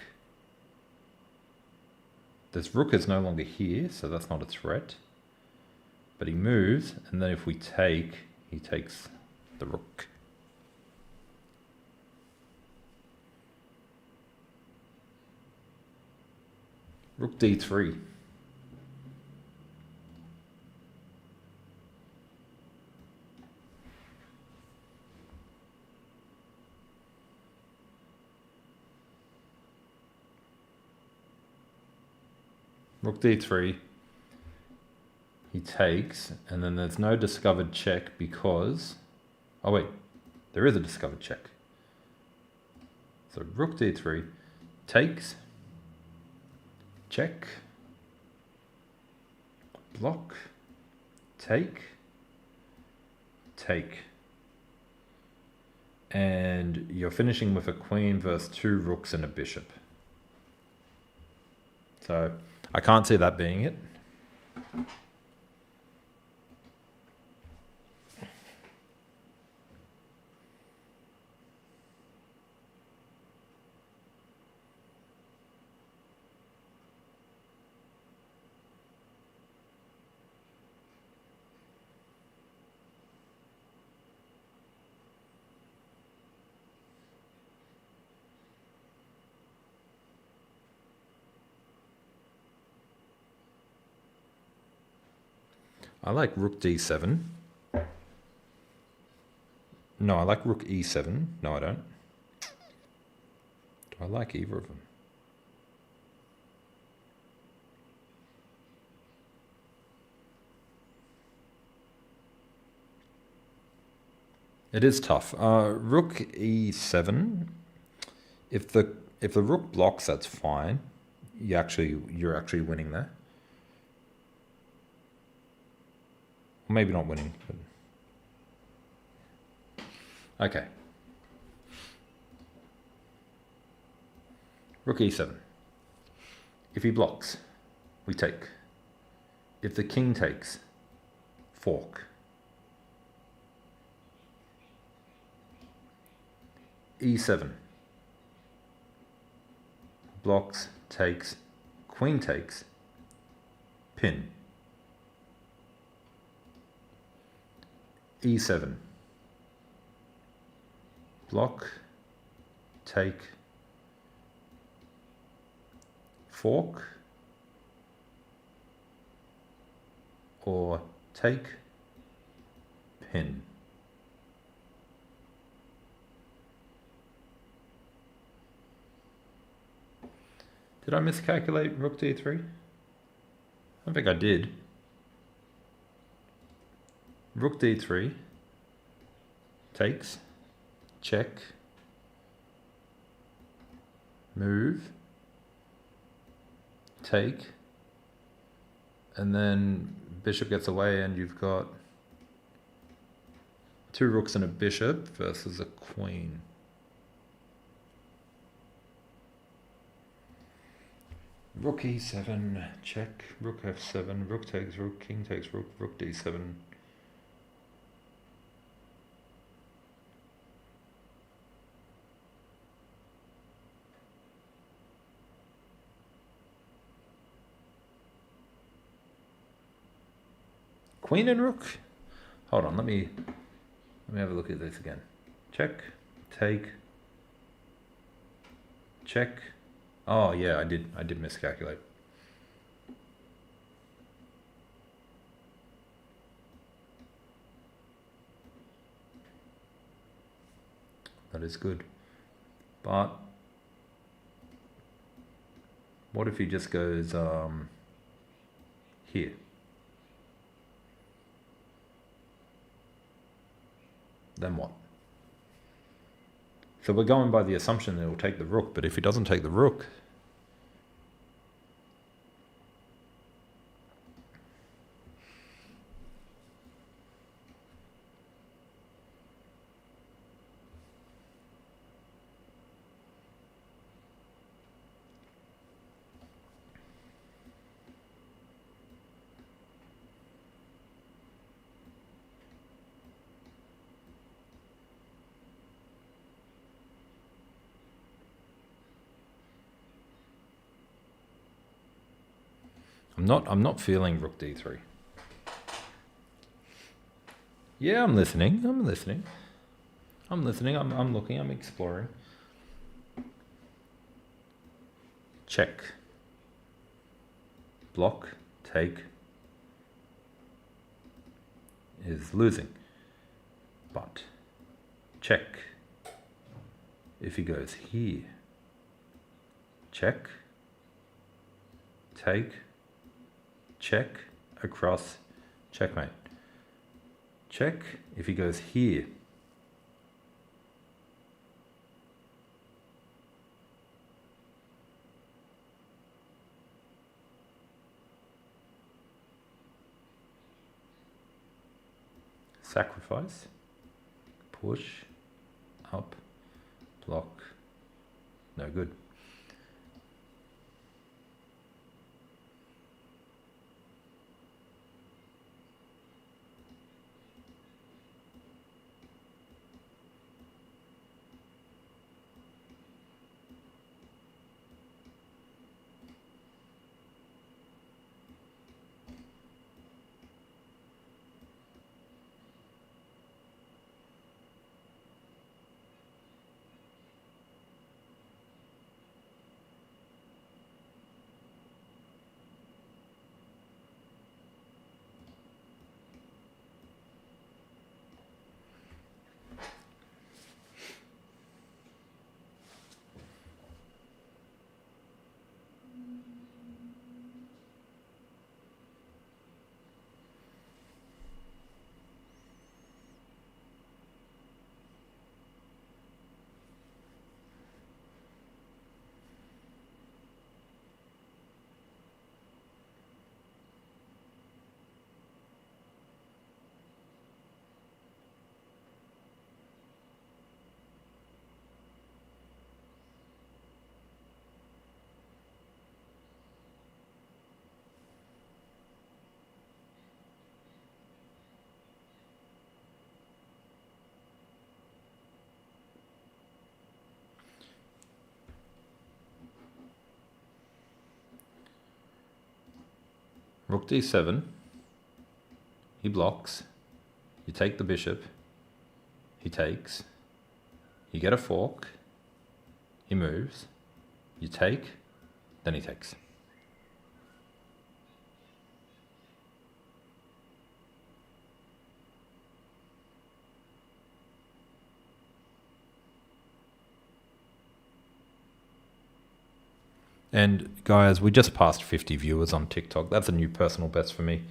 This rook is no longer here, so that's not a threat. But he moves, and then if we take, he takes the rook. Rook d3. Rook d3. He takes, and then there's no discovered check because... Oh wait, there is a discovered check. So rook d3 takes, check, block, take, take. And you're finishing with a queen versus 2 rooks and a bishop. So I can't see that being it. I like rook d7. No, I like rook e7. No, I don't. Do I like either of them? It is tough. Rook e7. If the rook blocks, that's fine. You're actually winning there. Maybe not winning, but okay. Rook e7. If he blocks, we take. If the king takes, fork. e7. Blocks, takes, queen takes, pin. e7. Block, take, fork, or take, pin. Did I miscalculate rook d3? I don't think I did. Rook d3 takes, check, move, take, and then bishop gets away and you've got 2 rooks and a bishop versus a queen. Rook e7, check, rook f7, rook takes rook, king takes rook, rook d7. Queen and rook? Hold on, let me have a look at this again. Check, take, check. Oh yeah, I did miscalculate. That is good. But what if he just goes here? Then what? So we're going by the assumption that he'll take the rook, but if he doesn't take the rook, I'm not feeling rook d3. Yeah, I'm listening. I'm looking, I'm exploring. Check. Block, take is losing. But check. If he goes here, check, take, check, across, checkmate. Check if he goes here. Sacrifice, push, up, block, no good. Rook d7, he blocks, you take the bishop, he takes, you get a fork, he moves, you take, then he takes. And guys, we just passed 50 viewers on TikTok. That's a new personal best for me.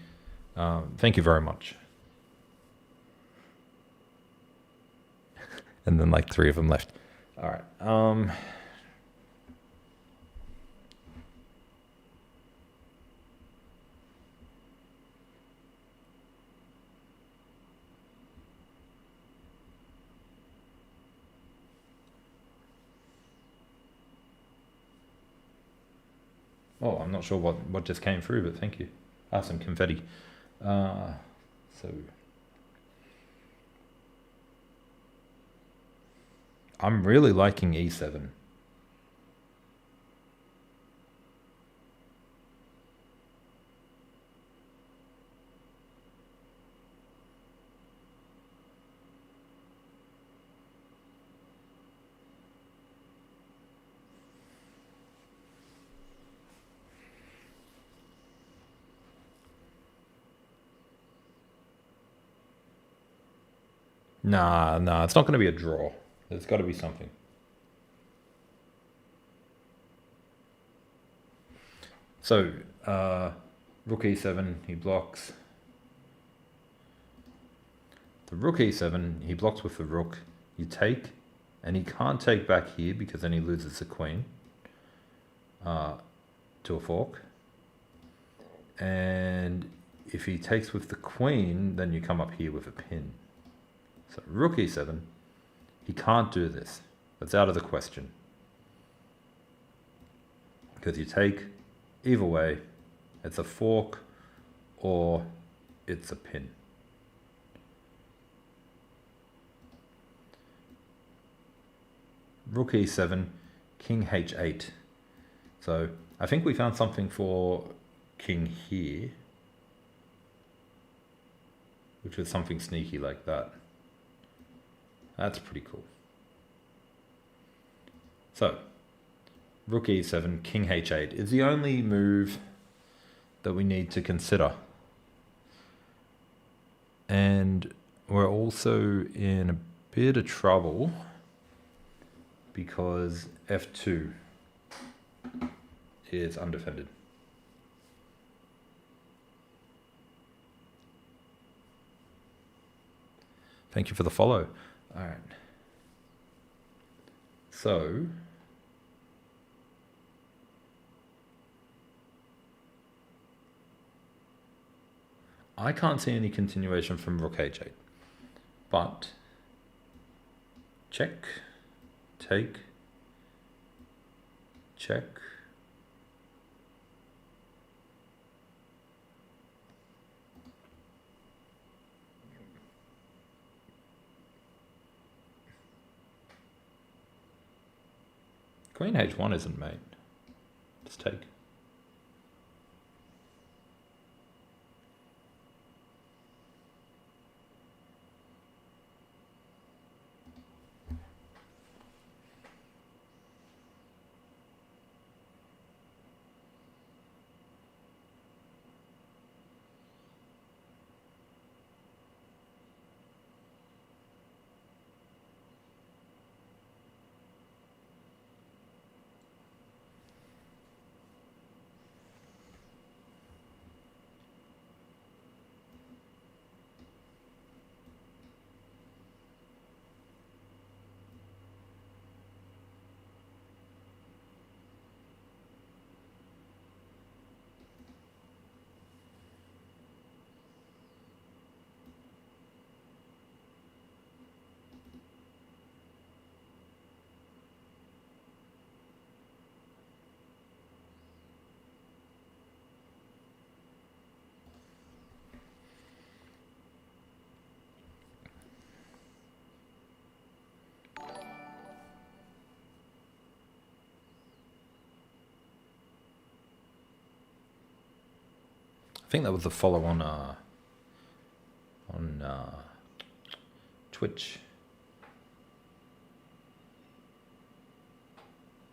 Thank you very much. And then like 3 of them left. All right. Oh, I'm not sure what just came through, but thank you. Some confetti. So I'm really liking e7. Nah, it's not going to be a draw. There's got to be something. So, rook e7, he blocks. The rook e7, he blocks with the rook. You take, and he can't take back here because then he loses the queen to a fork. And if he takes with the queen, then you come up here with a pin. So rook e7, he can't do this. That's out of the question. Because you take, either way, it's a fork or it's a pin. Rook e7, king h8. So I think we found something for king here, which was something sneaky like that. That's pretty cool. So, rook e7, king h8 is the only move that we need to consider. And we're also in a bit of trouble because f2 is undefended. Thank you for the follow. All right. So I can't see any continuation from rook h8, but check, take, check. Queen h1 isn't mate. Just take. I think that was the follow on Twitch.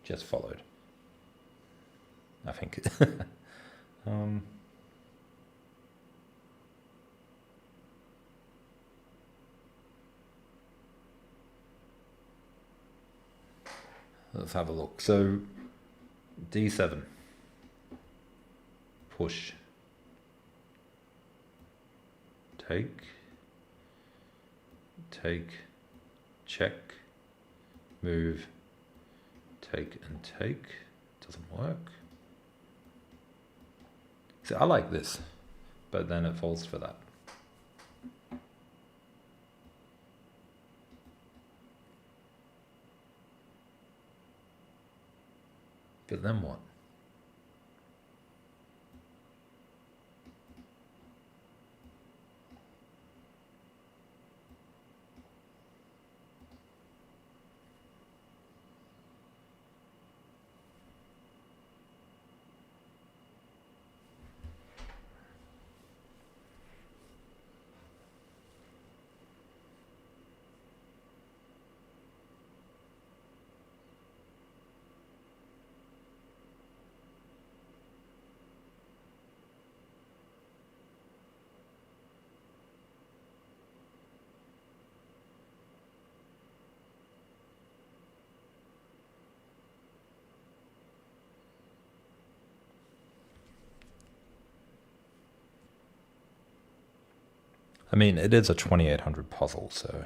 Just followed. I think. Let's have a look. So d7, push, take, check, move, take and take. Doesn't work. See, I like this, but then it falls for that. But then what? I mean, it is a 2800 puzzle, so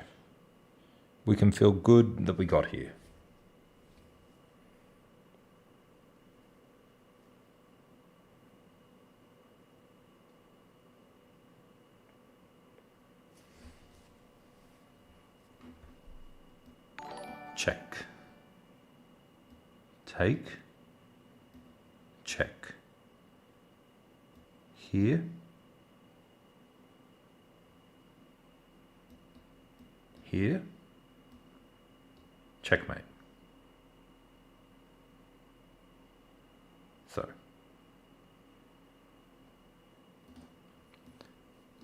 we can feel good that we got here. Check. Take. Check. Here. Here. Checkmate. So.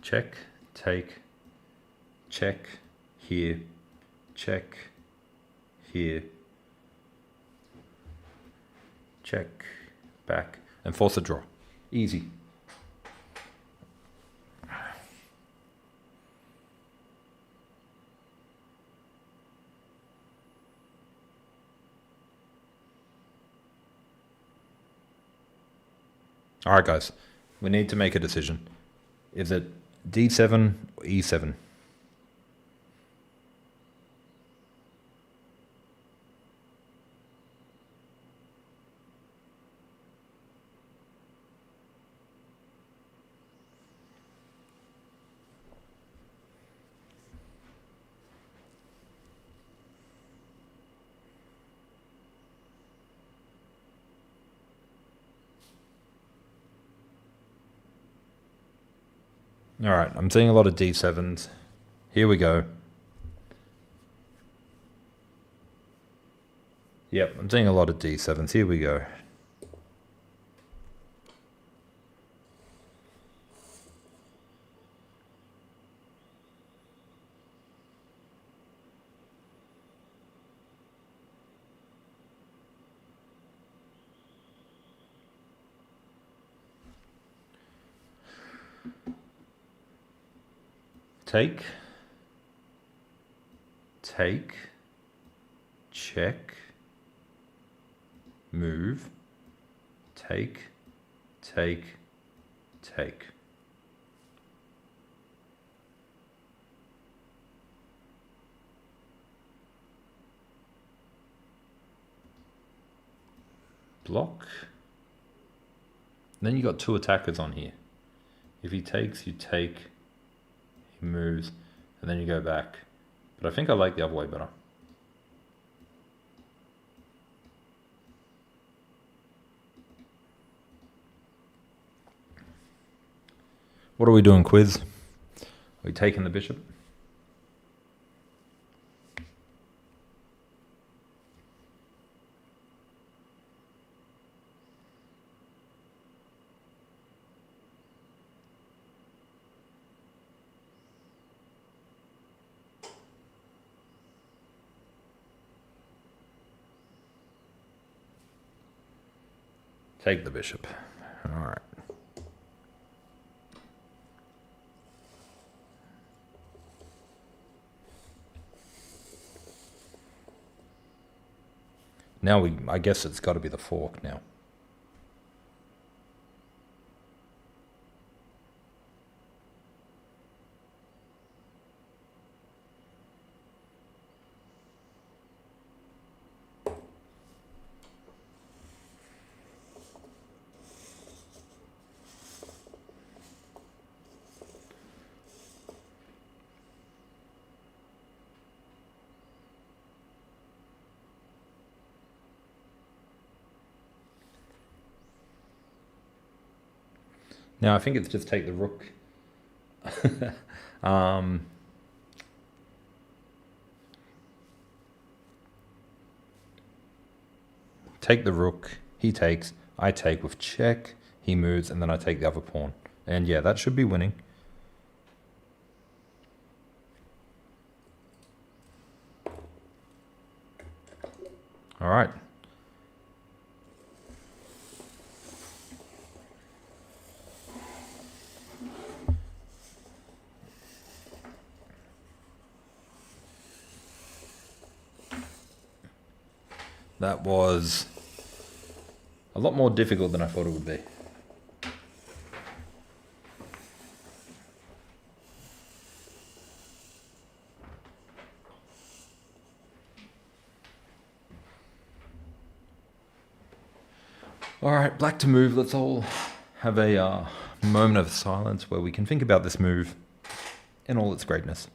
Check, take, check, here, check, here, check, back, and force a draw. Easy. All right, guys, we need to make a decision. Is it d7 or e7? All right, I'm seeing a lot of d7s. Here we go. Yep, I'm seeing a lot of d7s. Here we go. Take, check, move, take, take. Block. Then you got two attackers on here. If he takes, you take, he moves, and then you go back. But I think I like the other way better. What are we doing, quiz? Are we taking the bishop? Take the bishop. All right. Now I guess it's got to be the fork now. Now I think it's just take the rook. Take the rook, he takes, I take with check, he moves, and then I take the other pawn. And yeah, that should be winning. All right. That was a lot more difficult than I thought it would be. All right, black to move. Let's all have a moment of silence where we can think about this move in all its greatness.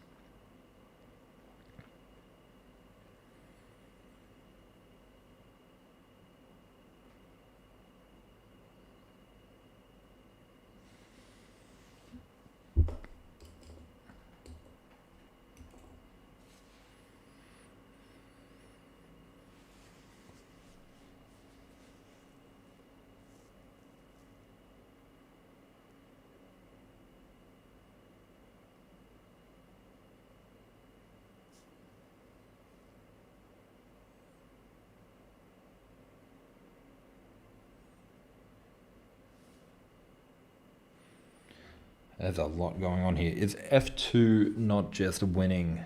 There's a lot going on here. Is f2 not just winning?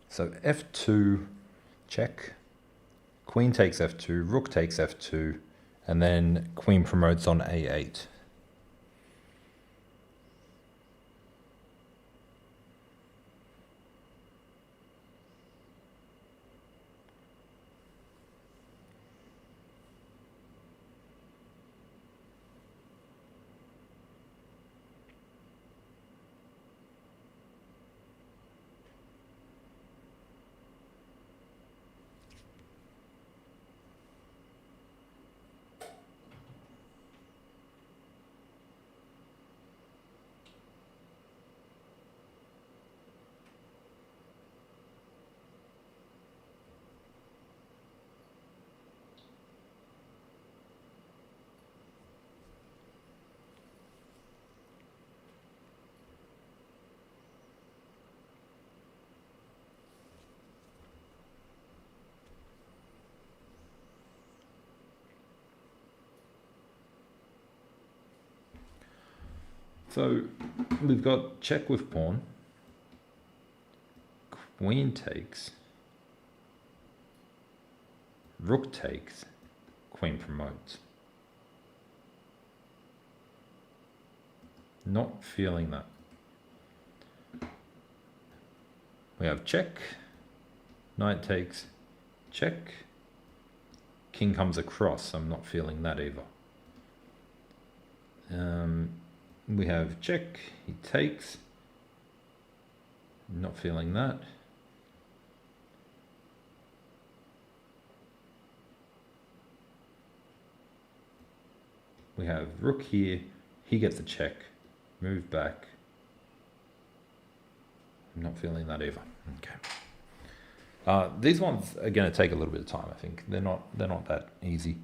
So f2, check. Queen takes f2, rook takes f2, and then queen promotes on a8. So we've got check with pawn, queen takes, rook takes, queen promotes. Not feeling that. We have check, knight takes, check, king comes across. I'm not feeling that either. We have check, he takes, not feeling that. We have rook here, he gets a check, move back. I'm not feeling that either. Okay. These ones are going to take a little bit of time. I think they're not that easy.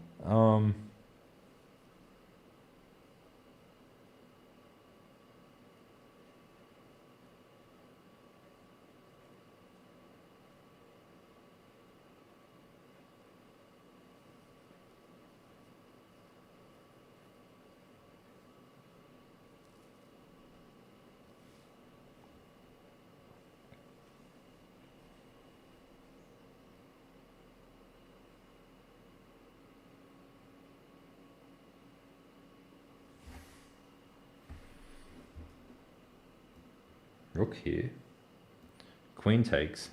Rook here, queen takes,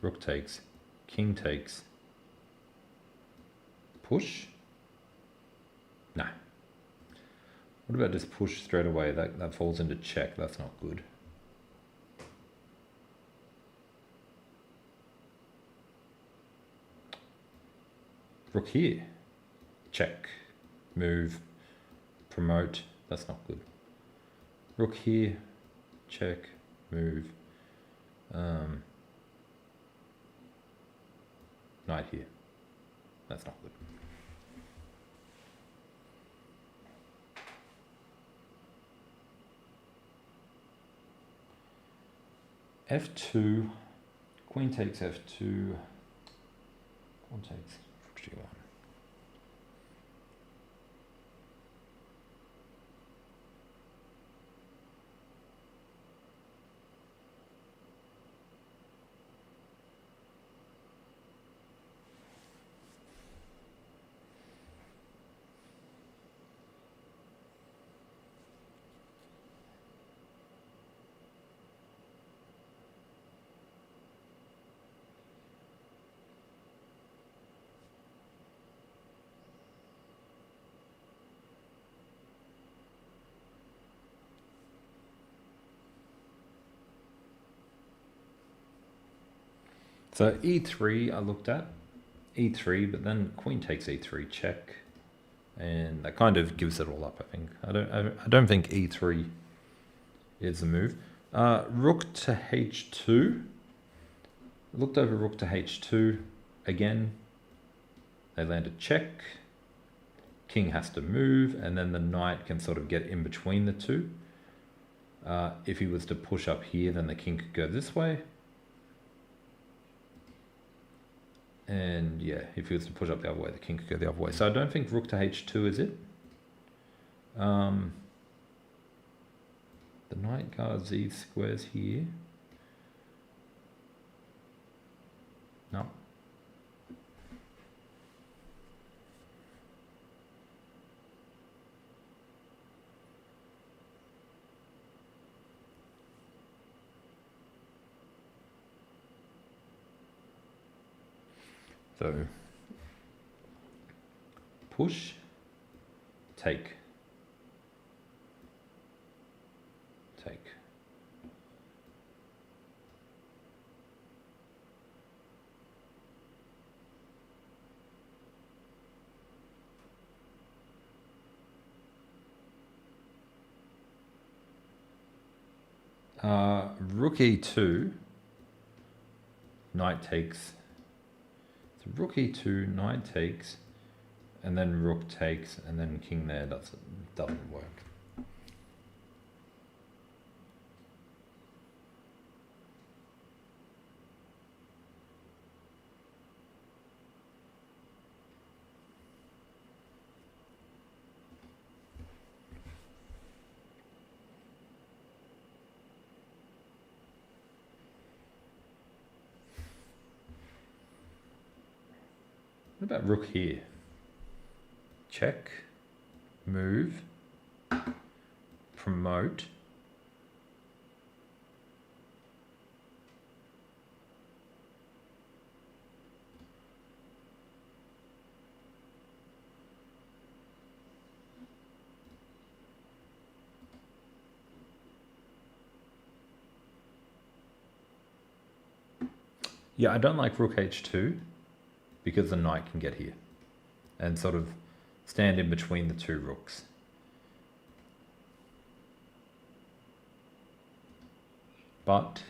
rook takes, king takes, push? Nah. What about just push straight away? That falls into check, that's not good. Rook here, check, move, promote, that's not good. Rook here, check, move, knight here, that's not good. F2, queen takes F2, pawn takes G1. So E3 I looked at, E3, but then queen takes E3, check, and that kind of gives it all up. I think I don't think E3 is the move. Rook to H2. I looked over rook to H2 again. They landed check. King has to move, and then the knight can sort of get in between the two. If he was to push up here, then the king could go this way. And yeah, if he was to push up the other way, the king could go the other way. So I don't think rook to H2 is it. The knight guards these squares here. No. So push, take, take. Rook E2, knight takes. So rook E2, knight takes, and then rook takes, and then king there. That doesn't work. about rook here? Check, move, promote. Yeah, I don't like rook h2 because the knight can get here and sort of stand in between the two rooks. But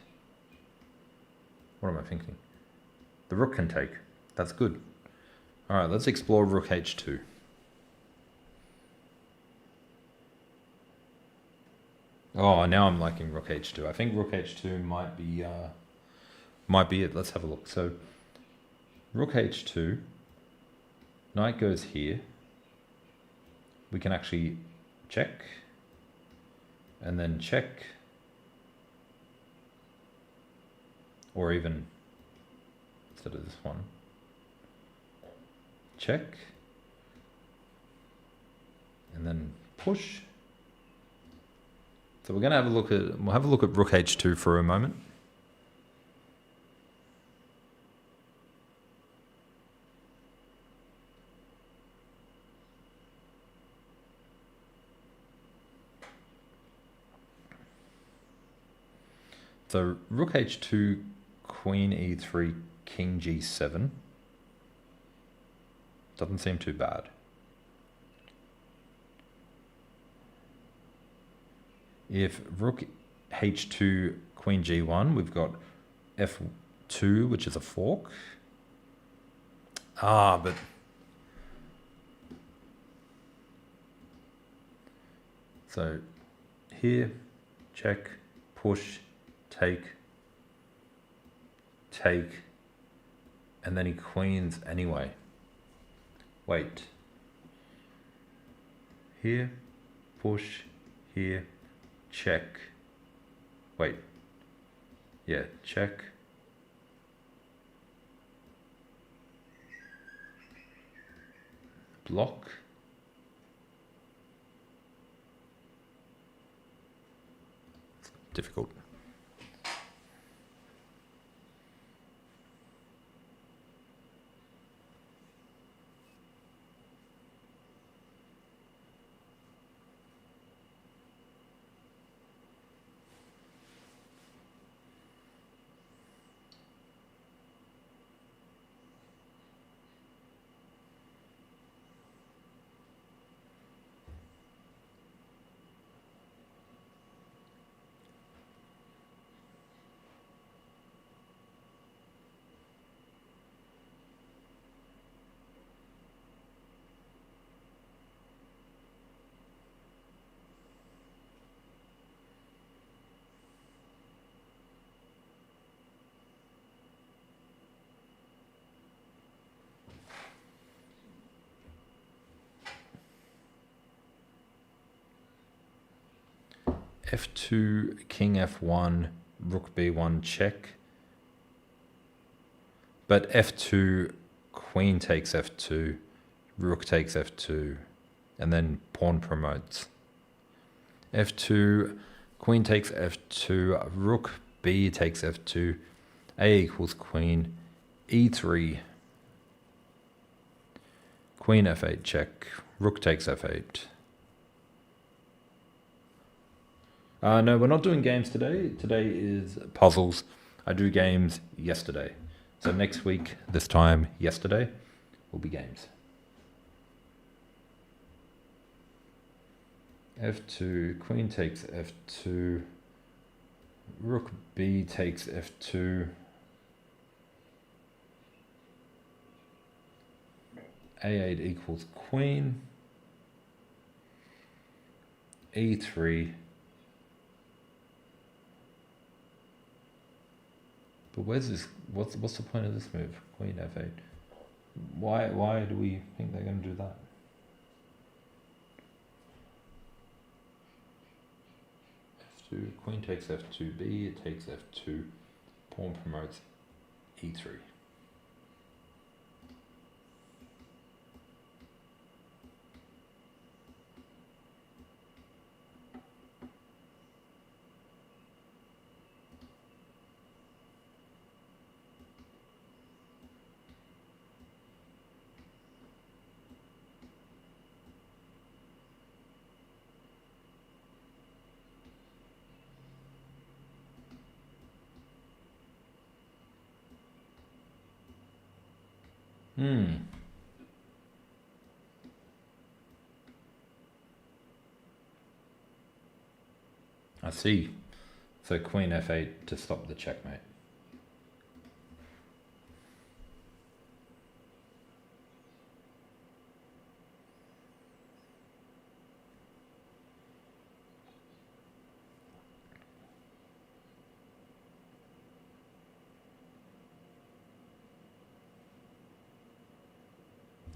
what am I thinking? The rook can take. That's good. All right, let's explore rook h2. Oh, now I'm liking rook h2. I think rook h2 might be it. Let's have a look. So rook h2, knight goes here. We can actually check and then check, or even instead of this one, check and then push. So we're going to have a look at, we'll have a look at rook h2 for a moment. So rook h2, queen e3, king g7. Doesn't seem too bad. If rook h2, queen g1, we've got f2, which is a fork. But so here, check, push, take, and then he queens anyway. Wait. Here, push, here, check. Wait. Yeah, check. Block. It's difficult. f2, king f1, rook b1, check. But f2, queen takes f2, rook takes f2, and then pawn promotes. f2, queen takes f2, rook b takes f2, a equals queen, e3, queen f8 check, rook takes f8. No, we're not doing games today. Today is puzzles. I do games yesterday. So next week, this time yesterday, will be games. f2, queen takes f2, rook b takes f2, a8 equals queen, e3, but where's this? What's the point of this move? Queen f8. Why do we think they're going to do that? f2, queen takes f2, b, it takes f2, pawn promotes e3. I see. So queen f8 to stop the checkmate.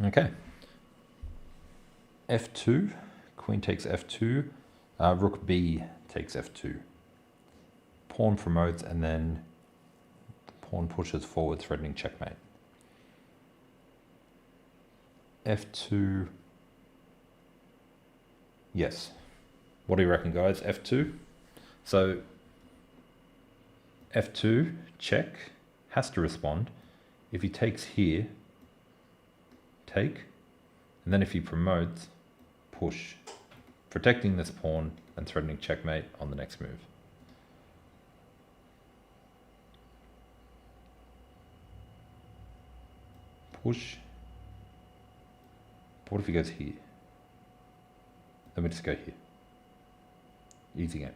Okay. f2, queen takes f2, rook b takes f2. Pawn promotes and then pawn pushes forward, threatening checkmate. f2, yes. What do you reckon, guys? f2? So f2, check, has to respond. If he takes here, take, and then if he promotes, push, protecting this pawn and threatening checkmate on the next move. Push. But what if he goes here? Let me just go here. Easy game.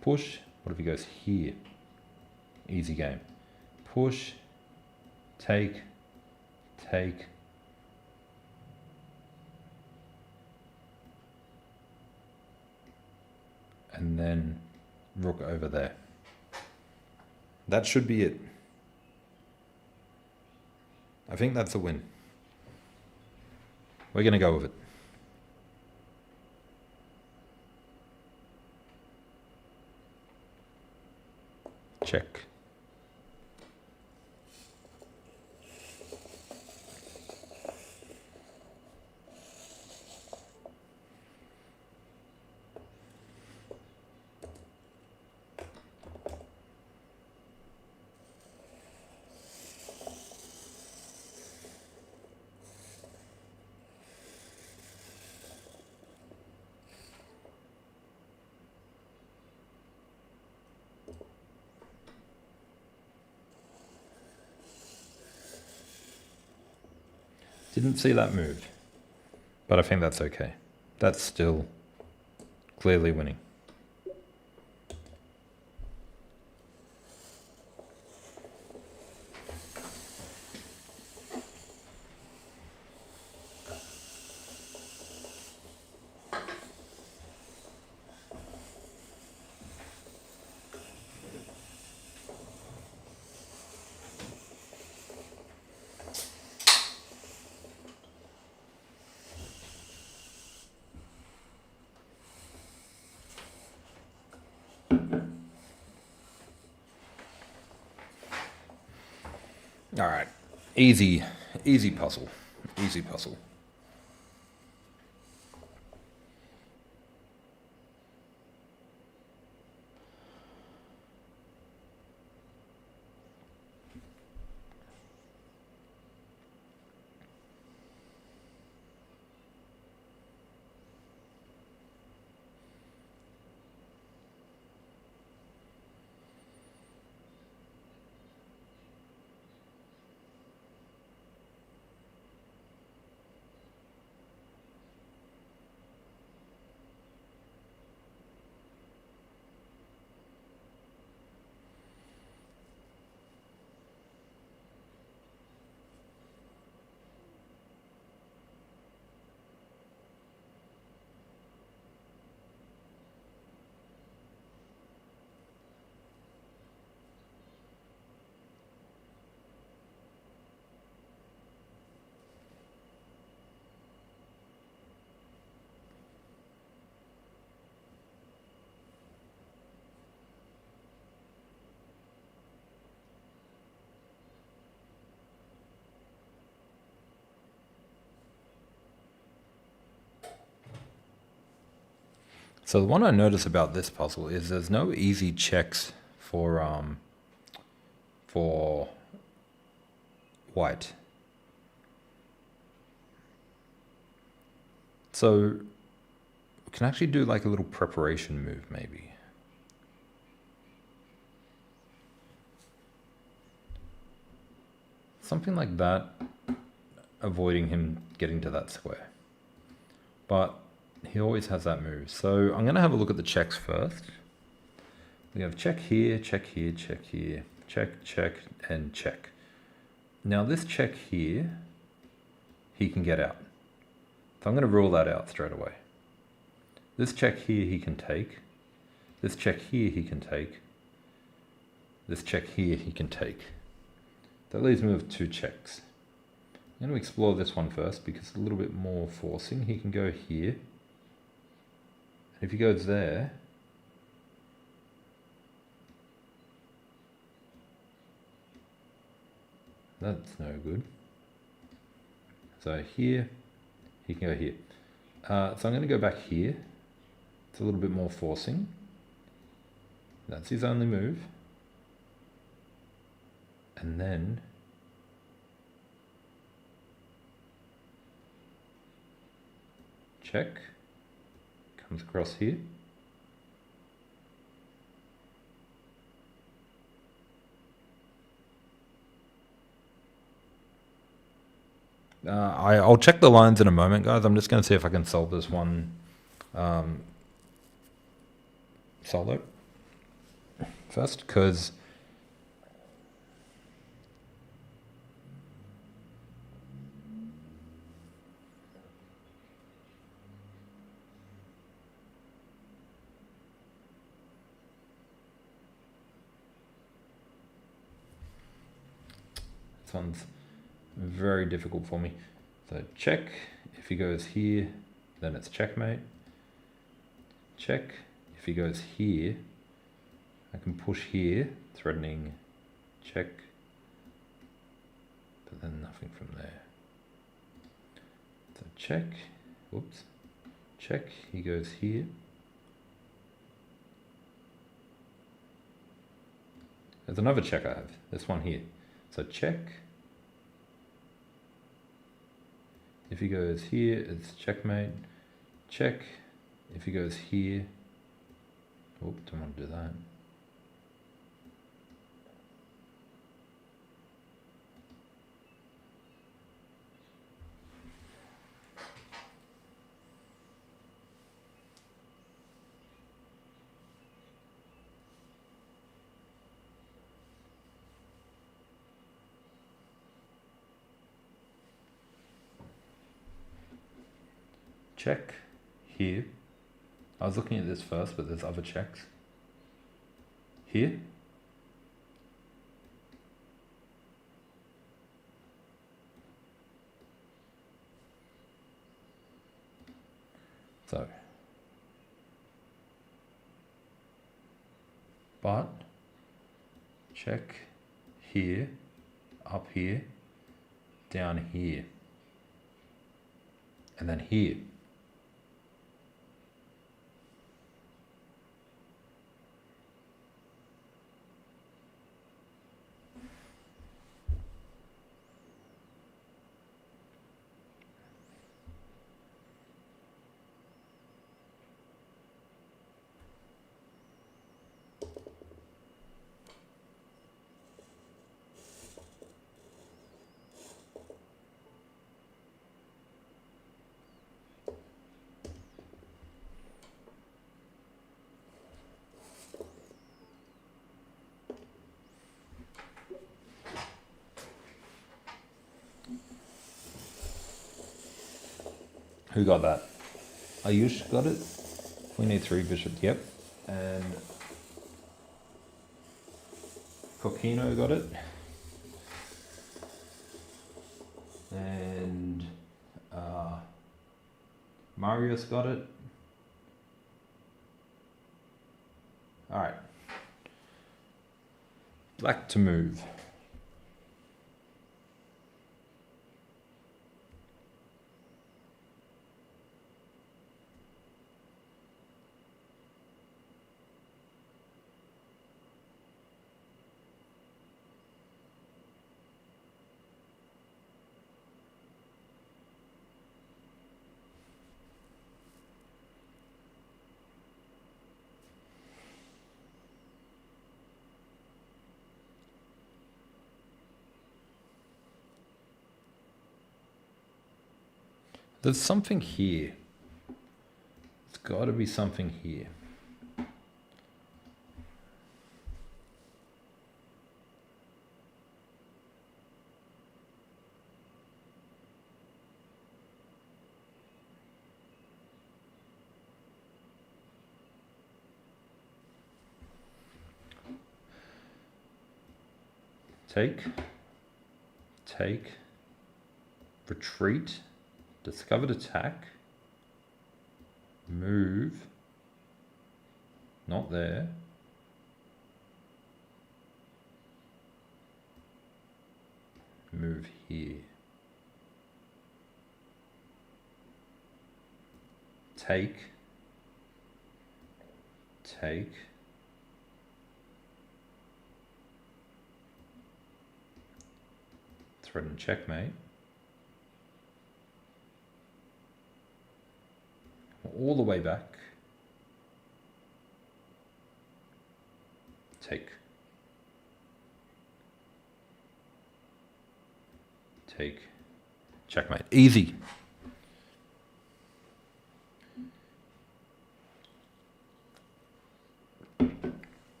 Push. What if he goes here? Easy game. Push. Take. Take. And then rook over there. That should be it. I think that's a win. We're going to go with it. Check. Didn't see that move, but I think that's okay. That's still clearly winning. All right, easy puzzle, easy puzzle. So the one I notice about this puzzle is there's no easy checks for white. So we can actually do like a little preparation move maybe. Something like that. avoiding him getting to that square. But he always has that move. So I'm going to have a look at the checks first. We have check here, check here, check here, check, check, and check. Now this check here, he can get out. So I'm going to rule that out straight away. This check here he can take. This check here he can take. This check here he can take. That leaves me with 2 checks. I'm going to explore this one first because it's a little bit more forcing. He can go here. And if he goes there, that's no good. So here, he can go here. So I'm going to go back here. It's a little bit more forcing. That's his only move. And then check, comes across here. I'll check the lines in a moment, guys. I'm just going to see if I can solve this one solo first, because this one's very difficult for me. So check, if he goes here, then it's checkmate. Check, if he goes here, I can push here, threatening check, but then nothing from there. So check, whoops, check, he goes here. There's another check I have, this one here. So check. If he goes here, it's checkmate. Check. If he goes here, oh, don't want to do that. Check here. I was looking at this first, but there's other checks. Here. So. But check here, up here, down here, and then here. Who got that? Ayush got it. Queen a3, bishop, yep. And Coquino got it. And Marius got it. All right. Black to move. There's something here. It's got to be something here. Take, retreat, discovered attack, move, not there, move here, take, threaten checkmate, all the way back, take, checkmate. Easy.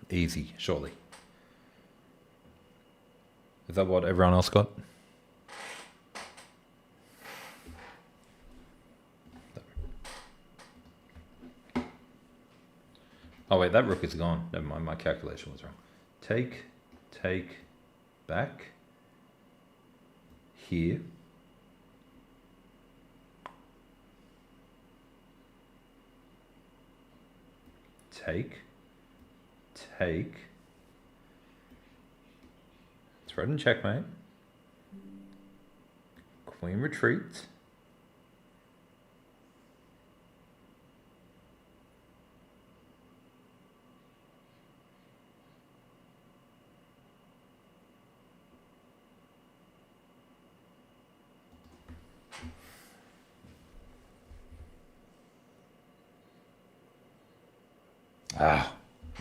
Easy, surely. Is that what everyone else got? Oh wait, that rook is gone. Never mind, my calculation was wrong. Take, back, here. Take, threaten checkmate, queen retreats,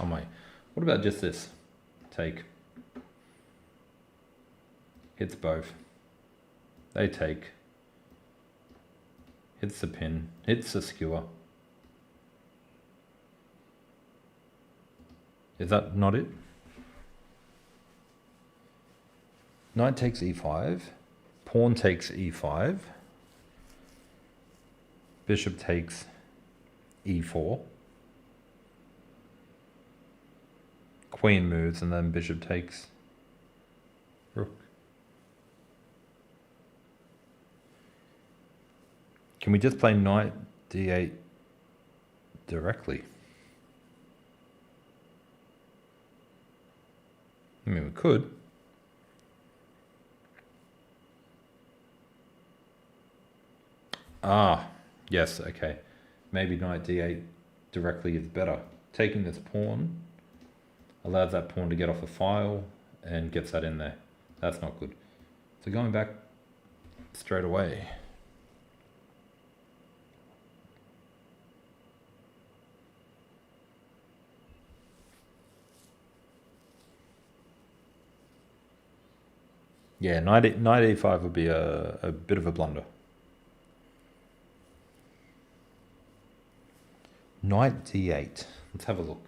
oh my, what about just this? Take, hits both, they take, hits the pin, hits the skewer. Is that not it? Knight takes e5, pawn takes e5, bishop takes e4, queen moves, and then bishop takes rook. Can we just play knight d8 directly? I mean, we could. Yes, okay. Maybe knight d8 directly is better. Taking this pawn allows that pawn to get off a file and gets that in there. That's not good. So going back straight away. Yeah, knight e5 would be a bit of a blunder. Knight d8. Let's have a look.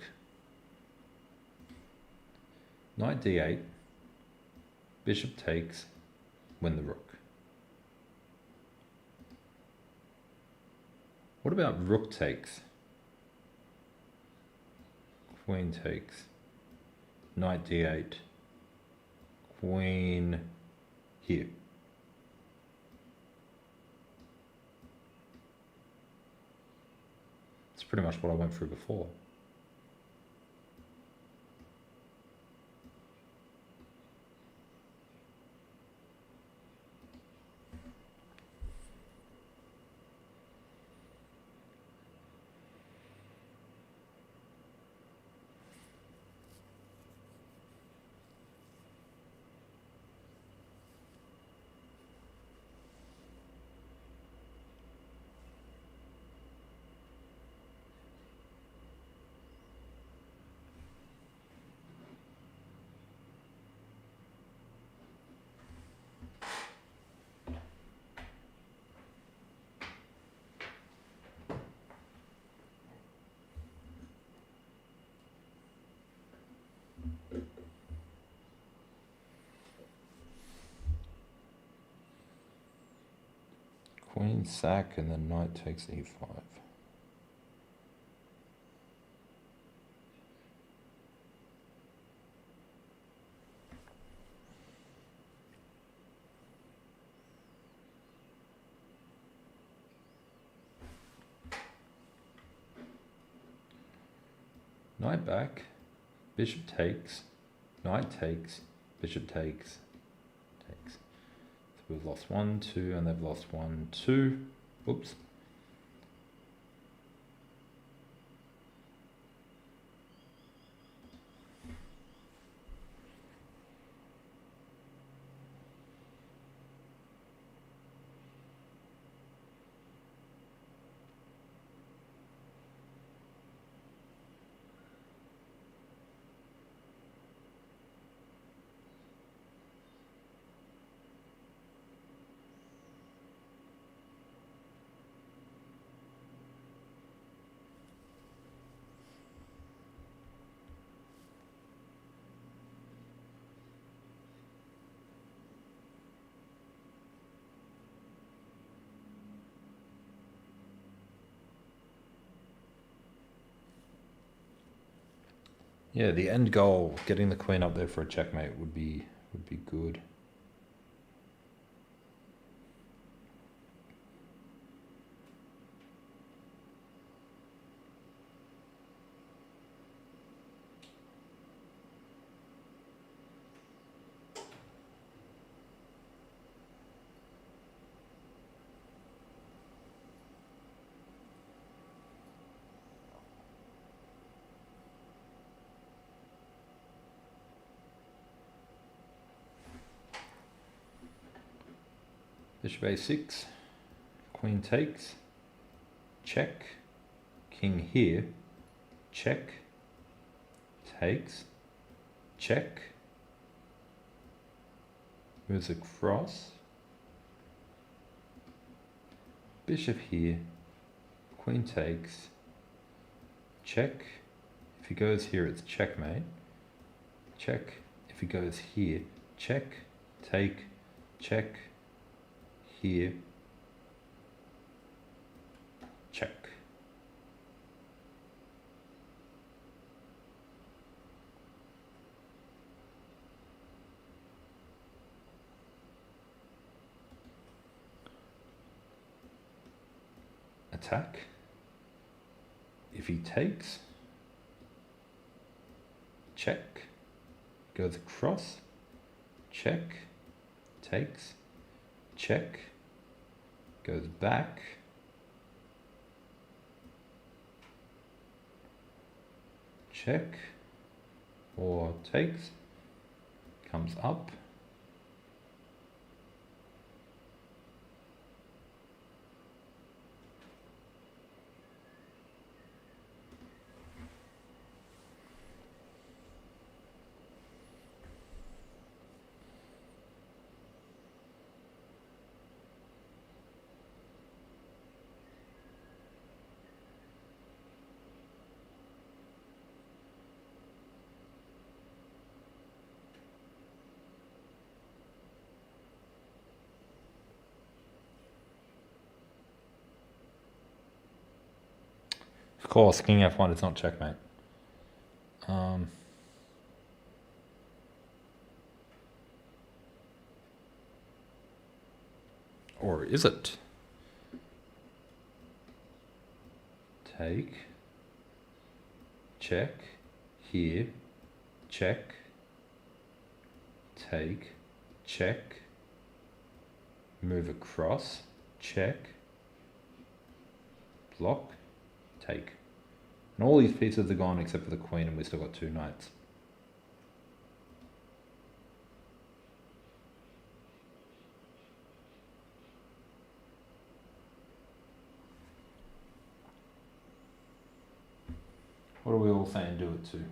Knight d8. Bishop takes. Win the rook. What about rook takes? Queen takes. Knight d8. Queen here. It's pretty much what I went through before. Queen sack and then knight takes e5. Knight back, bishop takes, knight takes, bishop takes, takes. So we've lost 1, 2, and they've lost 1, 2. Oops. Yeah, the end goal, getting the queen up there for a checkmate would be good. Bishop a6, queen takes, check, king here, check, takes, check, moves across, bishop here, queen takes, check, if he goes here it's checkmate, check, if he goes here, check, take, check, here, check. Attack. If he takes, check, goes across, check, takes, check, goes back, check, or takes, comes up, of course, king f1 is not checkmate. Or is it? Take, check, here, check, take, check, move across, check, block, take. And all these pieces are gone except for the queen, and we've still got 2 knights. What are we all saying do it to?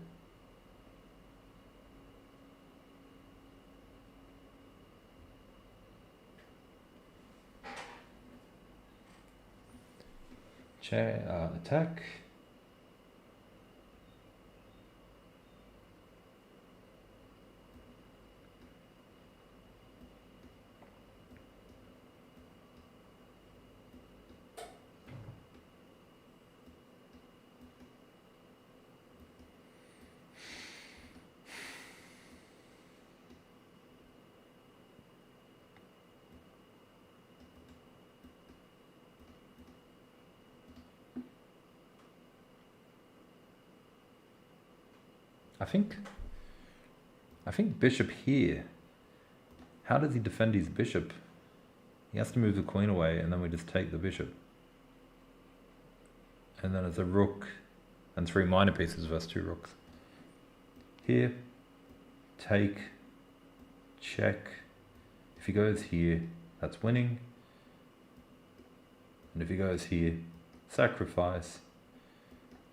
Attack. I think bishop here. How does he defend his bishop? He has to move the queen away, and then we just take the bishop. And then it's a rook and 3 minor pieces versus 2 rooks. Here, take, check. If he goes here, that's winning. And if he goes here, sacrifice,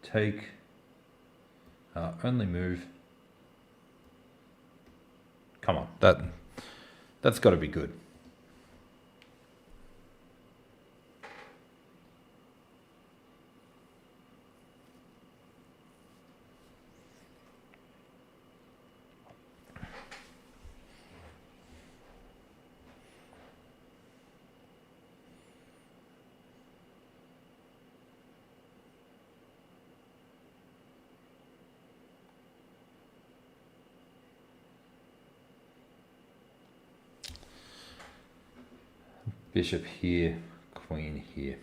take, only move. Come on, that's got to be good. Bishop here, queen here.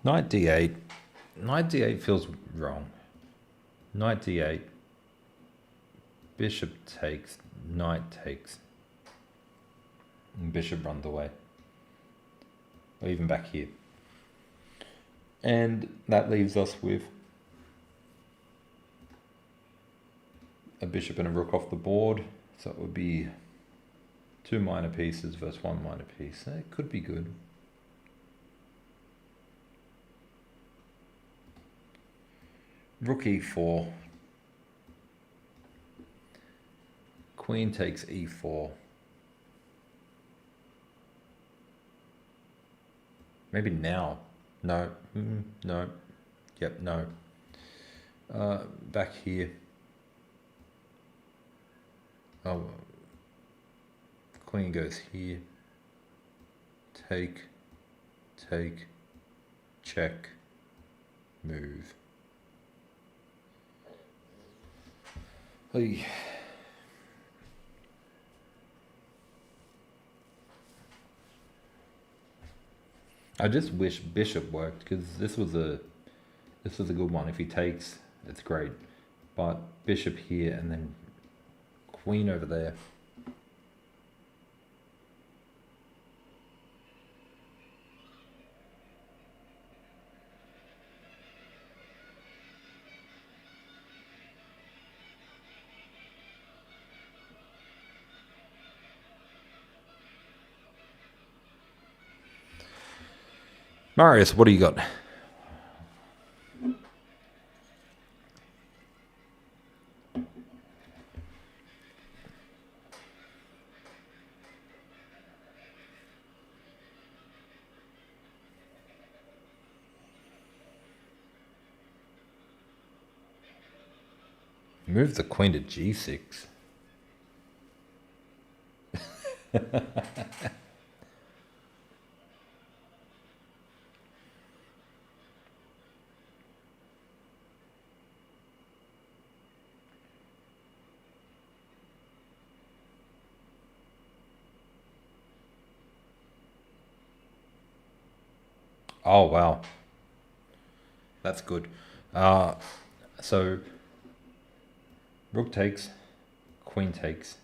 Knight d8. Knight d8 feels wrong. Knight d8. Bishop takes. Knight takes. And bishop runs away. Or even back here. And that leaves us with a bishop and a rook off the board. So it would be 2 minor pieces versus 1 minor piece. It could be good. Rook e4. Queen takes e4. Maybe now. No. No. Yep, no. Back here. Oh. Queen goes here. Take. Take. Check. Move. Hey. I just wish bishop worked because this was a good one. If he takes, it's great. But bishop here and then queen over there. Marius, what do you got? Move the queen to g6. Oh, wow. That's good. So rook takes, queen takes,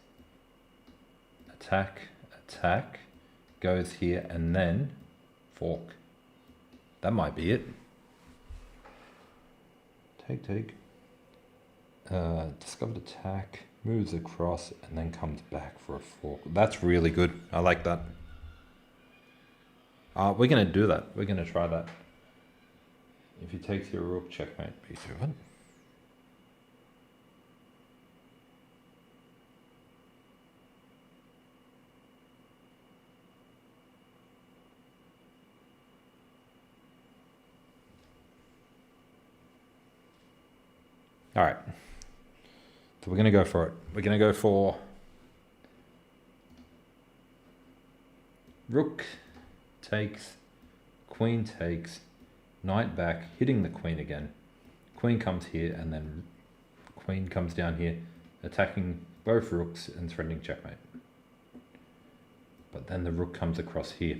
attack, attack, goes here, and then fork. That might be it. Take. Discovered attack, moves across, and then comes back for a fork. That's really good. I like that. We're going to do that. We're going to try that. If he takes your rook, checkmate, b7. All right. So we're going to go for it. We're going to go for rook takes, queen takes, knight back, hitting the queen again. Queen comes here, and then queen comes down here, attacking both rooks and threatening checkmate. But then the rook comes across here.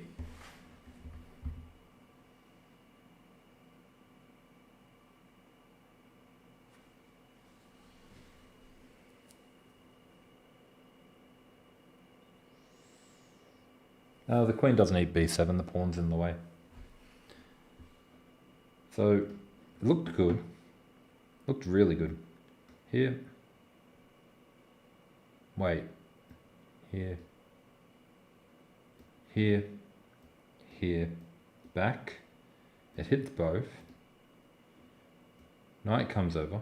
The queen doesn't eat b7, the pawn's in the way. So, it looked good. Looked really good. Here. Wait. Here. Here. Here. Back. It hits both. Knight comes over.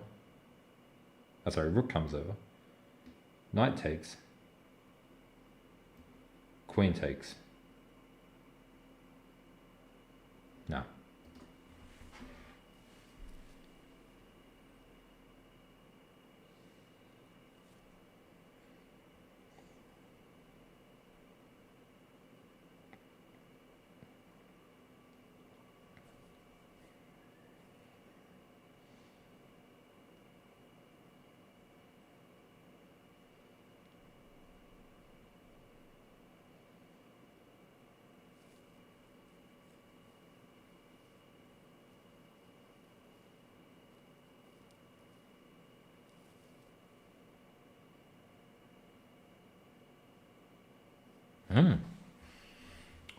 Oh, sorry, rook comes over. Knight takes. Queen takes. No.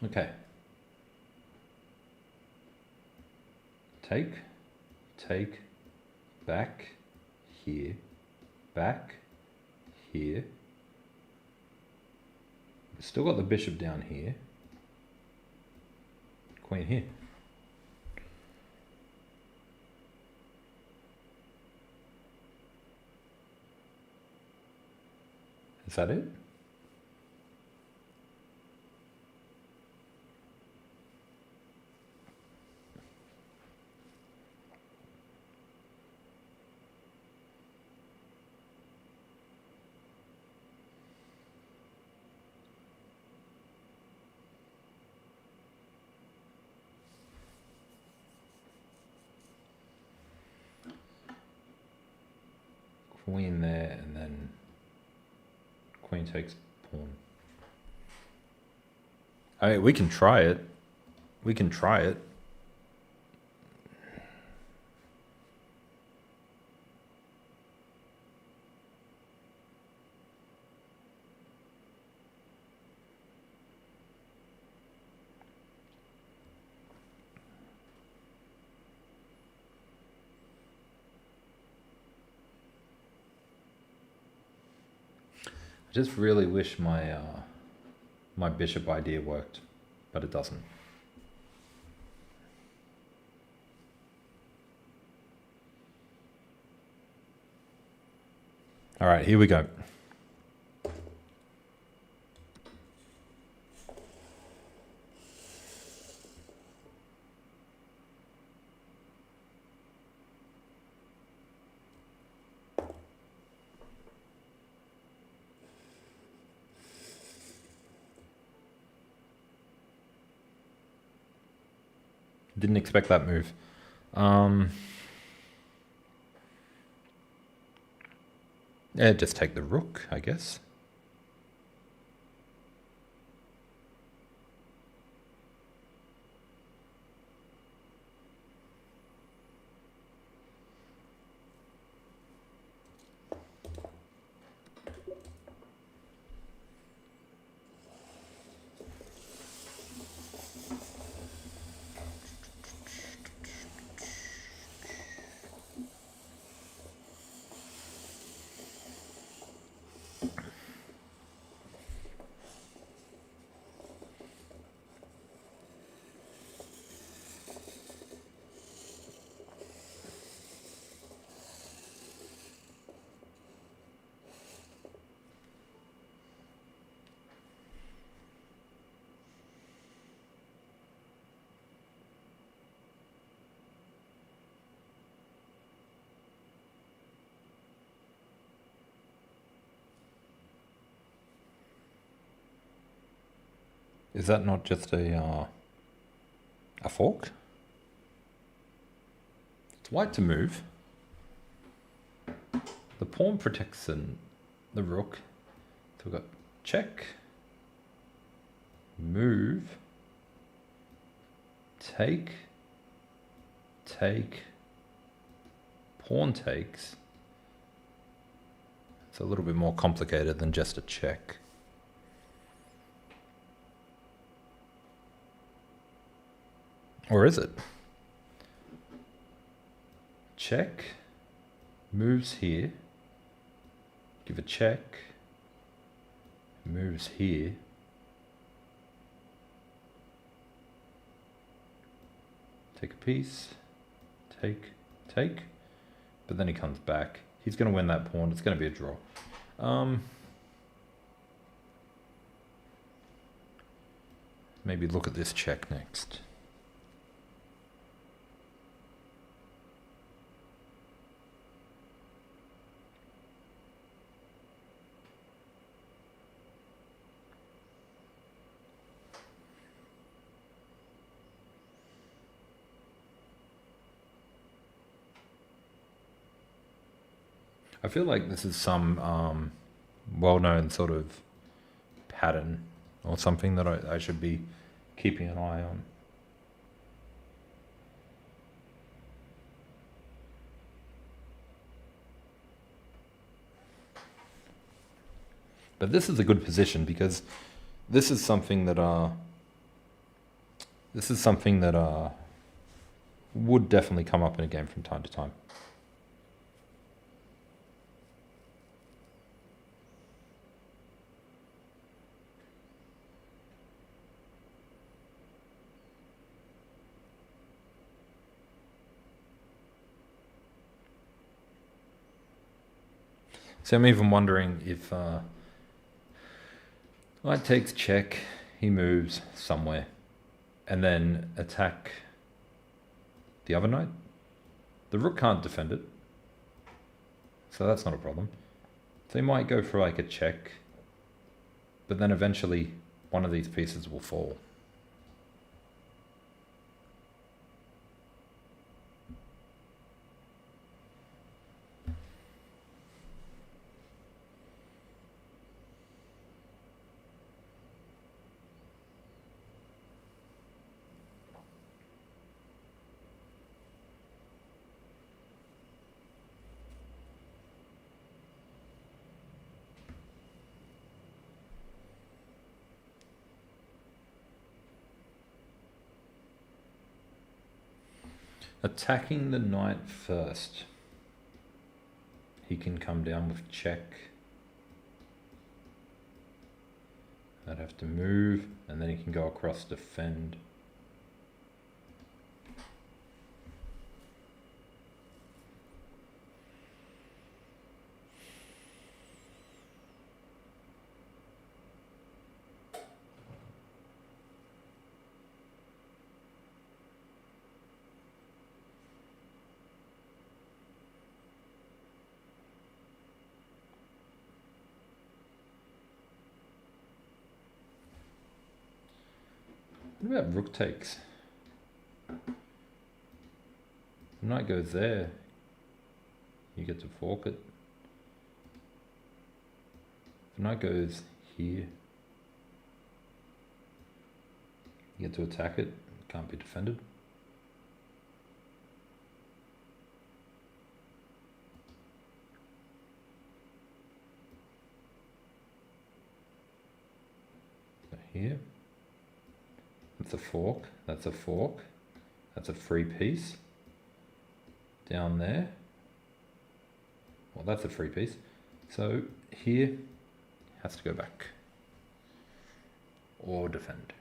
Okay. Take, back, here, We've still got the bishop down here. Queen here. Is that it? Queen there, and then queen takes pawn. I mean, we can try it. We can try it. I just really wish my my bishop idea worked, but it doesn't. All right, here we go. Didn't expect that move. Yeah, just take the rook, I guess. Is that not just a fork? It's white to move. The pawn protects the rook. So we've got check, move, take, take, pawn takes. It's a little bit more complicated than just a check. Or is it? Check, moves here, give a check, moves here, take a piece, take, but then he comes back. He's going to win that pawn. It's going to be a draw. Maybe look at this check next. I feel like this is some well-known sort of pattern or something that I should be keeping an eye on. But this is a good position because this is something that would definitely come up in a game from time to time. So I'm even wondering if knight takes check, he moves somewhere, and then attack the other knight. The rook can't defend it, so that's not a problem. So he might go for like a check, but then eventually one of these pieces will fall. Attacking the knight first. He can come down with check. I'd have to move, and then he can go across, defend. What about rook takes? The knight goes there. You get to fork it. The knight goes here. You get to attack it. It can't be defended. So here. That's a fork, that's a fork, that's a free piece. Down there, well, that's a free piece. So here has to go back or defend.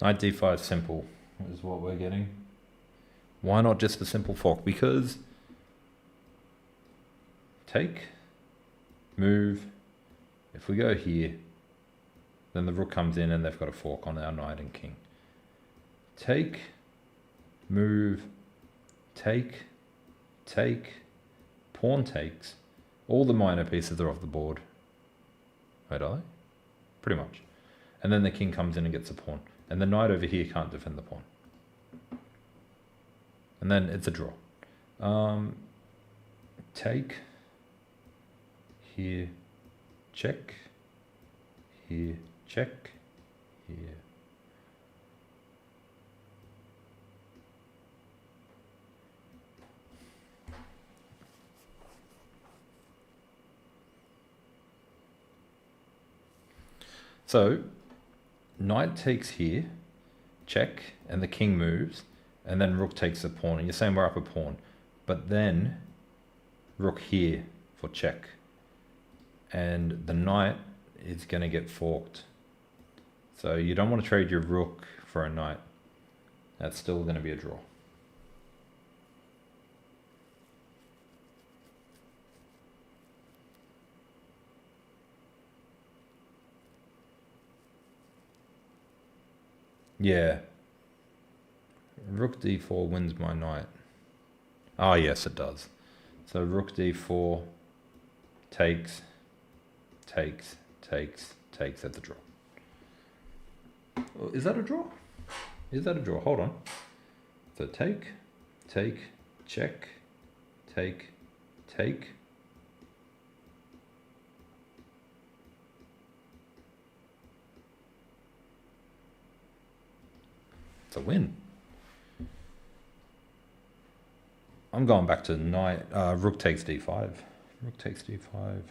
Knight d5 simple is what we're getting. Why not just a simple fork? Because take, move. If we go here, then the rook comes in and they've got a fork on our knight and king. Take, move, take, pawn takes. All the minor pieces are off the board. Wait, are they? Pretty much. And then the king comes in and gets a pawn. And the knight over here can't defend the pawn. And then it's a draw. Take. Here. Check. Here. Check. Here. So, knight takes here, check, and the king moves, and then rook takes the pawn, and you're saying we're up a pawn, but then rook here for check, and the knight is going to get forked. So you don't want to trade your rook for a knight. That's still going to be a draw. Yeah. Rook d4 wins my knight. Ah, yes, it does. So rook d4 takes at the draw. Oh, is that a draw? Is that a draw? Hold on. So take, check, take. It's a win. I'm going back to knight, rook takes d5. Rook takes d5.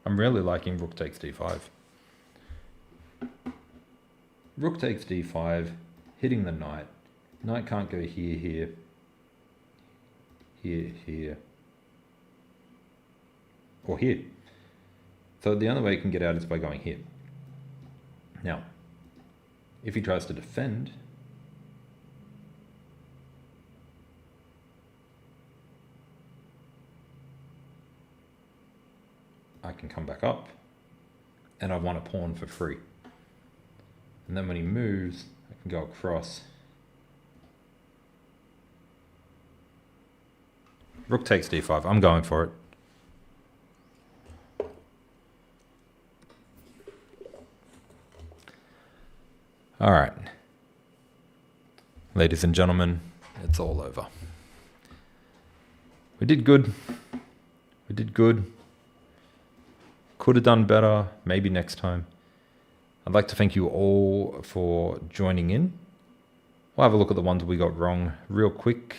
I'm really liking rook takes d5. Rook takes d5, hitting the knight. Knight can't go here, or here. So the only way he can get out is by going here. Now, if he tries to defend, I can come back up, and I want a pawn for free. And then when he moves, I can go across Rook takes d5. I'm going for it. All right. Ladies and gentlemen, it's all over. We did good. We did good. Could have done better. Maybe next time. I'd like to thank you all for joining in. We'll have a look at the ones we got wrong real quick.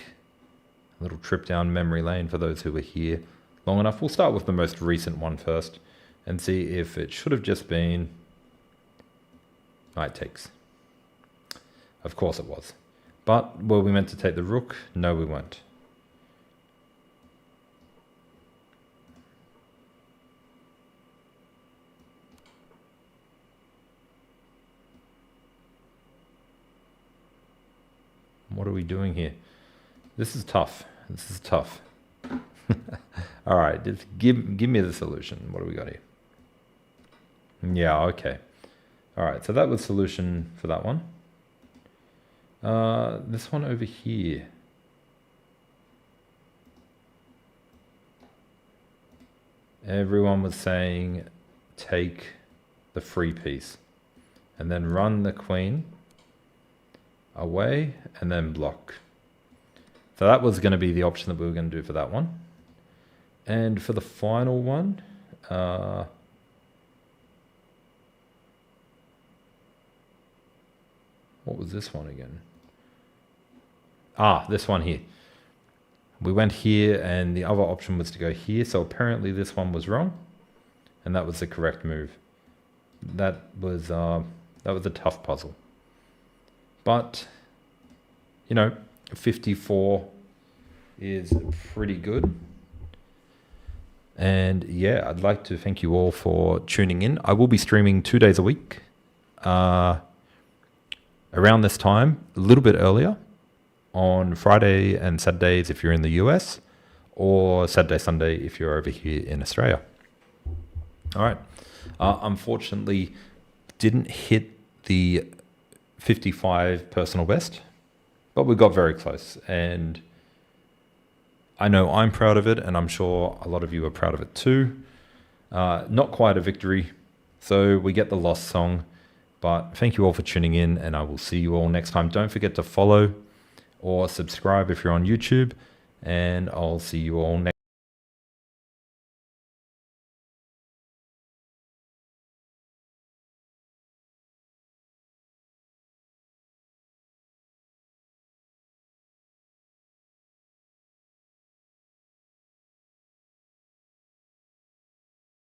A little trip down memory lane for those who were here long enough. We'll start with the most recent one first and see if it should have just been knight takes. Of course it was. But were we meant to take the rook? No, we weren't. What are we doing here? This is tough. This is tough. All right, just give me the solution. What do we got here? Yeah, okay. All right, so that was solution for that one. This one over here. Everyone was saying take the free piece and then run the queen away and then block. So that was going to be the option that we were going to do for that one. And for the final one, what was this one again? This one here. We went here and the other option was to go here. So apparently this one was wrong and that was the correct move. That was a tough puzzle. But, 54 is pretty good. And yeah, I'd like to thank you all for tuning in. I will be streaming 2 days a week. Around this time, a little bit earlier, on Friday and Saturdays if you're in the US, or Saturday, Sunday if you're over here in Australia. All right. Unfortunately, didn't hit the 55 personal best, but we got very close. And I know I'm proud of it, and I'm sure a lot of you are proud of it too. Not quite a victory, so we get the lost song. But thank you all for tuning in, and I will see you all next time. Don't forget to follow or subscribe if you're on YouTube, and I'll see you all next time.